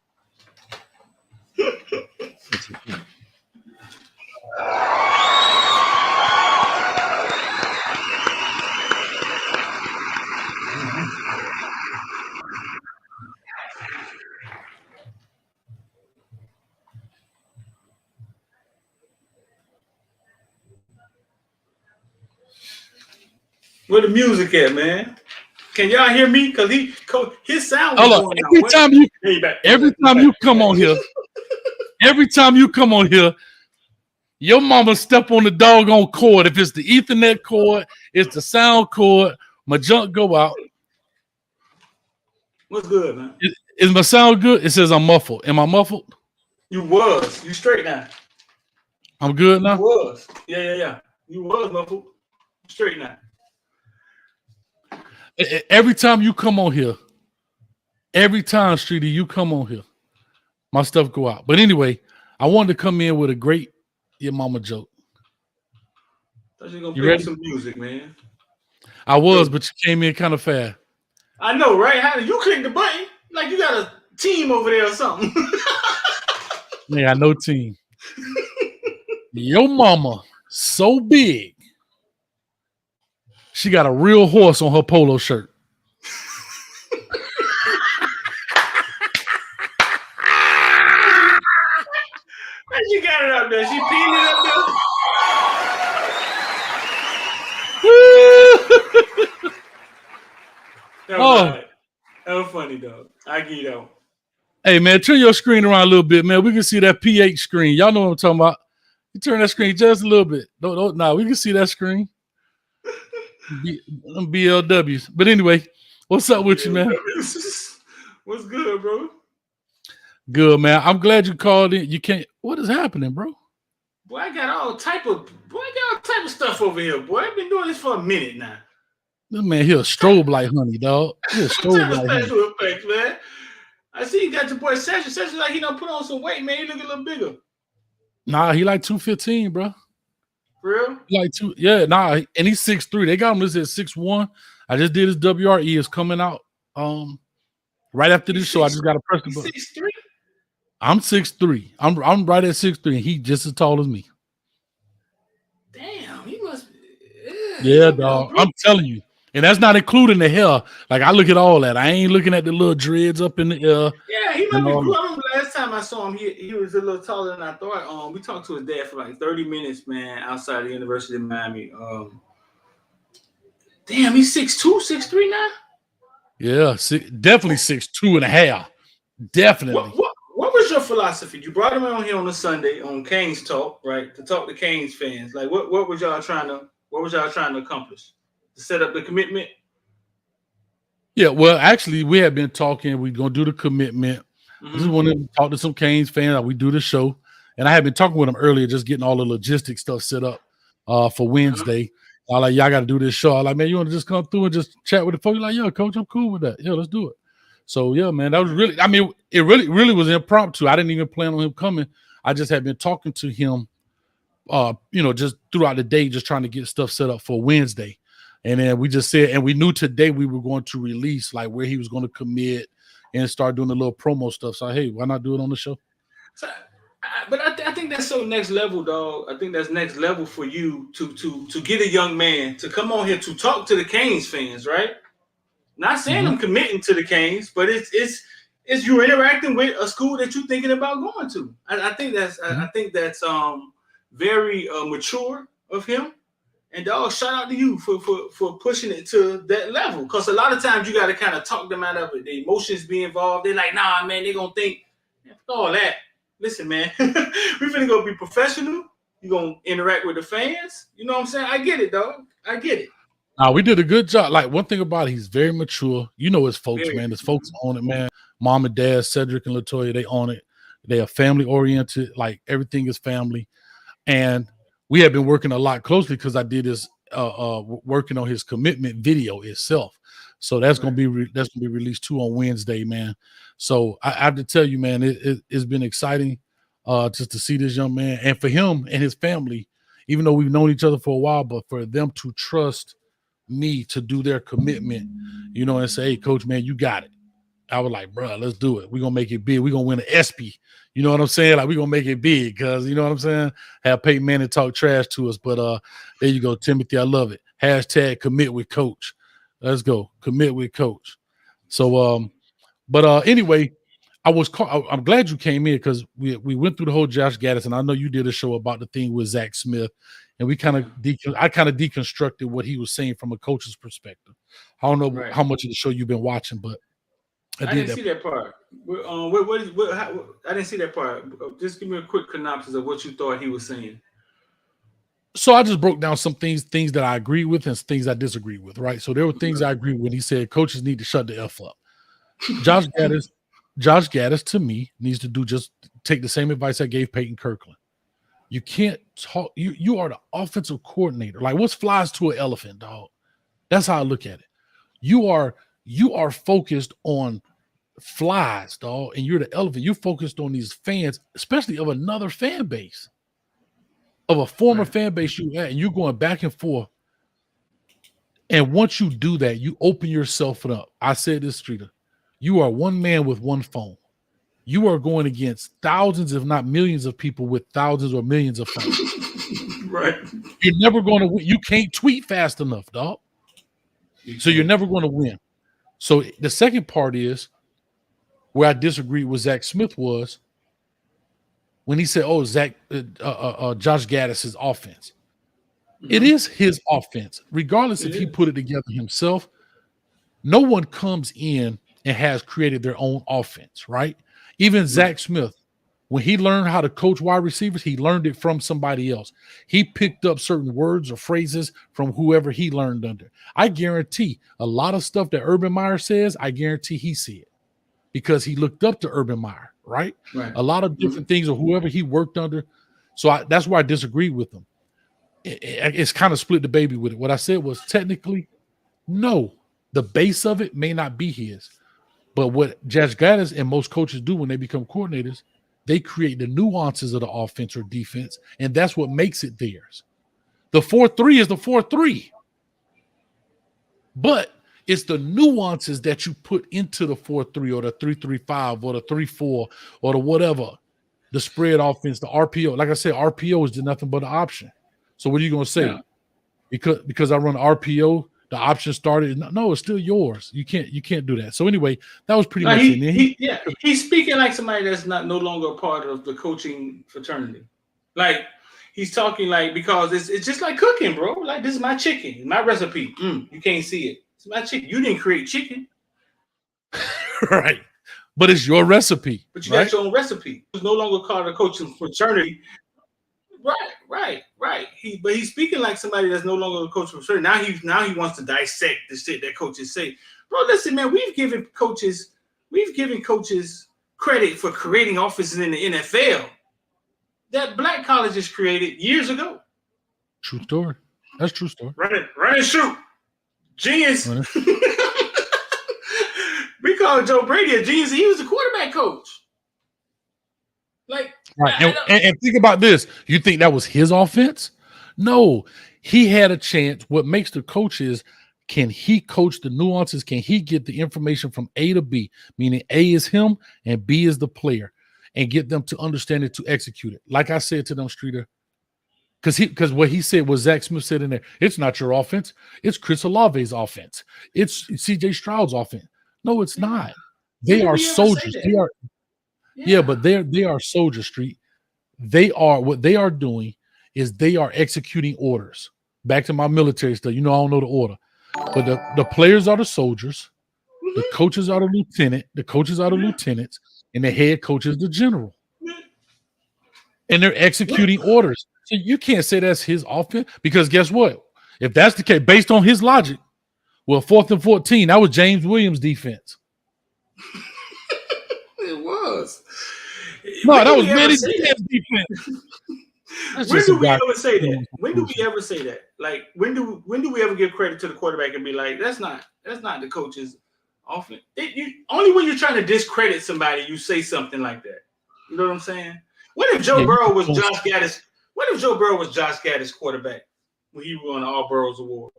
Where the music at, man? Can y'all hear me? Cause his sound was Hold on. going out. Every time you come on here, your mama step on the doggone cord. If it's the Ethernet cord, it's the sound cord, my junk go out. What's good, man? Is my sound good? It says I'm muffled. Am I muffled? You straight now. I'm good now? You was. Yeah. You was muffled. Straight now. Every time you come on here, Streety, you come on here, my stuff go out. But anyway, I wanted to come in with a great your mama joke. Thought you were gonna play some music, man. I was, but you came in kind of fast. I know, right? How did you click the button? Like you got a team over there or something. Yeah, no team. Your mama so big, she got a real horse on her polo shirt. She got it up there. She peed it up there. That was funny, dog. I get it out. Hey, man, turn your screen around a little bit, man. We can see that PH screen. Y'all know what I'm talking about. You turn that screen just a little bit. No, we can see that screen. BLWs. But anyway, what's up with you, man? What's good, bro? Good, man. I'm glad you called in. You can't. What is happening, bro? Boy, I got all type of stuff over here, boy. I've been doing this for a minute now. This man here strobe like honey, dog. He a strobe like honey. Special effects, man. I see you got your boy Cedric. Cedric like he done put on some weight, man. He look a little bigger. Nah, he like 215, bro. For real? He like and he's 6'3". They got him listed at 6'1". I just did his WRE. It's coming out right after this show. I just got to press the button. 6'3"? I'm 6'3". I'm right at 6'3", and he just as tall as me. Damn, he must be. Yeah, dog. I'm telling you. And that's not including the hair. Like, I look at all that. I ain't looking at the little dreads up in the air. Yeah, he might be cool. I remember last time I saw him, he was a little taller than I thought. We talked to his dad for like 30 minutes, man, outside the University of Miami. Damn, he's 6'2", 6'3" now? Yeah, definitely 6'2" and a half. Definitely. What was your philosophy? You brought him on here on a Sunday on Canes Talk, right? To talk to Canes fans. Like, what was y'all trying to accomplish? To set up the commitment? Yeah, well, actually, we had been talking. We're gonna do the commitment. I just wanted to talk to some Canes fans. We do the show, and I had been talking with them earlier, just getting all the logistic stuff set up for Wednesday. I like, y'all got to do this show. I like, man, you want to just come through and just chat with the folks? Like, yeah, coach, I'm cool with that. Yeah, let's do it. So yeah, man, that was really. I mean, it really was impromptu. I didn't even plan on him coming. I just had been talking to him, just throughout the day, just trying to get stuff set up for Wednesday. And then we just said, and we knew today we were going to release like where he was going to commit and start doing a little promo stuff. So, hey, why not do it on the show? So, but I think that's so next level, dog. I think that's next level for you to get a young man to come on here to talk to the Canes fans, right? Not saying I'm committing to the Canes, but it's you interacting with a school that you're thinking about going to. I think that's very mature of him. And dog, shout out to you for pushing it to that level. Because a lot of times you got to kind of talk them out of it. The emotions be involved. They're like, nah, man, they're going to think all that. Listen, man, we finna go be professional. You're going to interact with the fans. You know what I'm saying? I get it, dog. I get it. We did a good job. Like, one thing about it, he's very mature. You know his folks, man. His folks on it, man. Mom and dad, Cedric and LaToya, they on it. They are family-oriented. Like, everything is family. And we have been working a lot closely because I did this working on his commitment video itself. So that's gonna be released too on Wednesday, man. So I have to tell you, man, it's been exciting just to see this young man, and for him and his family, even though we've known each other for a while, but for them to trust me to do their commitment, and say, hey, coach, man, you got it. I was like, bro, let's do it. We're going to make it big. We're going to win an ESPY. You know what I'm saying? Like, we're going to make it big because, you know what I'm saying? Have Peyton Manning talk trash to us. But there you go, Timothy. I love it. # commit with coach. Let's go. Commit with coach. So, anyway, I'm glad you came in because we went through the whole Josh Gattis, and I know you did a show about the thing with Zach Smith, and I kind of deconstructed what he was saying from a coach's perspective. I don't know how much of the show you've been watching, but I didn't see that part. I didn't see that part. Just give me a quick synopsis of what you thought he was saying. So I just broke down some things that I agree with and things I disagree with, right? So there were things I agree with when he said coaches need to shut the F up. Josh Gattis to me needs to just take the same advice I gave Peyton Kirkland. You can't talk. You are the offensive coordinator. Like, what's flies to an elephant, dog? That's how I look at it. You are focused on flies, dog, and you're the elephant. You're focused on these fans, especially of another fan base, of a former fan base you had, and you're going back and forth. And once you do that, you open yourself up. I said this, Streeter. You are one man with one phone. You are going against thousands, if not millions, of people with thousands or millions of phones. Right. You're never going to win. You can't tweet fast enough, dog. So you're never going to win. So the second part is where I disagreed with Zach Smith was when he said, "Oh, Josh Gattis' offense." Mm-hmm. It is his offense, regardless if he put it together himself. No one comes in and has created their own offense, right? Even Zach Smith, when he learned how to coach wide receivers, he learned it from somebody else. He picked up certain words or phrases from whoever he learned under. I guarantee a lot of stuff that Urban Meyer says, I guarantee he said because he looked up to Urban Meyer, right? A lot of different things or whoever he worked under. So that's why I disagreed with him. It's kind of split the baby with it. What I said was technically, no, the base of it may not be his. But what Josh Gattis and most coaches do when they become coordinators, they create the nuances of the offense or defense, and that's what makes it theirs. The 4-3 is the 4-3. But it's the nuances that you put into the 4-3 or the 3-3-5 or the 3-4 or the whatever, the spread offense, the RPO. Like I said, RPO is just nothing but an option. So what are you going to say? Yeah. Because I run RPO, the option started. No, it's still yours. You can't do that. So anyway, that was pretty much it. He's speaking like somebody that's no longer a part of the coaching fraternity. Like he's talking like because it's just like cooking, bro. Like this is my chicken, my recipe. You can't see it. It's my chicken. You didn't create chicken, right? But it's your recipe. But you got your own recipe. It's no longer called a coaching fraternity. Right. But he's speaking like somebody that's no longer a coach for sure. Now he wants to dissect the shit that coaches say. Bro, listen, man, we've given coaches credit for creating offenses in the NFL that black colleges created years ago. True story. That's true story. Run and shoot. Genius. We call Joe Brady a genius. He was a quarterback coach. Like, right. And think about this. You think that was his offense? No, he had a chance. What makes the coach is, can he coach the nuances? Can he get the information from A to B, meaning A is him and B is the player, and get them to understand it, to execute it? Like I said to them, Streeter, because what he said was Zach Smith said in there, it's not your offense. It's Chris Olave's offense. It's CJ Stroud's offense. No, it's not. They are soldiers. They are. Yeah, but they are soldier Street. What they are doing is they are executing orders. Back to my military stuff. You know, I don't know the order. But the players are the soldiers, the coaches are the lieutenant, the coaches are the lieutenants, and the head coach is the general. And they're executing orders. So you can't say that's his offense, because guess what? If that's the case, based on his logic, well, 4th and 14, that was James Williams' defense. It was. No, that was Manny Diaz's defense. When do we ever say that? When do we ever say that? Like, when do we ever give credit to the quarterback and be like, that's not the coach's offense? Only when you're trying to discredit somebody, you say something like that. You know what I'm saying? What if Joe Burrow was Josh Gattis? What if Joe Burrow was Josh Gattis' quarterback when he won the All-Burrows Award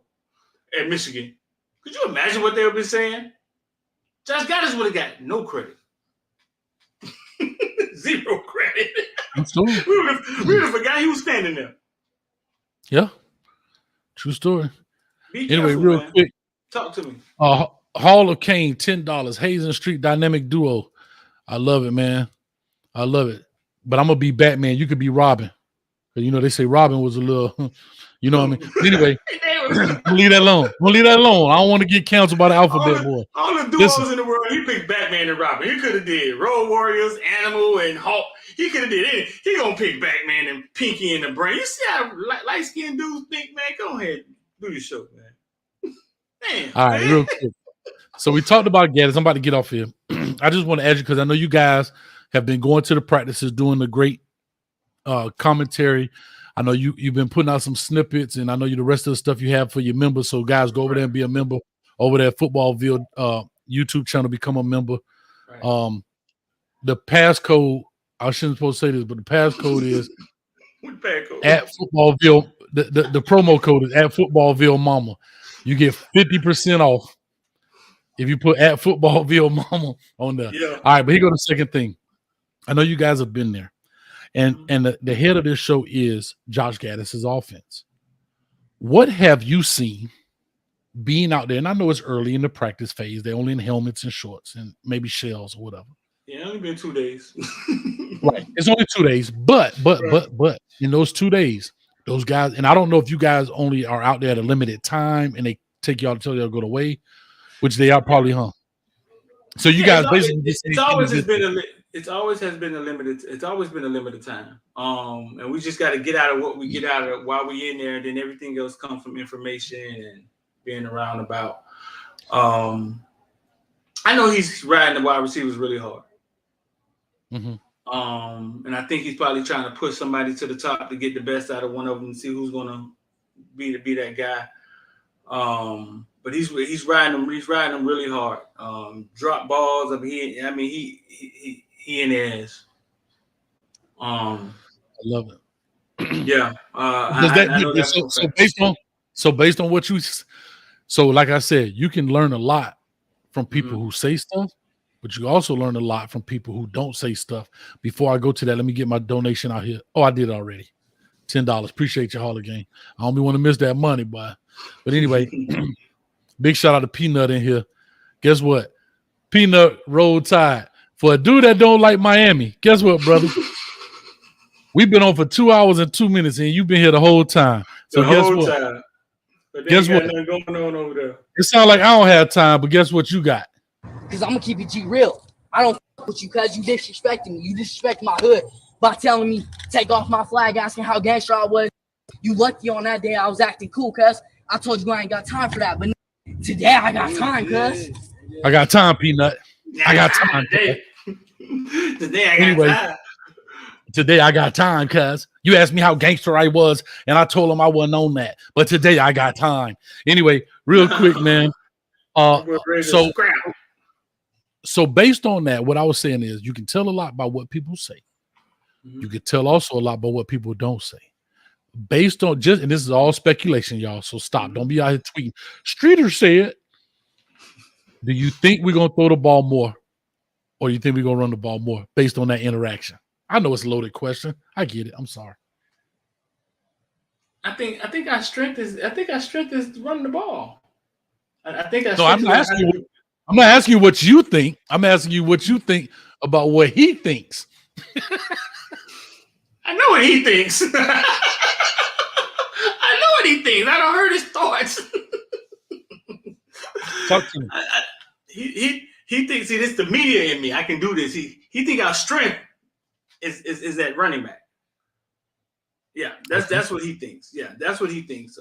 at Michigan? Could you imagine what they would be saying? Josh Gattis would have got no credit. Zero credit. We would have forgot he was standing there. Yeah. True story. Be anyway, careful, real man. quick. Talk to me. Hall of Kane, $10. Hazen Street Dynamic Duo. I love it, man. I love it. But I'm gonna be Batman. You could be Robin. You know, they say Robin was a little, you know what I mean? But anyway, leave that alone. We'll leave that alone. I don't want to get canceled by the alphabet boy. All the duos in the world, he picked Batman and Robin. He could have did Road Warriors, Animal, and Hulk. He could have did it. He gonna pick Batman and Pinky and the Brain. You see how light-skinned dudes think, man? Go ahead, do your show, man. Damn. All right, real quick. So we talked about Gattis. I'm about to get off here. I just want to ask you, because I know you guys have been going to the practices, doing the great commentary. I know you've been putting out some snippets, and I know the rest of the stuff you have for your members. So guys, go over there and be a member over there at Footballville YouTube channel. Become a member. Right. The passcode, I shouldn't supposed to say this, but the passcode is at Footballville. The promo code is at Footballville Mama. You get 50% off if you put at Footballville Mama on there. Yeah. All right, but here go the second thing. I know you guys have been there. And the head of this show is Josh Gattis' offense. What have you seen being out there? And I know it's early in the practice phase. They're only in helmets and shorts and maybe shells or whatever. Yeah, only been 2 days. Right. It's only 2 days. But in those 2 days, those guys, and I don't know if you guys only are out there at a limited time and they take y'all to tell y'all to go away, which they are probably, huh? So you guys basically it's always been a limited time. And we just got to get out of what we get out of while we in there, and then everything else comes from information and being around about. I know he's riding the wide receivers really hard. Mm-hmm. And I think he's probably trying to push somebody to the top to get the best out of one of them and see who's gonna be that guy. But he's riding them really hard. Drop balls. I mean he in his. I love it. Yeah. Based on what you, so like I said, you can learn a lot from people who say stuff, but you also learn a lot from people who don't say stuff. Before I go to that, let me get my donation out here. Oh, I did already. $10. Appreciate your Hall Game. I don't want to miss that money, boy. But anyway, big shout out to Peanut in here. Guess what? Peanut Roll Tide. For a dude that don't like Miami, guess what, brother? We've been on for 2 hours and 2 minutes, and you've been here the whole time. So guess what? Time. But guess what? Nothing going on over there. It sounds like I don't have time, but guess what you got? Because I'm going to keep it G real. I don't fuck with you because you disrespecting me. You disrespect my hood by telling me take off my flag, asking how gangster I was. You lucky on that day I was acting cool, cuz. I told you I ain't got time for that. But today I got time, cuz. I got time, Peanut. I got time. Today I got time. Today I got time, cuz. You asked me how gangster I was, and I told him I wasn't on that. But today I got time. Anyway, real quick, man. So based on that, what I was saying is you can tell a lot by what people say. You can tell also a lot by what people don't say. Based on just, and this is all speculation, y'all. So stop. Don't be out here tweeting. Streeter said, do you think we're going to throw the ball more? Or do you think we're going to run the ball more based on that interaction? I know it's a loaded question. I get it. I'm sorry. I think our strength is running the ball. I'm not asking you what you think. I'm asking you what you think about what he thinks. I know what he thinks. I know what he thinks. I don't heard his thoughts. Talk to me. He thinks, see, this is the media in me. I can do this. He think our strength is that running back. Yeah, that's what he thinks. Yeah, that's what he thinks.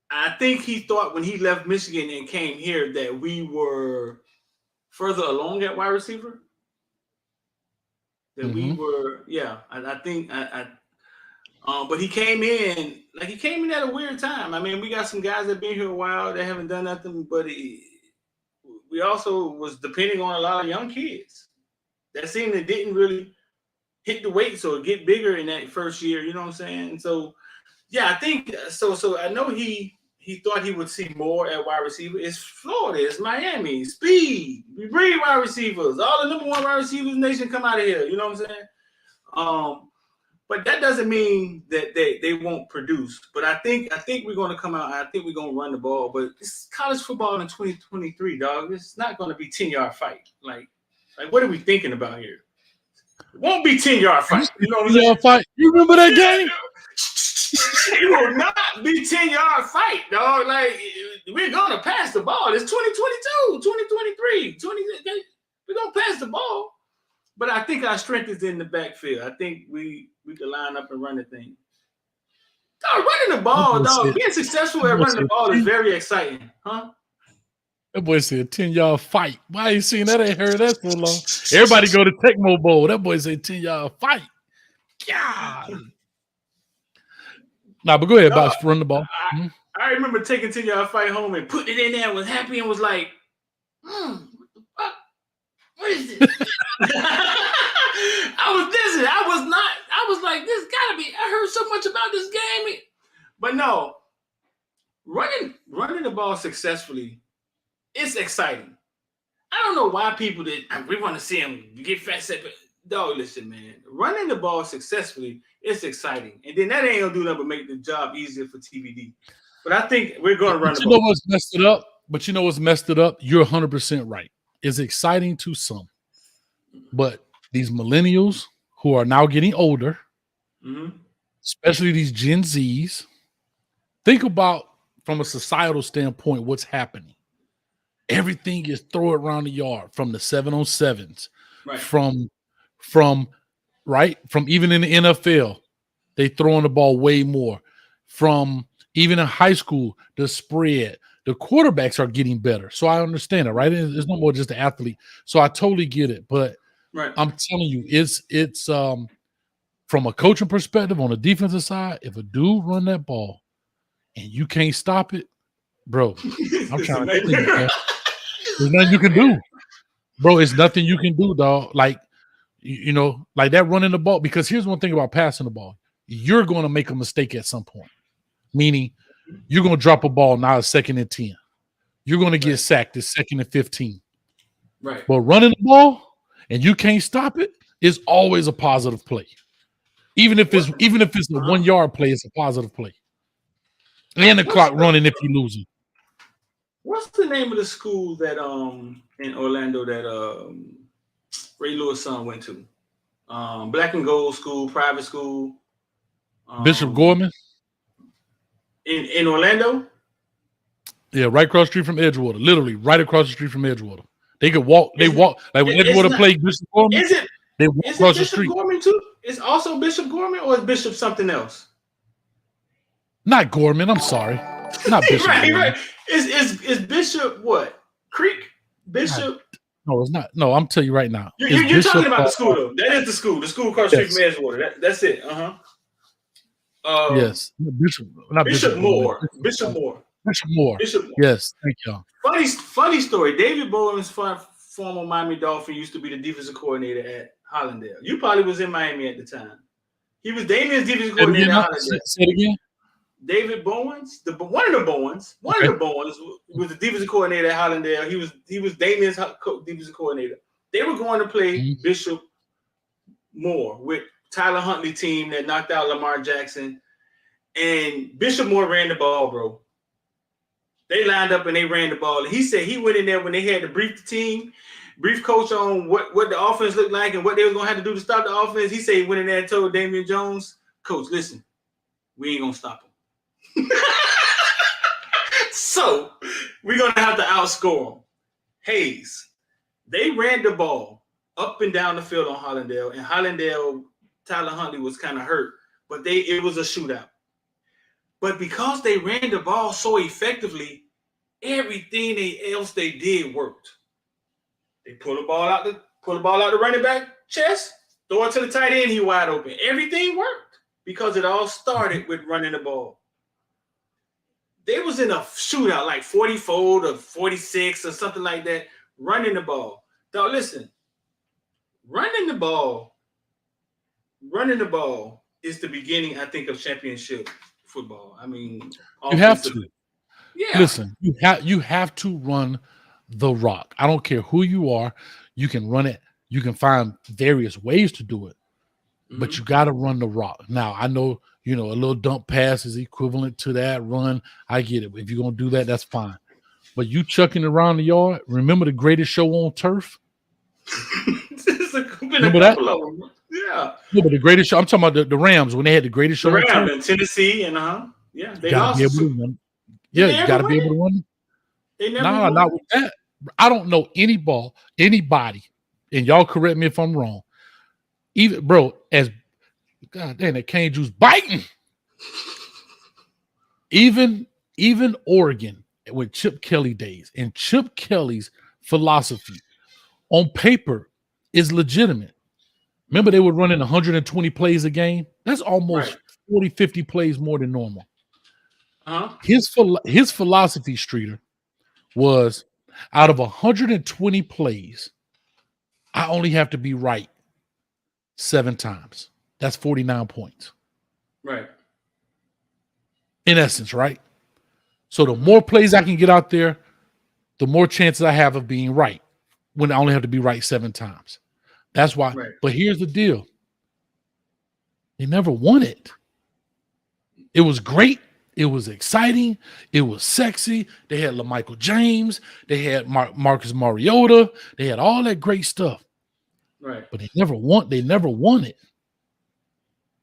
I think he thought when he left Michigan and came here that we were further along at wide receiver. That we were, yeah. I think but he came in at a weird time. I mean, we got some guys that been here a while that haven't done nothing, but we also was depending on a lot of young kids that seemed that didn't really hit the weights or get bigger in that first year. You know what I'm saying? So, yeah, I think so. So I know he thought he would see more at wide receiver. It's Florida, it's Miami, speed. We breed wide receivers. All the number one wide receivers in the nation come out of here. You know what I'm saying? But that doesn't mean that they won't produce. But I think we're going to come out. I think we're going to run the ball. But it's college football in 2023, dog. It's not going to be 10-yard fight. Like what are we thinking about here? It won't be 10-yard fight. You know what I'm saying? Fight. You remember that game? It will not be 10-yard fight, dog. Like we're gonna pass the ball. It's 2022, 2023, we're gonna pass the ball. But I think our strength is in the backfield. I think we can line up and run the thing. Dog, running the ball, dog. Being successful at running the ball is very exciting, huh? That boy said 10-yard fight. Why you seen that? I ain't heard that so long. Everybody go to Tecmo Bowl. That boy said 10-yard fight. God. Nah, but go ahead, boss. Run the ball. I remember taking 10-yard fight home and putting it in there. Was happy and was like, what the fuck? What is this? I was dizzy. I was like, this gotta be. I heard so much about this game. But no, running the ball successfully, it's exciting. I don't know why people we want to see him get fat set. Dog, listen, man. Running the ball successfully, it's exciting. And then that ain't gonna do nothing but make the job easier for TBD. But I think we're gonna run the ball. You know what's messed it up? But you know what's messed it up? You're 100% right. It's exciting to some. But these millennials who are now getting older, especially these Gen Zs, think about from a societal standpoint what's happening. Everything is throw it around the yard from the 7-on-7s, right. from even in the NFL, they throwing the ball way more. From even in high school, the spread, the quarterbacks are getting better. So I understand it, right? It's no more just the athlete. So I totally get it. But right. I'm telling you, it's from a coaching perspective on the defensive side, if a dude run that ball and you can't stop it, bro, I'm trying to think, man. There's nothing you can do. Bro, it's nothing you can do, dog. Like, you know, like that running the ball. Because here's one thing about passing the ball. You're going to make a mistake at some point. Meaning, you're going to drop a ball now it's 2nd and 10. You're going to get sacked. It's 2nd and 15. Right. But running the ball and you can't stop it is always a positive play. Even if it's a 1-yard play, it's a positive play. And the clock running if you're losing. What's the name of the school that in Orlando that Ray Lewis' son went to? Black and Gold School, private school. Bishop Gorman? In Orlando? Yeah, right across the street from Edgewater. Literally right across the street from Edgewater. They could walk. They walk like when Edgewater played Bishop Gorman. They walk across the street. Gorman too? It's also Bishop Gorman, or is Bishop something else? Not Gorman. I'm sorry. Not Bishop. Right. Is Bishop what? Creek? Bishop? No, it's not. No, I'm telling you right now. You're talking about the school though. That is the school. The school across the street from Edgewater. That's it. Yes. Bishop Moore. Bishop Moore. Yes. Thank y'all. Funny story. David Bowen's former Miami Dolphin used to be the defensive coordinator at Hollandale. You probably was in Miami at the time. He was Damien's defensive coordinator at Hollandale. Say it again. David Bowens, one of the Bowens was the defensive coordinator at Hollandale. He was Damien's defensive coordinator. They were going to play Bishop Moore with Tyler Huntley team that knocked out Lamar Jackson, and Bishop Moore ran the ball, bro. They lined up and they ran the ball. And he said he went in there when they had to brief the team, brief coach on what the offense looked like and what they were going to have to do to stop the offense. He said he went in there and told Damian Jones, Coach, listen, we ain't going to stop him. So we're going to have to outscore them. Hayes, they ran the ball up and down the field on Hollandale, and Hollandale, Tyler Huntley was kind of hurt, but it was a shootout. But because they ran the ball so effectively, everything else they did worked. They pull the ball out the running back chest, throw it to the tight end, he wide open. Everything worked because it all started with running the ball. They was in a shootout like 44 to 46 or something like that, running the ball. Now listen, running the ball is the beginning, I think, of championship football. I mean, you have to. Yeah. Listen, you have to run the rock. I don't care who you are. You can run it. You can find various ways to do it. but you got to run the rock. Now, I know, a little dump pass is equivalent to that run. I get it. If you're going to do that, that's fine. But you chucking around the yard, remember the greatest show on turf? Remember that? Yeah. No, but the greatest show, I'm talking about the Rams when they had the greatest show The on Rams turf. in Tennessee and yeah, they Gotta lost. be able to run. Yeah, you got to be able to run. They never Nah, won. not with that. I don't know anybody, and y'all correct me if I'm wrong. Even bro, as God damn, that cane juice biting. Even Oregon with Chip Kelly days and Chip Kelly's philosophy on paper is legitimate. Remember, they were running 120 plays a game. That's almost 40, 50 plays more than normal. His philosophy, Streeter, was out of 120 plays, I only have to be right 7 times. That's 49 points. Right. In essence, right? So the more plays I can get out there, the more chances I have of being right when I only have to be right 7 times. That's why. Right. But here's the deal. They never won it. It was great. It was exciting. It was sexy. They had LaMichael James. They had Marcus Mariota. They had all that great stuff. Right. But they never won it.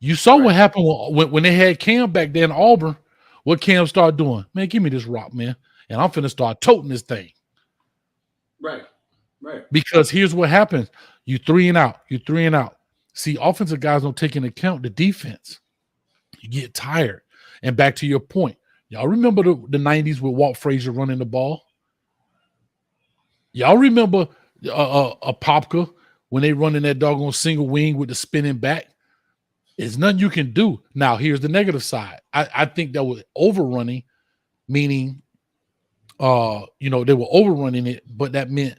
You saw what happened when they had Cam back there in Auburn. What Cam started doing? Man, give me this rock, man. And I'm finna start toting this thing. Right. Right. Because here's what happens. You 3 and out. You 3 and out. See, offensive guys don't take into account the defense. You get tired. And back to your point. Y'all remember the 90s with Walt Frazier running the ball? Y'all remember Popka when they running that doggone single wing with the spinning back? There's nothing you can do. Now, here's the negative side. I think that was overrunning, meaning, they were overrunning it, but that meant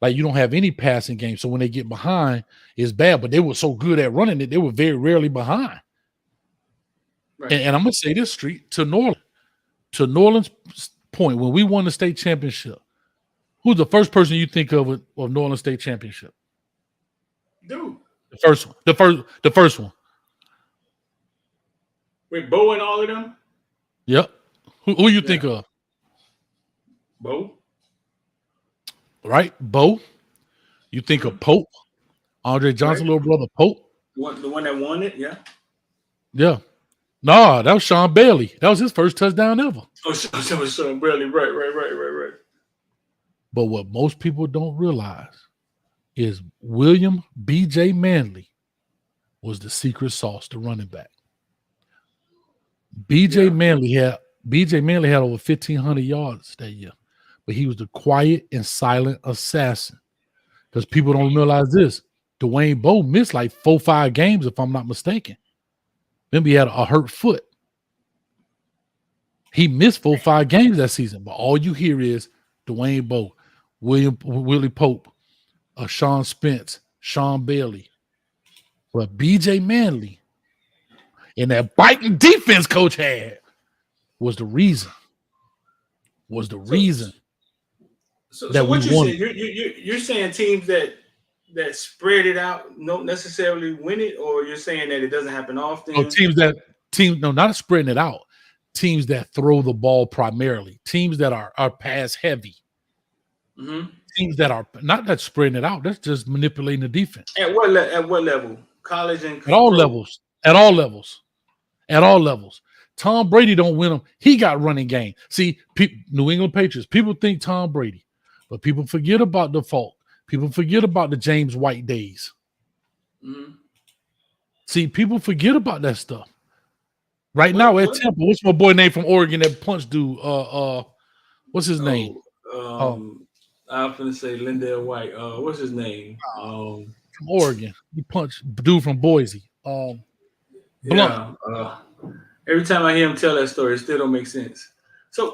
like you don't have any passing game. So when they get behind, it's bad. But they were so good at running it, they were very rarely behind. Right. And I'm going to say this, Street, to Norland's point, when we won the state championship, who's the first person you think of Norland State Championship? Dude. The first one. With Bo and all of them? Yep. Who you think of? Bo. Right? Bo. You think of Pope? Andre Johnson, little brother Pope? The one that won it, yeah. Yeah. No, that was Sean Bailey. That was his first touchdown ever. Oh, that was Sean Bailey. Right. But what most people don't realize is William B.J. Manley was the secret sauce to running back. B.J. Manley had over 1,500 yards that year, but he was the quiet and silent assassin. Because people don't realize this. Dwayne Bowe missed like 4-5 games, if I'm not mistaken. Remember, he had a hurt foot. He missed 4-5 games that season, but all you hear is Dwayne Bowe, Willie Pope, Sean Spence, Sean Bailey. But B.J. Manley and that biting defense coach had was the reason. So what you saying? You're saying teams that spread it out don't necessarily win it, or you're saying that it doesn't happen often? No, not spreading it out. Teams that throw the ball primarily. Teams that are pass heavy. Mm-hmm. Teams that are not that spreading it out. That's just manipulating the defense. At what level? College and at all levels. At all levels. Tom Brady don't win them. He got running game. See, New England Patriots. People think Tom Brady, but people forget about the fault. People forget about the James White days. Mm-hmm. See, people forget about that stuff. Right now at Temple, what's my boy name from Oregon that punched dude? What's his name? I'm gonna say Lindell White. What's his name? From Oregon. He punched dude from Boise. Blunt. Every time I hear him tell that story, it still don't make sense. So,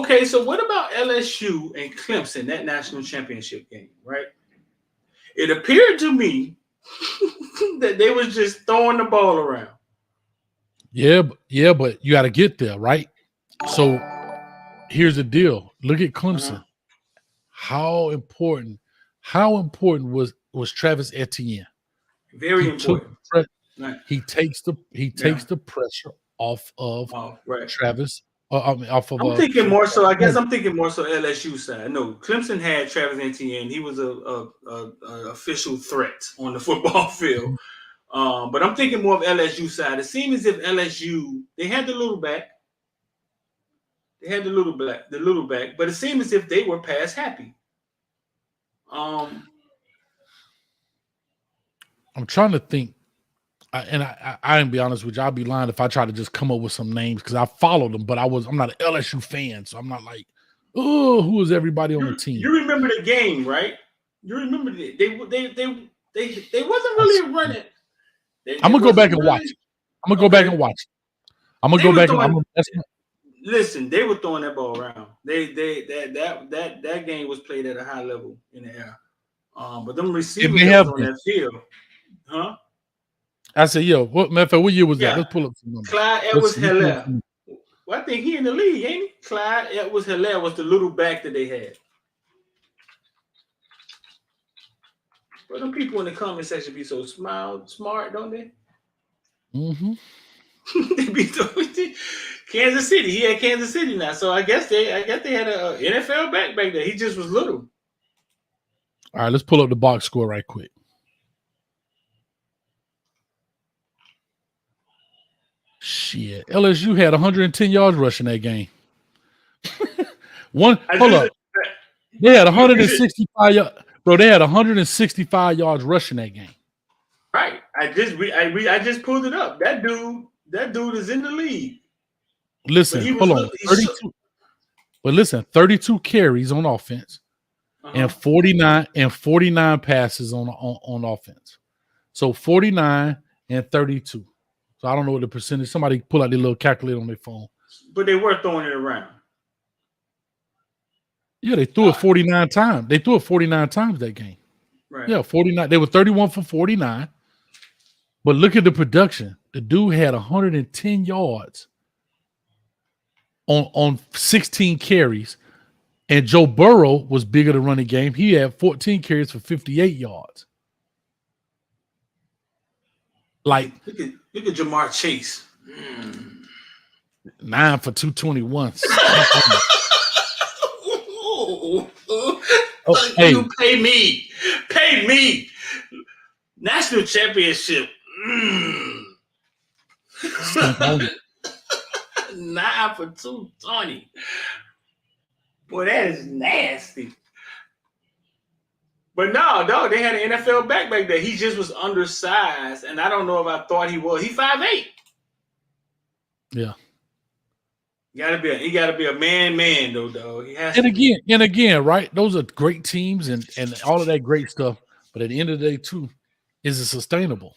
okay. So, what about LSU and Clemson, that national championship game? Right? It appeared to me that they was just throwing the ball around. Yeah, but you got to get there, right? So, here's the deal. Look at Clemson. Uh-huh. How important was Travis Etienne? Very important. Right. he takes the pressure off of Right. Travis. I mean, off of. I'm thinking more so. I guess I'm thinking more so LSU side. No, Clemson had Travis Etienne. He was a official threat on the football field. But I'm thinking more of LSU side. It seemed as if LSU they had the little back. They had the little back, but it seemed as if they were pass happy. I'm trying to think, I can be honest with you. I'd be lying if I try to just come up with some names because I followed them, but I'm not an LSU fan, so I'm not like, oh, who is everybody on the team? You remember the game, right? You remember they wasn't really running. I'm gonna go back and watch. I'm gonna go back and watch. I'm gonna go back and listen. They were throwing that ball around. That game was played at a high level in the air. But them receivers that was on that field, huh? I said, yo, what year was that? Let's pull up some numbers. Clyde Edwards-Helaire. Well, I think he in the league, ain't he? Clyde Edwards-Helaire was the little back that they had. But them people in the comment section be so smart, don't they? Mm-hmm. They be doing Kansas City. He had Kansas City now, so I guess they had a NFL back there. He just was little. All right, let's pull up the box score right quick. Shit, LSU had 110 yards rushing that game. Hold up, they had 165 yards, bro. They had 165 yards rushing that game. Right. I just pulled it up. That dude is in the league. Listen, hold on. 32. But listen, 32 carries on offense and 49 passes on offense. So 49 and 32. So I don't know what the percentage. Somebody pull out their little calculator on their phone. But they were throwing it around. Yeah, they threw it 49 times. They threw it 49 times that game. Right. Yeah, 49. They were 31 for 49. But look at the production. The dude had 110 yards on 16 carries. And Joe Burrow was bigger to run the game. He had 14 carries for 58 yards. Like, look at Jamar Chase. 9 for 221. Hey. You pay me. National championship. 9 for 220. Boy, that is nasty. But no, they had an NFL back there. He just was undersized, and I don't know if I thought he was. He 5'8". Yeah. He gotta be a man though, dog. He has and again, right? Those are great teams and all of that great stuff. But at the end of the day, too, is it sustainable?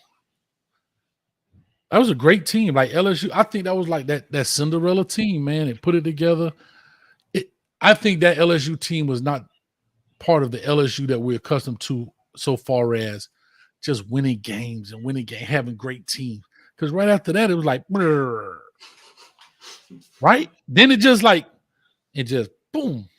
That was a great team. Like LSU, I think that was like that Cinderella team, man. It put it together. I think that LSU team was not part of the LSU that we're accustomed to so far as just winning games, having great teams. Because right after that, it was like, brrr. Right? Then it just boom.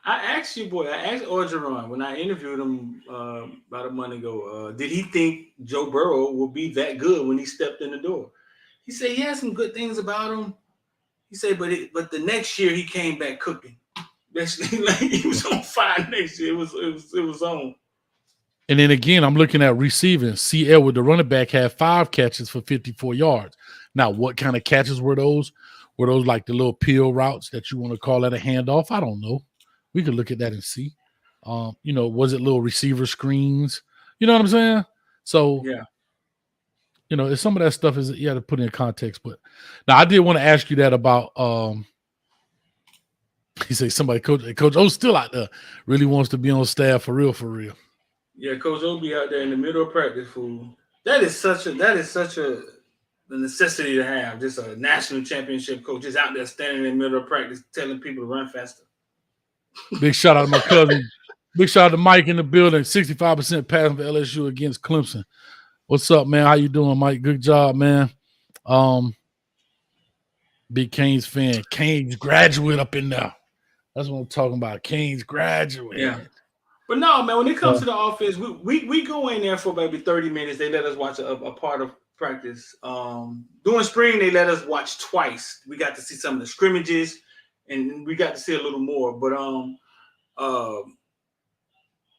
I asked Orgeron when I interviewed him about a month ago, did he think Joe Burrow would be that good when he stepped in the door? He said he had some good things about him. He said, but the next year he came back cooking. Like he was on fire next year. It was on. And then again, I'm looking at receiving. C. Edward, the running back, had 5 catches for 54 yards. Now, what kind of catches were those? Were those like the little peel routes that you want to call that a handoff? I don't know. We could look at that and see. Was it little receiver screens? You know what I'm saying? So, yeah. If some of that stuff you have to put in context. But now I did want to ask you that about he said Coach O's still out there, really wants to be on staff for real. Yeah, Coach O be out there in the middle of practice, fool. That is such a the necessity to have. Just a national championship coach just out there standing in the middle of practice telling people to run faster. Big shout out to my cousin. Big shout out to Mike in the building. 65% passing for LSU against Clemson. What's up, man? How you doing, Mike? Good job, man. Big Canes fan. Canes graduate up in there. That's what I'm talking about. Canes graduate. Yeah. But no, man, when it comes to the offense, we go in there for maybe 30 minutes. They let us watch a part of practice. During spring, they let us watch twice. We got to see some of the scrimmages, and we got to see a little more. But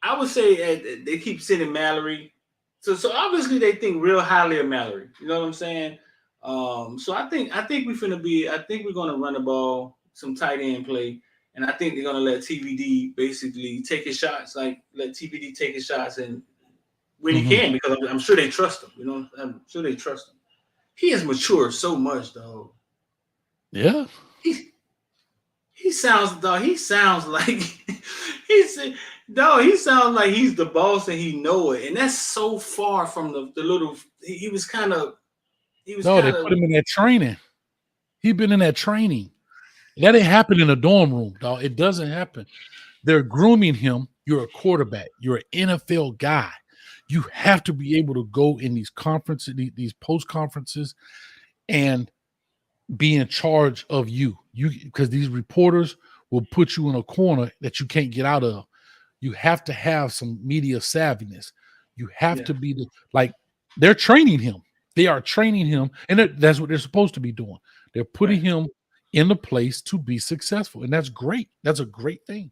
I would say they keep sending Mallory. So obviously they think real highly of Mallory. You know what I'm saying? So I think we're gonna run the ball, some tight end play, and I think they're gonna let TVD basically take his shots, like let TVD take his shots and when he can, because I'm sure they trust him. You know, I'm sure they trust him. He has matured so much, though. Yeah. He sounds like he sounds like he's the boss and he know it, and that's so far from the little. They put him in that training. He been in that training. That ain't happen in a dorm room, dog. It doesn't happen. They're grooming him. You're a quarterback. You're an NFL guy. You have to be able to go in these conferences, these post conferences, and be in charge of you. Because these reporters will put you in a corner that you can't get out of. You have to have some media savviness. You have to be they're training him. They are training him, and that's what they're supposed to be doing. They're putting him in the place to be successful, and that's great. That's a great thing.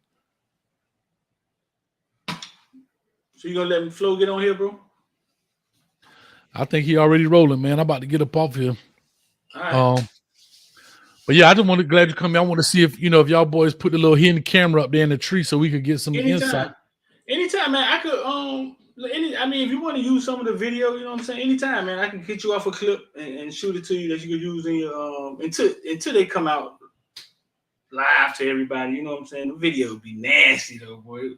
So you gonna let Flo get on here, bro? I think he already rolling, man. I'm about to get up off here. All right. But yeah, I just glad you come here. I want to see if if y'all boys put the little hidden camera up there in the tree so we could get some insight. Anytime, man. I could if you want to use some of the video, you know what I'm saying? Anytime, man, I can get you off a clip and shoot it to you that you could use in your until they come out live to everybody. You know what I'm saying? The video would be nasty though, boy.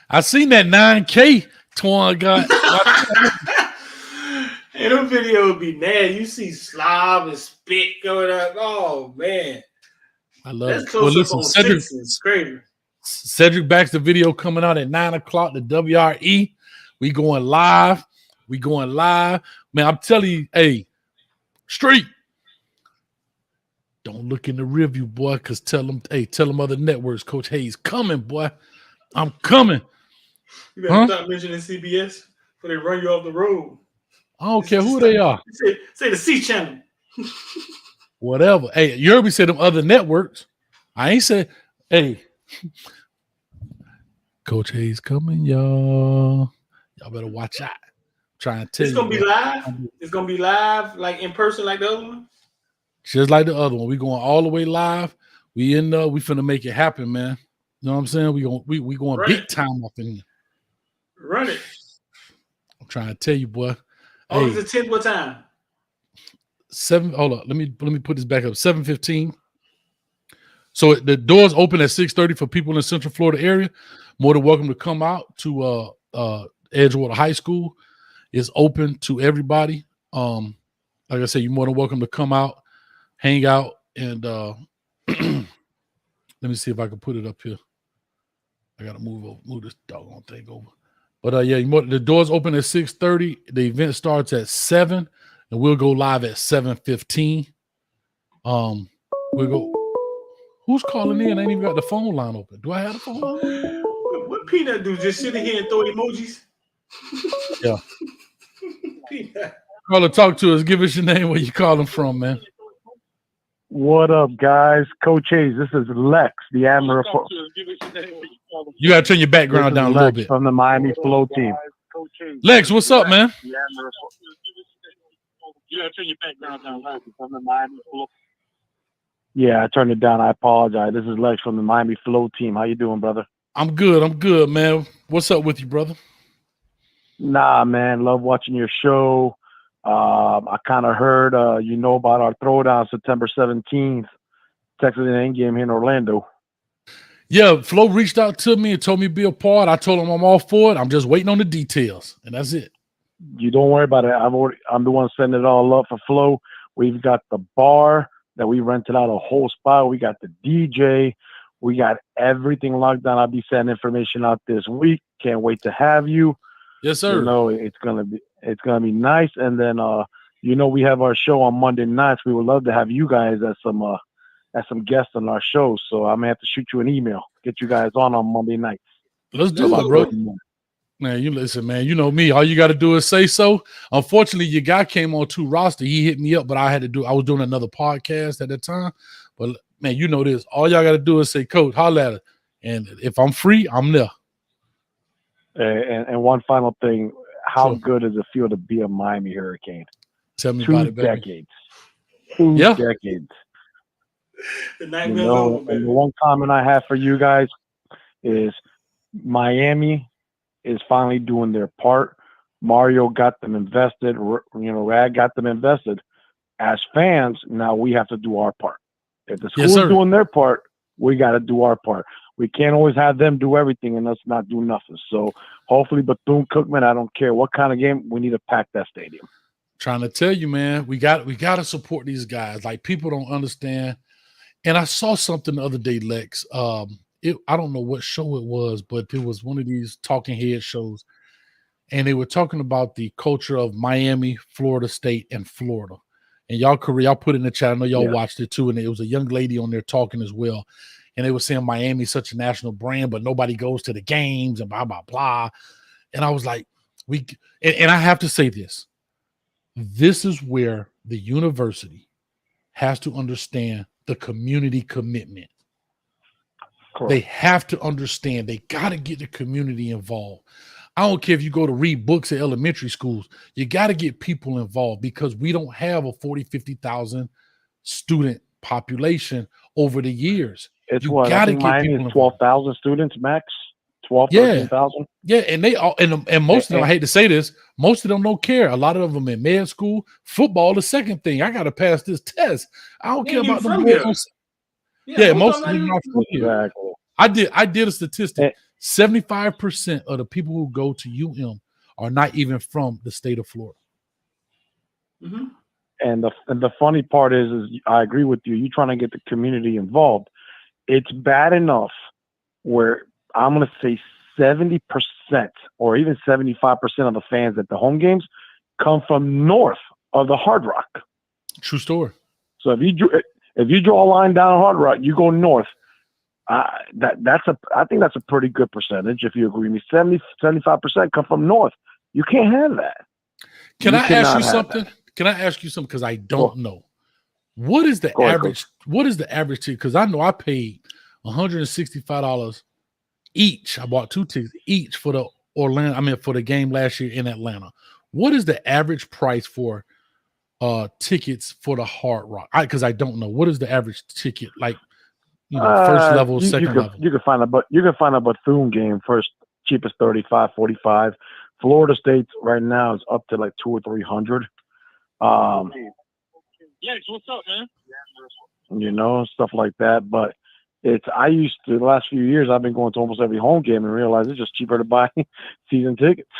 I seen that 9K Twan got. Hey, the video would be nasty. You see slob and spit going up. Oh man, I love that's it. close up on Simpsons. Crazy. Cedric Baxter video coming out at 9:00. The WRE. We going live. Man, I'm telling you, hey, Street. Don't look in the rearview, boy, because tell them other networks, Coach Hayes coming, boy. I'm coming. You better stop mentioning CBS before they run you off the road. I don't care who they are. Say the C channel. Whatever. Hey, you heard me say them other networks. I ain't say, hey, Coach Hayes coming, y'all. Y'all better watch out. I'm trying to tell you. It's gonna be live. It's gonna be live, like in person, like the other one. Just like the other one. We going all the way live. We finna make it happen, man. You know what I'm saying? We going big time up in here. Run it. I'm trying to tell you, boy. August the 10th, what time? 7. Hold up. Let me put this back up. 7:15. So the doors open at 6:30 for people in the Central Florida area. More than welcome to come out to Edgewater High School. It's open to everybody. Like I said, you're more than welcome to come out, hang out, and let me see if I can put it up here. I gotta move this doggone thing over. But the doors open at 6:30. The event starts at 7, and we'll go live at 7:15. We'll go. Who's calling in? I ain't even got the phone line open. Do I have the phone line open? What Peanut do? Just sit in here and throw emojis? Yeah. Peanut. Caller, talk to us. Give us your name. Where you calling from, man? What up, guys? Coach Hayes, this is Lex, the Admiral. You got to turn your background down a little bit. From the Miami Flow team. Lex, what's up, man? You got to turn your background down from the Miami Flow. Yeah, I turned it down. I apologize. This is Lex from the Miami Flow team. How you doing, brother? I'm good, man. What's up with you, brother? Nah, man. Love watching your show. I kind of heard, about our throwdown September 17th, Texas A&M game here in Orlando. Yeah, Flo reached out to me and told me to be a part. I told him I'm all for it. I'm just waiting on the details, and that's it. You don't worry about it. I'm the one sending it all up for Flo. We've got the bar that we rented out a whole spot. We got the DJ. We got everything locked down. I'll be sending information out this week. Can't wait to have you. Yes, sir. It's gonna be nice. And then we have our show on Monday nights. We would love to have you guys as some guests on our show. So I'm gonna have to shoot you an email, get you guys on Monday nights. Let's do it, bro. Man, you listen, man. You know me. All you got to do is say so. Unfortunately, your guy came on 2 roster. He hit me up, but I was doing another podcast at that time. But man, you know this. All y'all got to do is say, Coach, holla at her. And if I'm free, I'm there. And one final thing, how good does it feel to be a Miami Hurricane? Tell me about it, baby. Decades. 2 decades. The nightmare's over, baby. And the one comment I have for you guys is Miami is finally doing their part. Mario got them invested. Rad got them invested. As fans, now we have to do our part. If the school's doing their part, we got to do our part. We can't always have them do everything and us not do nothing. So hopefully Bethune-Cookman, I don't care what kind of game, we need to pack that stadium. Trying to tell you, man, we got to support these guys. Like, people don't understand. And I saw something the other day, Lex. I don't know what show it was, but it was one of these talking head shows. And they were talking about the culture of Miami, Florida State, and Florida. And y'all put it in the chat. I know y'all watched it too. And it was a young lady on there talking as well. And they were saying Miami's such a national brand, but nobody goes to the games and blah, blah, blah. And I was like, and I have to say this. This is where the university has to understand the community commitment. Correct. They have to understand. They got to get the community involved. I don't care if you go to read books at elementary schools. You got to get people involved because we don't have a 40, 50,000 student population over the years. It's what? I think Miami is 12,000 students max. 13,000. Yeah, and they all and most of them, I hate to say this, most of them don't care. A lot of them in med school, football, the second thing. I got to pass this test. I don't care about the boys. Yeah, most of them are from here. I did a statistic. 75% of the people who go to UM are not even from the state of Florida. Mm-hmm. And the funny part is I agree with you. You're trying to get the community involved. It's bad enough where I'm going to say 70% or even 75% of the fans at the home games come from north of the Hard Rock. True story. So if you draw a line down Hard Rock, you go north. I think that's a pretty good percentage. If you agree with me, 75% come from north. You can't have that. Can I ask you something? Can I ask you something? Because I don't know. What is the average? What is the average ticket? Because I know I paid $165 each. I bought 2 tickets each for the game last year in Atlanta. What is the average price for tickets for the Hard Rock? Because I don't know. What is the average ticket like? First level, second level. You can find a Bethune game first, cheapest 35, 45. Florida State right now is up to like 200 or 300. Lex, what's up, man? Stuff like that. But the last few years, I've been going to almost every home game and realized it's just cheaper to buy season tickets.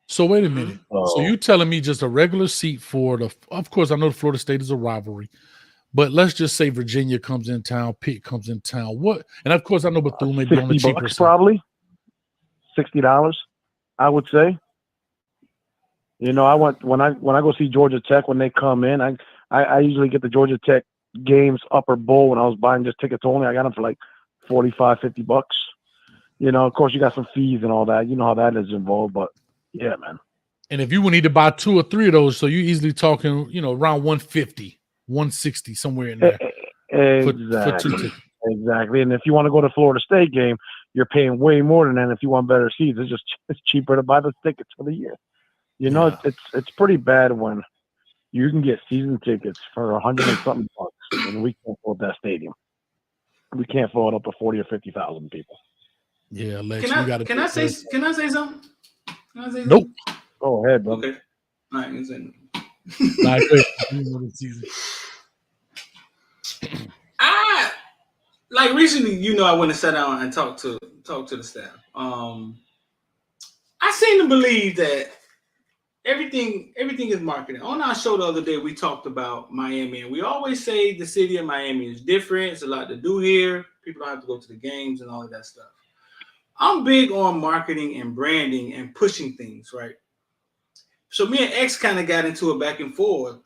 So wait a minute. So you telling me just a regular seat of course, I know Florida State is a rivalry. But let's just say Virginia comes in town, Pitt comes in town. What? And of course, I know Bethune may be on the cheaper side. Probably $60, I would say. I went when I go see Georgia Tech when they come in. I usually get the Georgia Tech games upper bowl when I was buying just tickets only. I got them for like $45, $50. Of course, you got some fees and all that. You know how that is involved, but yeah, man. And if you would need to buy 2 or 3 of those, so you're easily talking, around 150. 160 somewhere in there. Exactly. Exactly. And if you want to go to Florida State game, you're paying way more than that. If you want better seats, it's cheaper to buy the tickets for the year. It's pretty bad when you can get season tickets for $100 and something bucks, and we can't fill that stadium. We can't fill it up to 40 or 50,000 people. Yeah, Lex, can I say something? Nope. Go ahead, bro. Okay. All right. I like recently, I went and sat down and talked to the staff. I seem to believe that everything is marketing. On our show the other day, we talked about Miami, and we always say the city of Miami is different. It's a lot to do here. People don't have to go to the games and all of that stuff. I'm big on marketing and branding and pushing things, right? So me and X kind of got into it back and forth.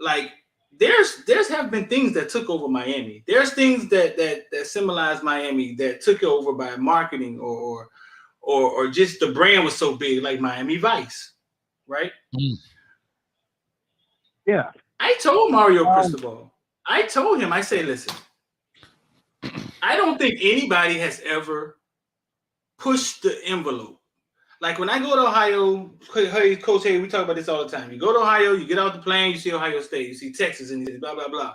Like, there's have been things that took over Miami. There's things that symbolize Miami that took it over by marketing or just the brand was so big, like Miami Vice, right? Yeah. I told Mario Cristobal. I told him. I say, listen, I don't think anybody has ever pushed the envelope. Like when I go to Ohio, hey, Coach, hey, we talk about this all the time. You go to Ohio, you get out the plane, you see Ohio State, you see Texas, and blah, blah, blah.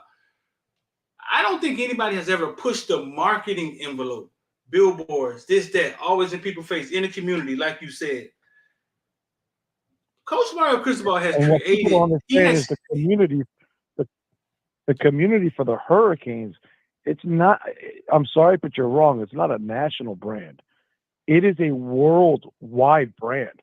I don't think anybody has ever pushed the marketing envelope, billboards, this, that, always in people's face, in the community, like you said. Coach Mario Cristobal has And what people don't understand is the community for the Hurricanes. It's not. I'm sorry, but you're wrong. It's not a national brand. It is a worldwide brand.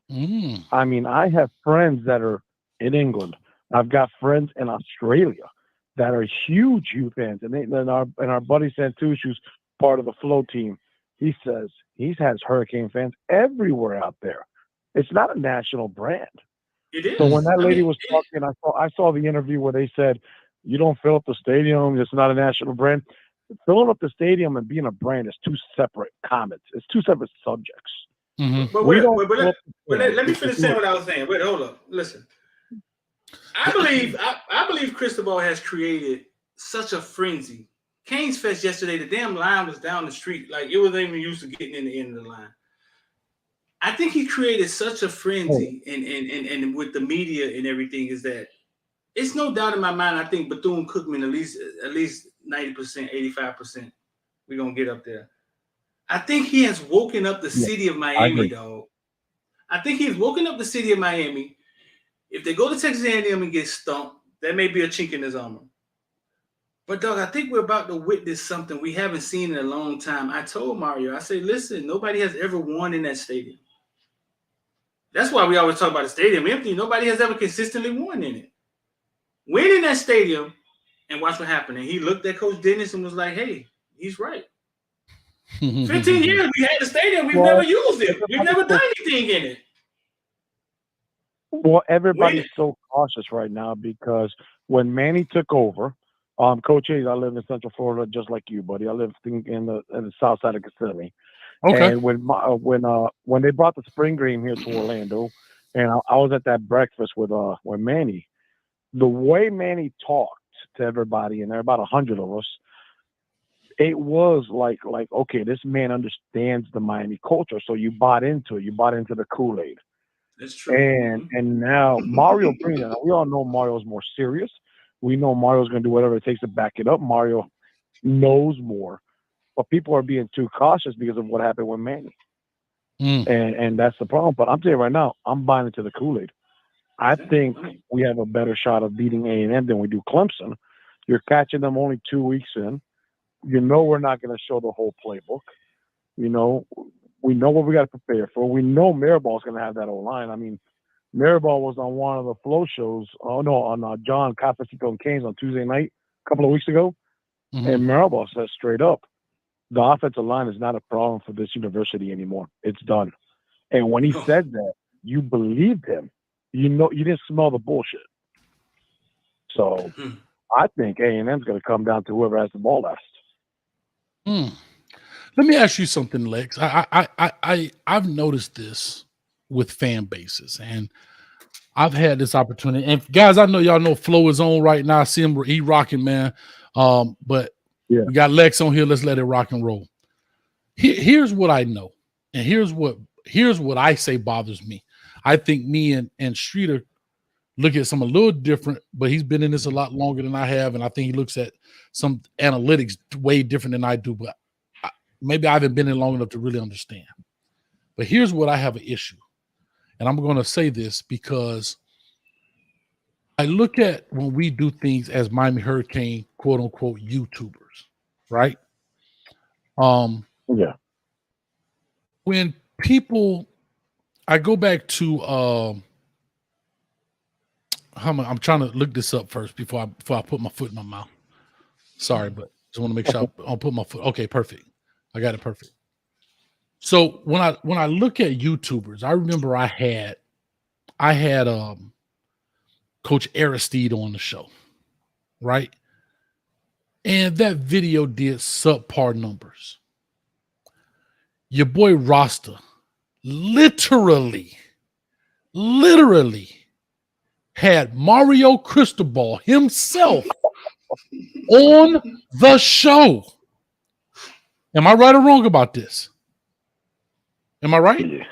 I mean, I have friends that are in England. I've got friends in Australia that are huge U fans, and our buddy Santucci, who's part of the Flow team, he says he has Hurricane fans everywhere out there. It's not a national brand. It is. So when that lady was talking, I saw the interview where they said, "You don't fill up the stadium. It's not a national brand." Filling up the stadium and being a brand is two separate comments. It's two separate subjects. But let me finish saying what I was saying. Wait, hold up. Listen. I believe Cristobal has created such a frenzy. Canes Fest yesterday, the damn line was down the street. Like it wasn't even used to getting in the end of the line. I think he created such a frenzy and with the media and everything is that it's no doubt in my mind. I think Bethune-Cookman at least 90%, 85%, we're gonna get up there. I think he has woken up the city of Miami, dog. I think he's woken up the city of Miami. If they go to Texas A&M and get stumped, that may be a chink in his armor. But dog, I think we're about to witness something we haven't seen in a long time. I told Mario, I say, listen, nobody has ever won in that stadium. That's why we always talk about the stadium empty. Nobody has ever consistently won in it. Win in that stadium and watch what happened. And he looked at Coach Dennis and was like, hey, he's right. 15 years we had the stadium. We've never used it. We've never done anything in it. Well, everybody's so cautious right now because when Manny took over, Coach Hayes, I live in Central Florida just like you, buddy. I live in the south side of Kissimmee. Okay. And when they brought the spring game here to Orlando, and I was at that breakfast with Manny, the way Manny talked to everybody, and there are about 100 of us, it was like, okay, this man understands the Miami culture. So you bought into it. You bought into the Kool-Aid. That's true. And now Mario brings it. We all know Mario's more serious. We know Mario's going to do whatever it takes to back it up. Mario knows more. But people are being too cautious because of what happened with Manny. And that's the problem. But I'm telling you right now, I'm buying into the Kool-Aid. I think we have a better shot of beating A&M than we do Clemson. You're catching them only 2 weeks in. You know we're not going to show the whole playbook. You know, we know what we got to prepare for. We know Miraball's going to have that O-line. I mean, Miraball was on one of the Flow shows. On John Cafecito and Canes on Tuesday night a couple of weeks ago. And Miraball says straight up, the offensive line is not a problem for this university anymore. It's done. And when he said that, you believed him. You know, you didn't smell the bullshit. So I think A&M's going to come down to whoever has the ball last. Let me ask you something, Lex. I've noticed this with fan bases, and I've had this opportunity. And guys, I know y'all know Flo is on right now. I see him, he rocking, man. But we got Lex on here. Let's let it rock and roll. Here's what I know, and here's what I say bothers me. I think me and Streeter look at some a little different, but he's been in this a lot longer than I have, and I think he looks at some analytics way different than I do. But maybe I haven't been in long enough to really understand. But here's what I have an issue, and I'm going to say this because I look at when we do things as Miami Hurricane, quote unquote, YouTubers, right? Yeah. When people, I go back to I'm trying to look this up first before I put my foot in my mouth. Sorry, but just want to make sure I'll put my foot. Okay, perfect. I got it perfect. So when I look at YouTubers, I remember I had Coach Aristide on the show. right? And that video did subpar numbers. Your boy Rasta literally had Mario Cristobal himself on the show. Am I right or wrong about this? Am I right? Yeah.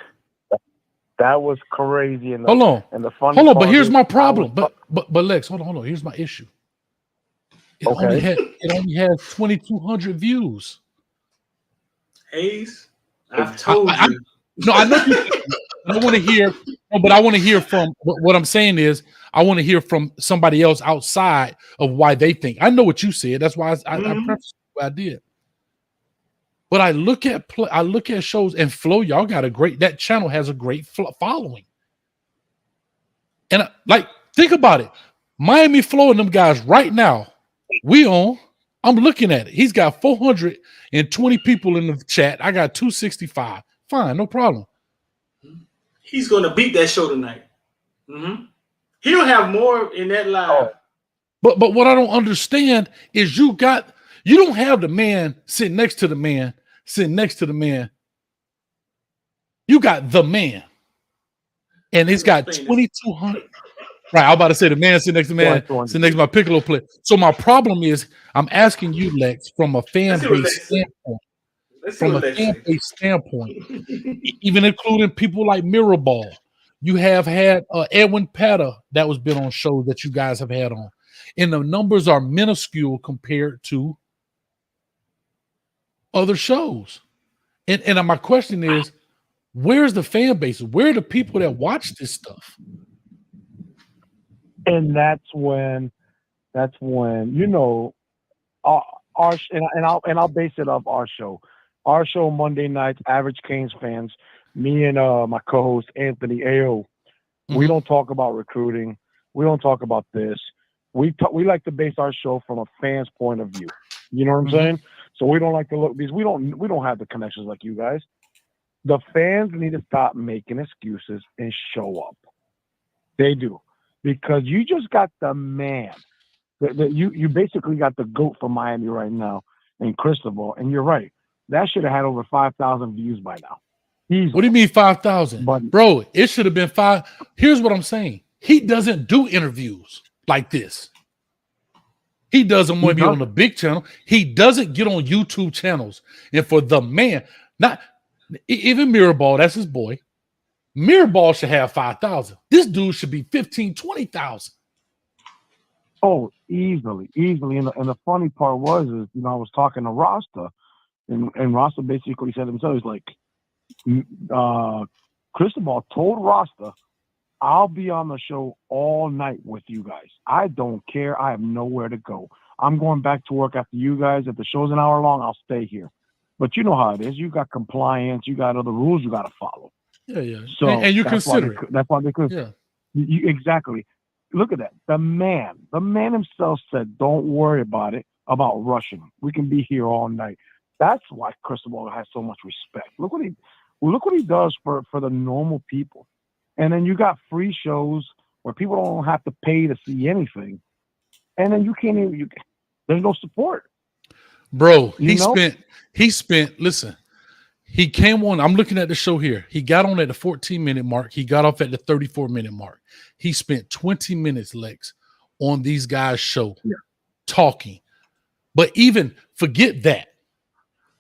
That was crazy. And hold on. And the funny hold on, but part here's is my problem. But Lex, hold on. Here's my issue. It only has 2,200 views. Hayes, I've told you. No, I know you. I want to hear, but I want to hear from what I'm saying is I want to hear from somebody else outside of why they think. I know what you said. That's why I prefaced what I did. But I look at shows and Flow. Y'all got that channel has a great following. And think about it. Miami Flow and them guys right now, I'm looking at it. He's got 420 people in the chat. I got 265. Fine, no problem. He's going to beat that show tonight. Mm-hmm. He'll have more in that live. But what I don't understand is you don't have the man sitting next to the man. You got the man. And he's got 2,200. Right, I was about to say the man sitting next to the man, sitting next to my Piccolo play. So my problem is I'm asking you, Lex, from a fan base standpoint, even including people like Mirrorball. You have had Edwin Patta that was been on shows that you guys have had on. And the numbers are minuscule compared to other shows. And my question is, where's the fan base? Where are the people that watch this stuff? And that's when you know our and I'll base it off our show. Our show Monday nights, Average Canes fans, me and my co-host Anthony Ao. We don't talk about recruiting. We don't talk about this. We like to base our show from a fan's point of view. You know what I'm saying? So we don't like to look because we don't have the connections like you guys. The fans need to stop making excuses and show up. They do. Because you just got the man. You basically got the GOAT for Miami right now in Cristobal. And you're right. That should have had over 5,000 views by now. What do you mean 5,000? Bro, it should have been 5. Here's what I'm saying. He doesn't do interviews like this. He doesn't want to be on the big channel. He doesn't get on YouTube channels. And for the man, not even Mirrorball, that's his boy. Mirrorball should have 5,000. This dude should be 15, 20,000. Oh, easily. And the funny part was, I was talking to Rasta, and Rasta basically said himself, he's like, Cristobal told Rasta, I'll be on the show all night with you guys. I don't care. I have nowhere to go. I'm going back to work after you guys. If the show's an hour long, I'll stay here. But you know how it is. You got compliance. You got other rules you got to follow. Yeah. So and you consider it. That's why they could. Yeah. Exactly. Look at that. The man himself said, don't worry about rushing. We can be here all night. That's why Cristobal has so much respect. Look what he does for the normal people. And then you got free shows where people don't have to pay to see anything. And then you can't even, there's no support. Bro, he spent, listen, he came on, I'm looking at the show here. He got on at the 14-minute mark. He got off at the 34-minute mark. He spent 20 minutes, Lex, on these guys' show talking. But even, forget that.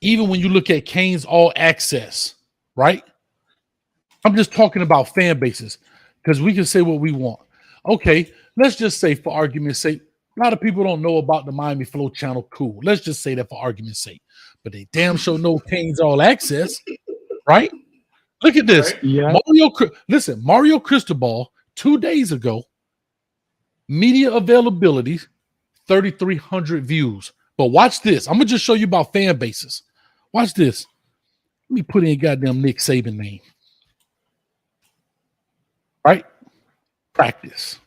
Even when you look at Canes All Access, right? I'm just talking about fan bases because we can say what we want. Okay, let's just say for argument's sake, a lot of people don't know about the Miami Flow channel. Cool. Let's just say that for argument's sake. But they damn sure know Canes All Access, right? Look at this. Yeah. Mario Cristobal, 2 days ago, media availability, 3,300 views. But watch this. I'm going to just show you about fan bases. Watch this. Let me put in goddamn Nick Saban name. Right? Practice.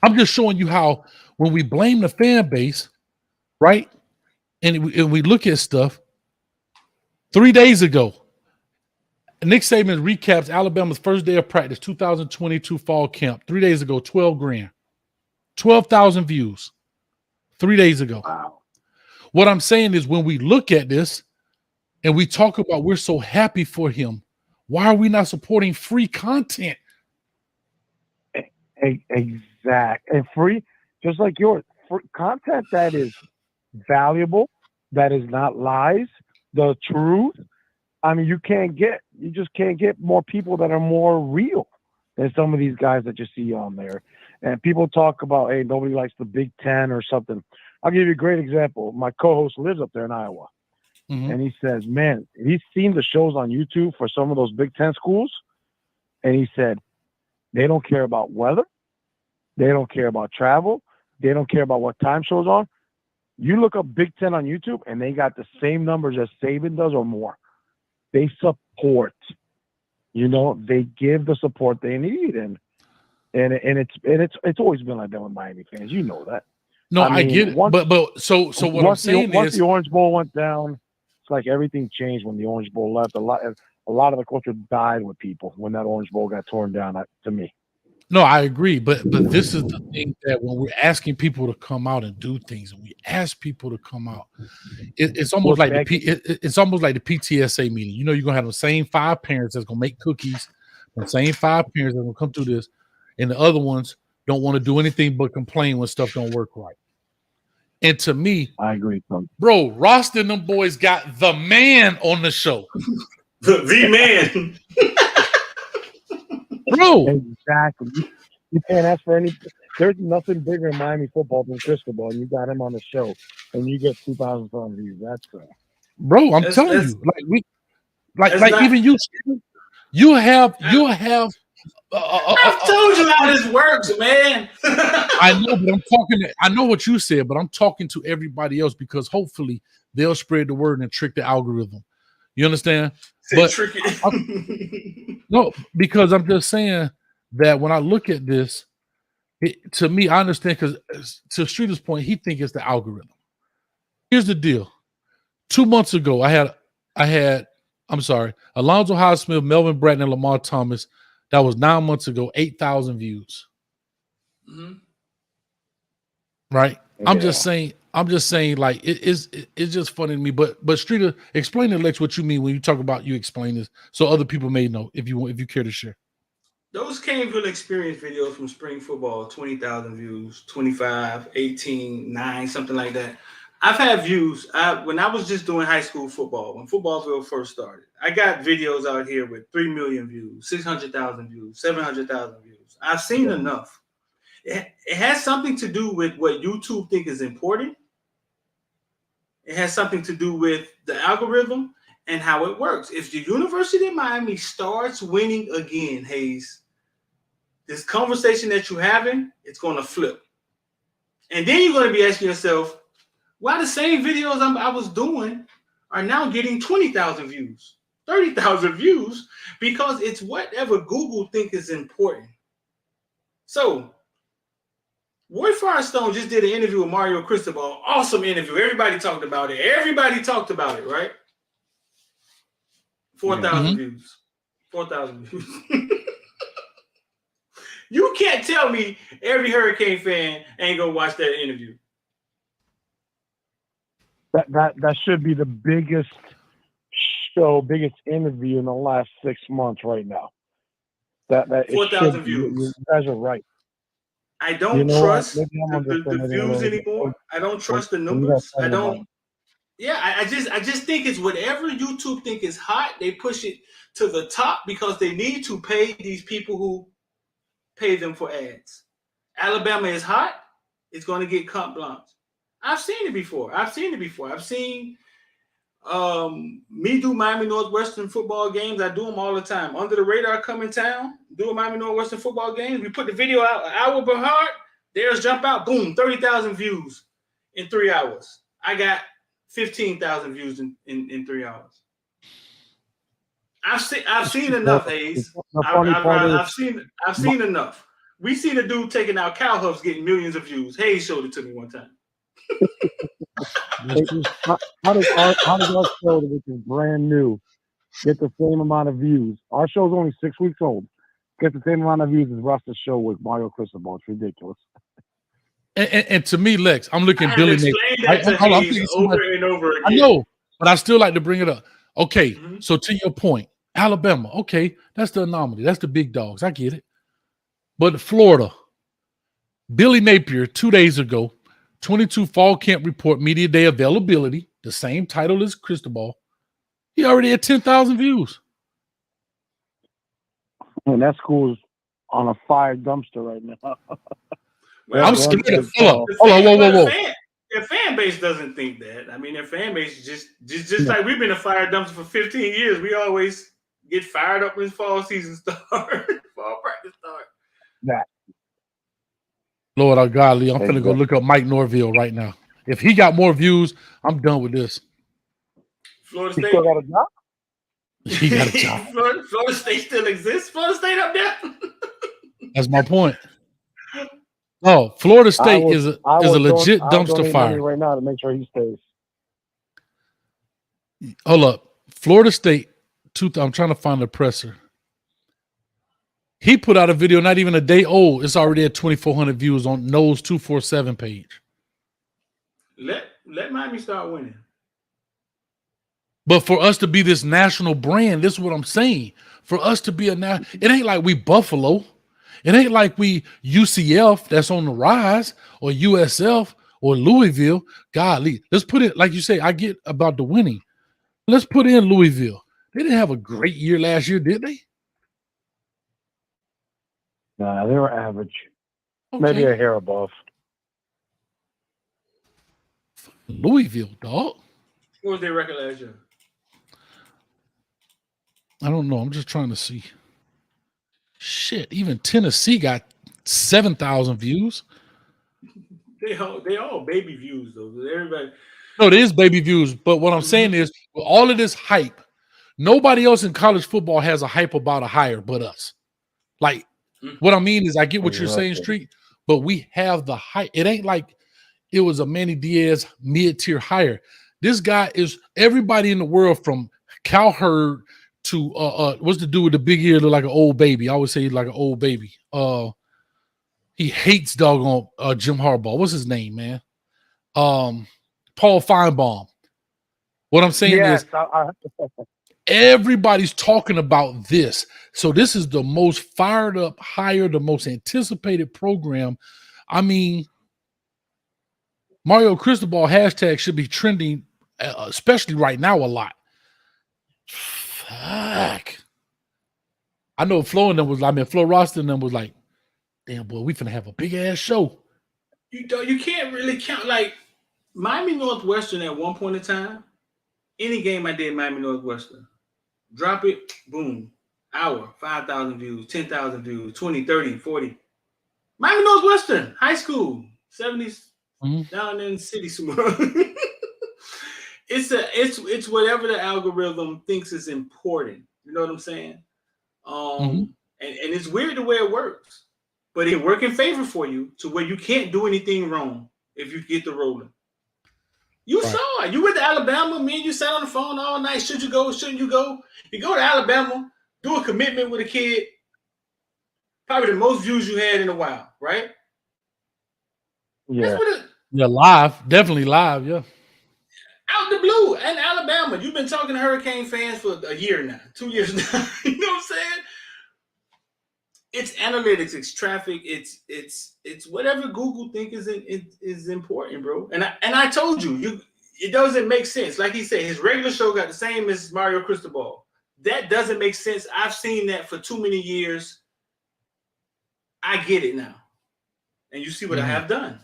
I'm just showing you how when we blame the fan base, right? And we look at stuff. 3 days ago, Nick Saban recaps Alabama's first day of practice, 2022 fall camp. 3 days ago, 12 grand. 12,000 views. 3 days ago. Wow. What I'm saying is when we look at this and we talk about we're so happy for him, why are we not supporting free content? Exact. And free, just like yours, for content that is valuable, that is not lies, the truth. I mean, you just can't get more people that are more real than some of these guys that you see on there. And people talk about, hey, nobody likes the Big Ten or something. I'll give you a great example. My co-host lives up there in Iowa. And he says, man, he's seen the shows on YouTube for some of those Big Ten schools. And he said, they don't care about weather. They don't care about travel. They don't care about what time shows on. You look up Big Ten on YouTube, and they got the same numbers as Saban does or more. They support. They give the support they need, and it's always been like that with Miami fans. You know that. No, I get it. But so what I'm saying once is the Orange Bowl went down, it's like everything changed when the Orange Bowl left. A lot of the culture died with people when that Orange Bowl got torn down. To me. No, I agree, but this is the thing that when we're asking people to come out and do things, and we ask people to come out, it's almost like it's almost like the PTSA meeting. You're gonna have the same 5 parents that's gonna make cookies, the same 5 parents that gonna come through this, and the other ones don't want to do anything but complain when stuff don't work right. And to me, I agree, bro. Ross and them boys got the man on the show, the man. Bro, exactly. You can't ask for any. There's nothing bigger in Miami football than Cristobal, and you got him on the show, and you get 2,000 views. That's bro. I'm telling you, even you have. I've told you how this works, man. I know, but I know what you said, but I'm talking to everybody else because hopefully they'll spread the word and trick the algorithm. You understand? No, because I'm just saying that when I look at this, to me, I understand because to Streeter's point, he thinks it's the algorithm. Here's the deal. 2 months ago, I had Alonzo Highsmith, Melvin Bratton, and Lamar Thomas. That was 9 months ago, 8,000 views. Mm-hmm. Right? Yeah. I'm just saying, like it's just funny to me. But Streeter, explain to Lex what you mean when you talk about you explain this, so other people may know if you care to share. Those Caneville experience videos from spring football, 20,000 views, 25, 18, 9, something like that. I've had views. When I was just doing high school football, when Footballville first started, I got videos out here with 3 million views, 600,000 views, 700,000 views. I've seen enough. It has something to do with what YouTube think is important. It has something to do with the algorithm and how it works. If the University of Miami starts winning again, Hayes, this conversation that you're having, it's going to flip. And then you're going to be asking yourself, why the same videos I was doing are now getting 20,000 views, 30,000 views, because it's whatever Google think is important. So, Roy Firestone just did an interview with Mario Cristobal. Awesome interview. Everybody talked about it, right? 4,000 views. 4,000 views. You can't tell me every Hurricane fan ain't gonna watch that interview. That should be the biggest interview in the last 6 months right now. That 4,000 views. You guys are right. I don't trust the views anymore. I don't trust the numbers. I don't. Yeah, I just think it's whatever YouTube think is hot, they push it to the top because they need to pay these people who pay them for ads. Alabama is hot, it's going to get carte blanche. I've seen it before. I've seen me do Miami Northwestern football games. I do them all the time. Under the radar, come in town, do a Miami Northwestern football games. We put the video out an hour behind. There's jump out, boom, 30,000 views in 3 hours. I got 15,000 views in 3 hours. I've seen enough, Hayes. I've seen enough. We seen a dude taking out cow huffs getting millions of views. Hayes showed it to me one time. How does our show, which is brand new, get the same amount of views? Our show's only 6 weeks old. Get the same amount of views as Russ's show with Mario Cristobal. It's ridiculous. And to me, Lex, I'm looking I at have Billy explained Napier. that to Hayes over and over again. I know, but I still like to bring it up. Okay, Mm-hmm. so to your point, Alabama, okay, that's the anomaly. That's the big dogs. I get it. But Florida, Billy Napier, 2 days ago, 22 fall camp report media day availability, the same title as Cristobal. He already had 10,000 views. And that school's on a fire dumpster right now. Well, I'm scared of Hold on, whoa. Their fan base doesn't think that. I mean, their fan base just like we've been a fire dumpster for 15 years. We always get fired up when fall season starts, fall practice starts. That. Lord, our God, Lee, I'm finna go Exactly. look up Mike Norville right now. If he got more views, I'm done with this. Florida He State. still got a job? He got a job. Florida State still exists. Florida State up there. That's my point. Oh, Florida State is a legit I'll dumpster donate money fire. right now to make sure he stays. Hold up. Florida State, I'm trying to find the presser. He put out a video not even a day old. It's already at 2,400 views on Knowles 247 page. Let Miami start winning. But for us to be this national brand, this is what I'm saying. For us to be it ain't like we Buffalo. It ain't like we UCF that's on the rise or USF or Louisville. Golly, let's put it like you say. I get about the winning. Let's put in Louisville. They didn't have a great year last year, did they? Nah, they were average. Okay. Maybe a hair above. Louisville, dog. What was their record last year? I don't know. I'm just trying to see. Shit, even Tennessee got 7,000 views. They all baby views though. Everybody. No, it is baby views. But what I'm saying is, with all of this hype, nobody else in college football has a hype about a hire but us. Like, what I mean is, I get what you're saying, Street, but we have the hype. It ain't like it was a Manny Diaz mid-tier hire. This guy is everybody in the world from Cowherd to what's the dude with the big ear look like an old baby? I always say he's like an old baby. He hates doggone Jim Harbaugh. What's his name, man? Paul Feinbaum. What I'm saying is everybody's talking about this. So this is the most fired up hire, the most anticipated program. I mean, Mario Cristobal hashtag should be trending, especially right now, a lot. Fuck. I know Flo Roster and them was like, damn, boy, we finna have a big ass show. You can't really count like Miami Northwestern at one point in time. Any game I did Miami Northwestern, drop it, boom, hour, 5,000 views, 10,000 views, 20, 30, 40. Miami Northwestern, high school, 70s, down in the city somewhere. It's whatever the algorithm thinks is important. You know what I'm saying? And it's weird the way it works, but it work in favor for you to where you can't do anything wrong if you get the rolling. You saw it. You went to Alabama. Me and you sat on the phone all night. Should you go? Shouldn't you go? You go to Alabama, do a commitment with a kid. Probably the most views you had in a while, right? Yeah. Yeah, live. Definitely live, yeah. Out the blue and Alabama. You've been talking to Hurricane fans for a year now, 2 years now. You know what I'm saying? It's analytics, it's traffic, it's whatever Google think is important, bro. And I told you, it doesn't make sense. Like he said, his regular show got the same as Mario Cristobal. That doesn't make sense. I've seen that for too many years. I get it now. And you see what I have done.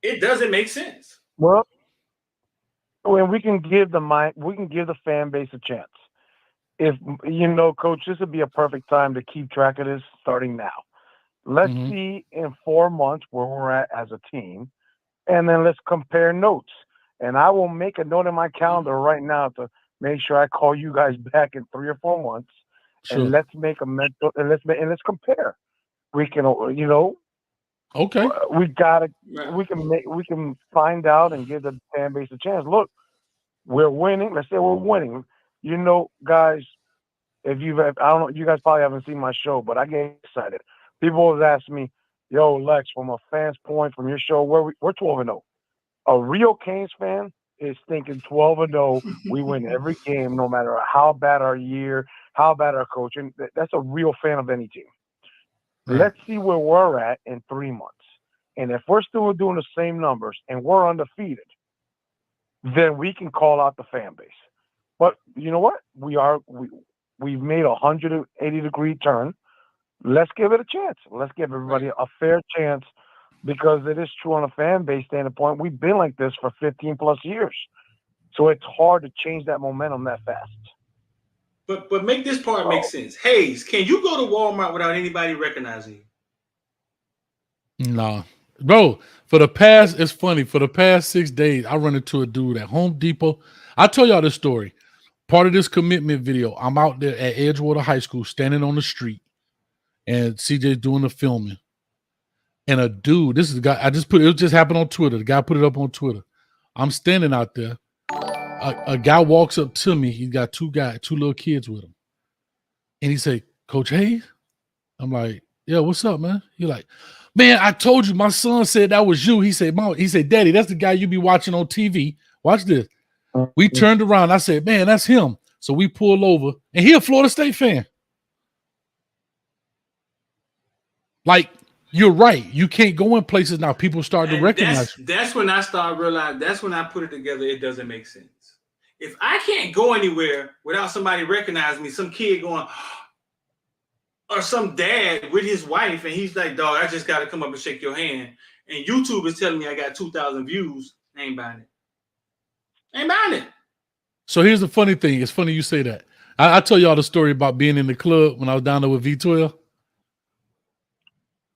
It doesn't make sense. Well, when we can give the fan base a chance. If Coach, this would be a perfect time to keep track of this starting now. Let's see in 4 months where we're at as a team, and then let's compare notes. And I will make a note in my calendar right now to make sure I call you guys back in 3 or 4 months, and let's make a mental and let's compare. We can, okay. We can find out and give the fan base a chance. Look, we're winning. Let's say we're winning. Guys, I don't know, you guys probably haven't seen my show, but I get excited. People always ask me, yo, Lex, from a fan's point, from your show, we're 12-0. A real Canes fan is thinking 12-0. We win every game, no matter how bad our year, how bad our coaching. That's a real fan of any team. Right. Let's see where we're at in 3 months. And if we're still doing the same numbers and we're undefeated, then we can call out the fan base. But you know what? We've made a 180-degree turn. Let's give it a chance. Let's give everybody a fair chance, because it is true on a fan base standpoint. We've been like this for 15 plus years. So it's hard to change that momentum that fast. But make this part make sense. Hayes, can you go to Walmart without anybody recognizing you? No. Bro, it's funny. For the past 6 days, I run into a dude at Home Depot. I tell y'all this story. Part of this commitment video, I'm out there at Edgewater High School, standing on the street, and CJ's doing the filming. And a dude, this is the guy, it just happened on Twitter. The guy put it up on Twitter. I'm standing out there. A guy walks up to me. He's got two little kids with him. And he say, Coach Hayes? I'm like, yeah, what's up, man? He like, man, I told you, my son said that was you. He said, Mom, Daddy, that's the guy you be watching on TV. Watch this. We turned around. I said, man, that's him. So we pulled over, and he a Florida State fan. Like, you're right. You can't go in places now. People start to recognize you. That's when I started realizing, that's when I put it together. It doesn't make sense. If I can't go anywhere without somebody recognizing me, some kid going, or some dad with his wife, and he's like, dog, I just got to come up and shake your hand. And YouTube is telling me I got 2,000 views. I ain't buying it. Ain't buying it. So here's the funny thing. It's funny you say that. I tell y'all the story about being in the club when I was down there with V12.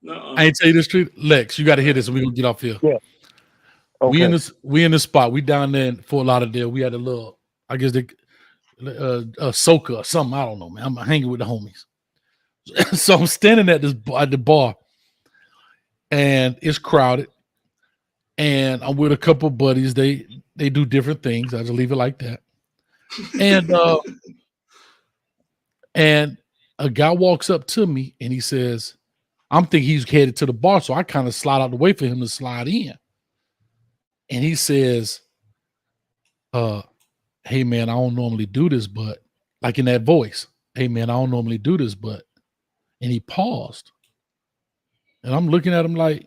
I ain't tell you this street. Lex, you got to hear this, and we're going to get off here. Yeah. Okay. We in this spot. We down there in Fort Lauderdale. We had a little, I guess a soca or something. I don't know, man. I'm hanging with the homies. So I'm standing at the bar, and it's crowded. And I'm with a couple of buddies. They do different things. I just leave it like that. And a guy walks up to me, and he says, I'm thinking he's headed to the bar, so I kind of slide out the way for him to slide in. And he says, hey, man, I don't normally do this, but like in that voice, hey, man, I don't normally do this, but, and he paused. And I'm looking at him like,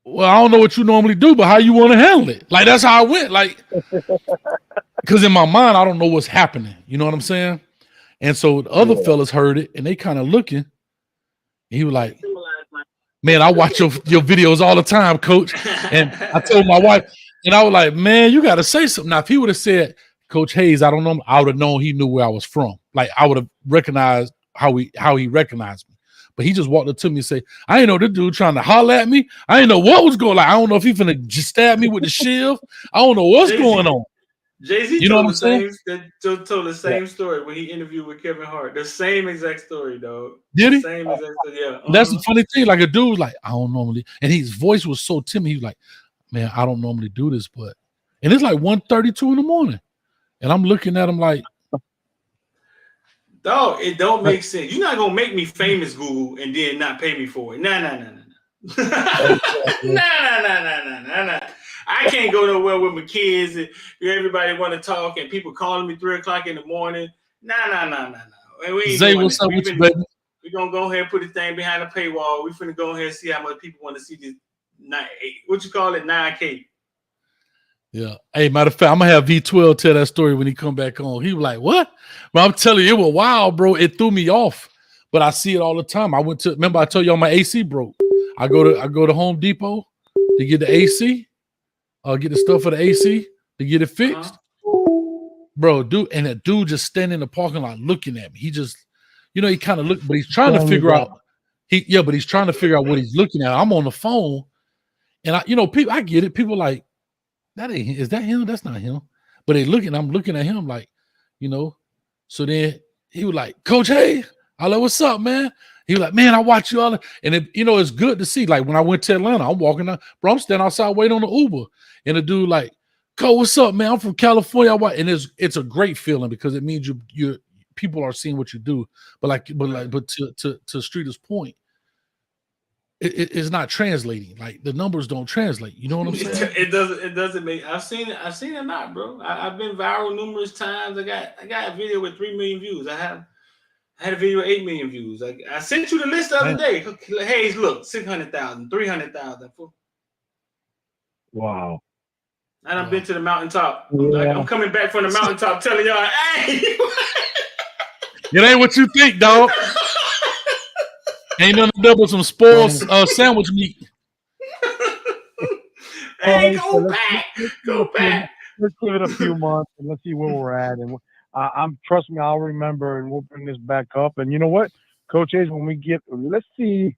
well, I don't know what you normally do, but how you want to handle it? Like, that's how I went. Like, because in my mind, I don't know what's happening. You know what I'm saying? And so the other fellas heard it, and they kind of looking. And he was like, man, I watch your videos all the time, Coach. And I told my wife, and I was like, man, you got to say something. Now, if he would have said, Coach Hayes, I don't know, I would have known he knew where I was from. Like, I would have recognized how he recognized me. But he just walked up to me and said, I didn't know this dude trying to holler at me. I didn't know what was going on. I don't know if he finna just stab me with the shield. I don't know what's going on. Jay-Z You know told what I'm saying? told the same story when he interviewed with Kevin Hart. The same exact story, dog. Did he? Same exact story, yeah. That's the funny thing. Like, a dude was like, I don't normally, and his voice was so timid. He was like, man, I don't normally do this, but, and it's like 1:32 in the morning. And I'm looking at him like, dog, it don't make sense. You're not gonna make me famous, Google, and then not pay me for it. Nah. Nah. I can't go nowhere with my kids and everybody want to talk and people calling me 3:00 in the morning. Nah. And we ain't Zay, doing what's that. up with you, baby? We're gonna go ahead and put the thing behind the paywall. We're finna go ahead and see how much people want to see this 9K. Yeah. Hey, matter of fact, I'm gonna have V12 tell that story when he come back on. He was like, what? But I'm telling you, it was wild, bro. It threw me off. But I see it all the time. Remember I told y'all my AC broke. I go to Home Depot to get the AC, get the stuff for the AC to get it fixed. Bro, dude, and that dude just standing in the parking lot looking at me. He just, he kind of looked, but he's trying to figure out. He's trying to figure out what he's looking at. I'm on the phone, and people, I get it. People like, is that him? That's not him. But I'm looking at him like, So then he was like, Coach Hayes. I like, what's up, man? He was like, man, I watch you all. And it's good to see. Like when I went to Atlanta, I'm walking out, bro. I'm standing outside waiting on the Uber. And the dude like, Coach, what's up, man? I'm from California. And it's a great feeling because it means you people are seeing what you do. But to Streeter's point, it's not translating. Like the numbers don't translate. You know what I'm saying? It doesn't make. I've seen it not, bro. I've been viral numerous times. I got a video with 3 million views. I had a video with 8 million views. I sent you the list the other day. Hey, look, 600,000, 300,000. Wow. And I've been to the mountaintop. Yeah. I'm coming back from the mountaintop telling y'all, hey. It ain't what you think, dog. Ain't nothing double some spoiled sandwich meat. Hey, go back. Go back. Let's give it a few months and let's see where we're at. And trust me, I'll remember and we'll bring this back up. And you know what, Coach Ace, let's see.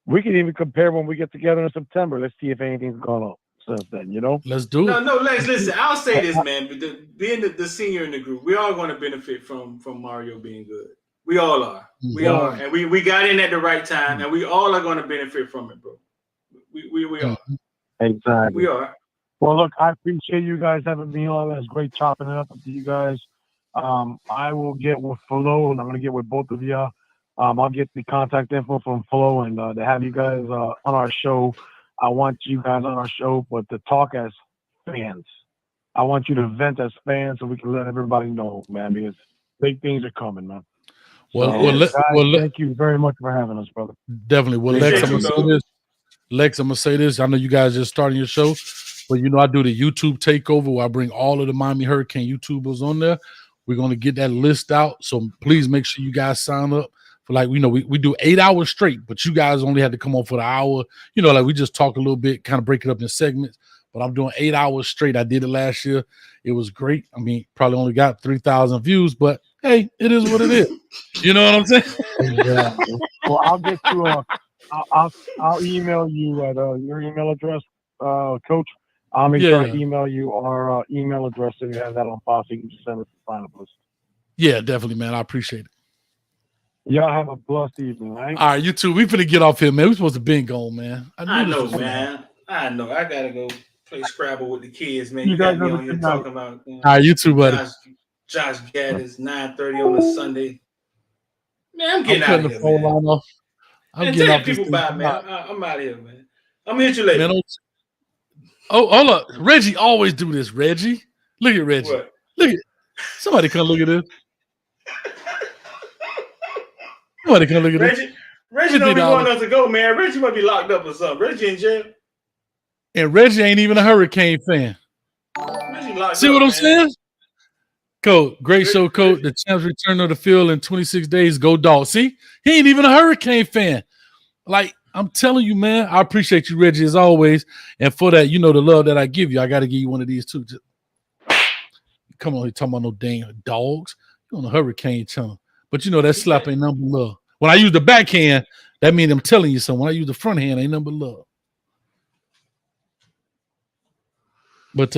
We can even compare when we get together in September. Let's see if anything's gone up since then, you know? Let's do it. No, Lex, listen, I'll say this, man. Being the senior in the group, we all going to benefit from Mario being good. We all are. We are. And we got in at the right time, and we all are going to benefit from it, bro. We are. Exactly. We are. Well, look, I appreciate you guys having me on. It's great chopping it up with you guys. I will get with Flo, and I'm going to get with both of you. I'll get the contact info from Flo and to have you guys on our show. I want you guys on our show, but to talk as fans. I want you to vent as fans so we can let everybody know, man, because big things are coming, man. Thank you very much for having us, brother. Definitely. Well, Lex, I'm going to say this. Lex, I'm going to say this. I know you guys just starting your show, but you know I do the YouTube takeover where I bring all of the Miami Hurricane YouTubers on there. We're going to get that list out, so please make sure you guys sign up. For like, we do 8 hours straight, but you guys only had to come on for the hour. You know, like we just talk a little bit, kind of break it up in segments. But I'm doing 8 hours straight. I did it last year. It was great. I mean, probably only got 3,000 views, but hey, it is what it is. You know what I'm saying? Yeah. Well, I'll get you I'll email you at your email address, Coach. I'll make sure I email you our email address so you have that on file so you can just send us the sign-up list. Yeah, definitely, man. I appreciate it. Y'all have a blessed evening, right? All right, you too. We finna get off here, man. We supposed to be gone, man. I know, man. I know. I gotta go play Scrabble with the kids, man. You You got guys me have a on here good night. talking about All right, you too, buddy. Josh Gattis, 9:30 on a Sunday. Man, I'm getting out cutting of the here, phone man. line off. I'm Man, getting tell off the this people thing. bye, man. I'm out of here, man. I'm gonna hit you later. Man, hold up. Reggie always do this, Reggie. Look at Reggie. What? Look at somebody come look at this. Somebody come look at this. Reggie don't be wanting us to go, man. Reggie might be locked up or something. Reggie in jail. And Reggie ain't even a Hurricane fan. Reggie locked See up, what I'm man. saying? Coach, great show, Coach. The champs return to the field in 26 days. Go Dogs. See, he ain't even a Hurricane fan. Like, I'm telling you, man, I appreciate you, Reggie, as always. And for that, you know the love that I give you. I got to give you one of these too. Just, come on, here talking about no dang dogs. You're on the Hurricane channel. But you know that slap ain't nothing but love. When I use the backhand, that means I'm telling you something. When I use the front hand, ain't nothing but love. But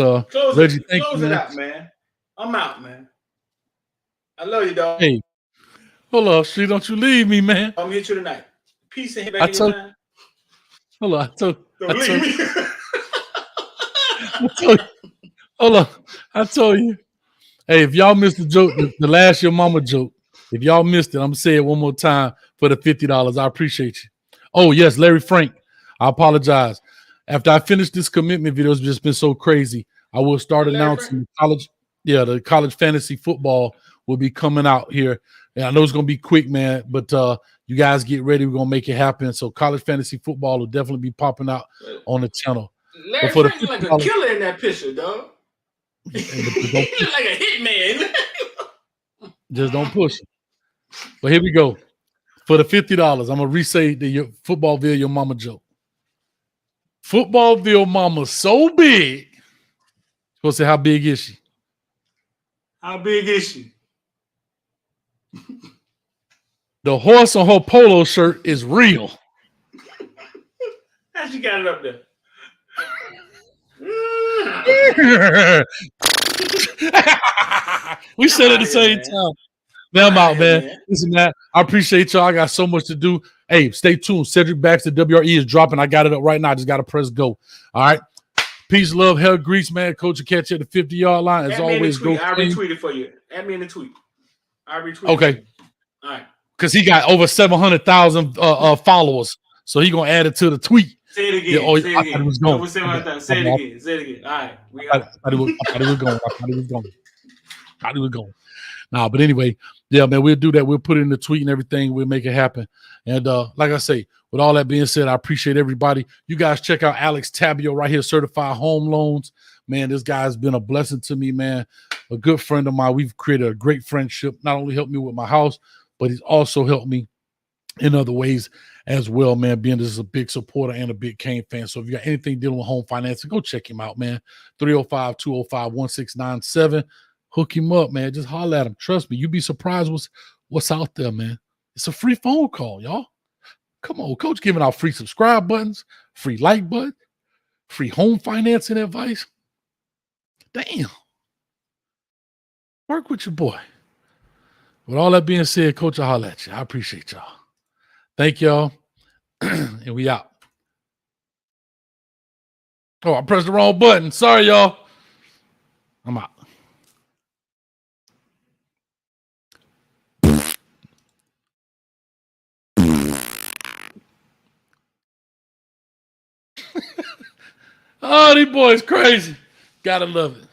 Reggie, thank you, Close man. it out, man. I'm out, man. I love you, dog. Hey, hold on, Street. Don't you leave me, man. I'm here to tonight. Peace and hit I back told- anytime. Hold on. Don't leave me. Hold on. I told you. Hey, if y'all missed the joke, the last Your Mama joke, if y'all missed it, I'm going to say it one more time for the $50. I appreciate you. Oh, yes, Larry Frank. I apologize. After I finish this commitment video, it's just been so crazy. I will start announcing the college fantasy football will be coming out here. And I know it's going to be quick, man, but you guys get ready. We're going to make it happen. So college fantasy football will definitely be popping out on the channel. Larry But for the Frank look like a killer in that picture, dog. He look like a hitman. Just don't push it. But here we go. For the $50, I'm going to re-say the Footballville Your Mama joke. Footballville Mama so big. Supposed to say, how big is she? How big is she? The horse on her polo shirt is real. How she got it up there? We said it at the same time. Now I'm out, man. Listen, man, I appreciate y'all. I got so much to do. Hey, stay tuned. Cedric Baxter, WRE is dropping. I got it up right now. I just got to press go. All right. Peace, love, hell, grease, man. Coach will catch you at the 50-yard line. As always, go. I retweeted for you. Add me in the tweet. I retweeted. Okay. All right. Because he got over 700,000 followers. So he gonna add it to the tweet. Say it again. Yeah, oh, Say it I again. thought it was No, going. we'll say what I thought. Say it again. Say it again. All right. We I out. thought it was going. I thought it was going. I thought it was going. Nah, but anyway, yeah, man, we'll do that. We'll put it in the tweet and everything. We'll make it happen. And like I say, with all that being said, I appreciate everybody. You guys check out Alex Tabio right here, Certified Home Loans. Man, this guy's been a blessing to me, man. A good friend of mine. We've created a great friendship. Not only helped me with my house, but he's also helped me in other ways as well, man. Being this is a big supporter and a big Kane fan. So if you got anything dealing with home financing, go check him out, man. 305-205-1697. Hook him up, man. Just holler at him. Trust me, you'd be surprised what's out there, man. It's a free phone call, y'all. Come on, Coach giving out free subscribe buttons, free like button, free home financing advice. Damn. Work with your boy. With all that being said, Coach, I'll holler at you. I appreciate y'all. Thank y'all. And we out. Oh, I pressed the wrong button. Sorry, y'all. I'm out. Oh, these boys crazy. Gotta love it.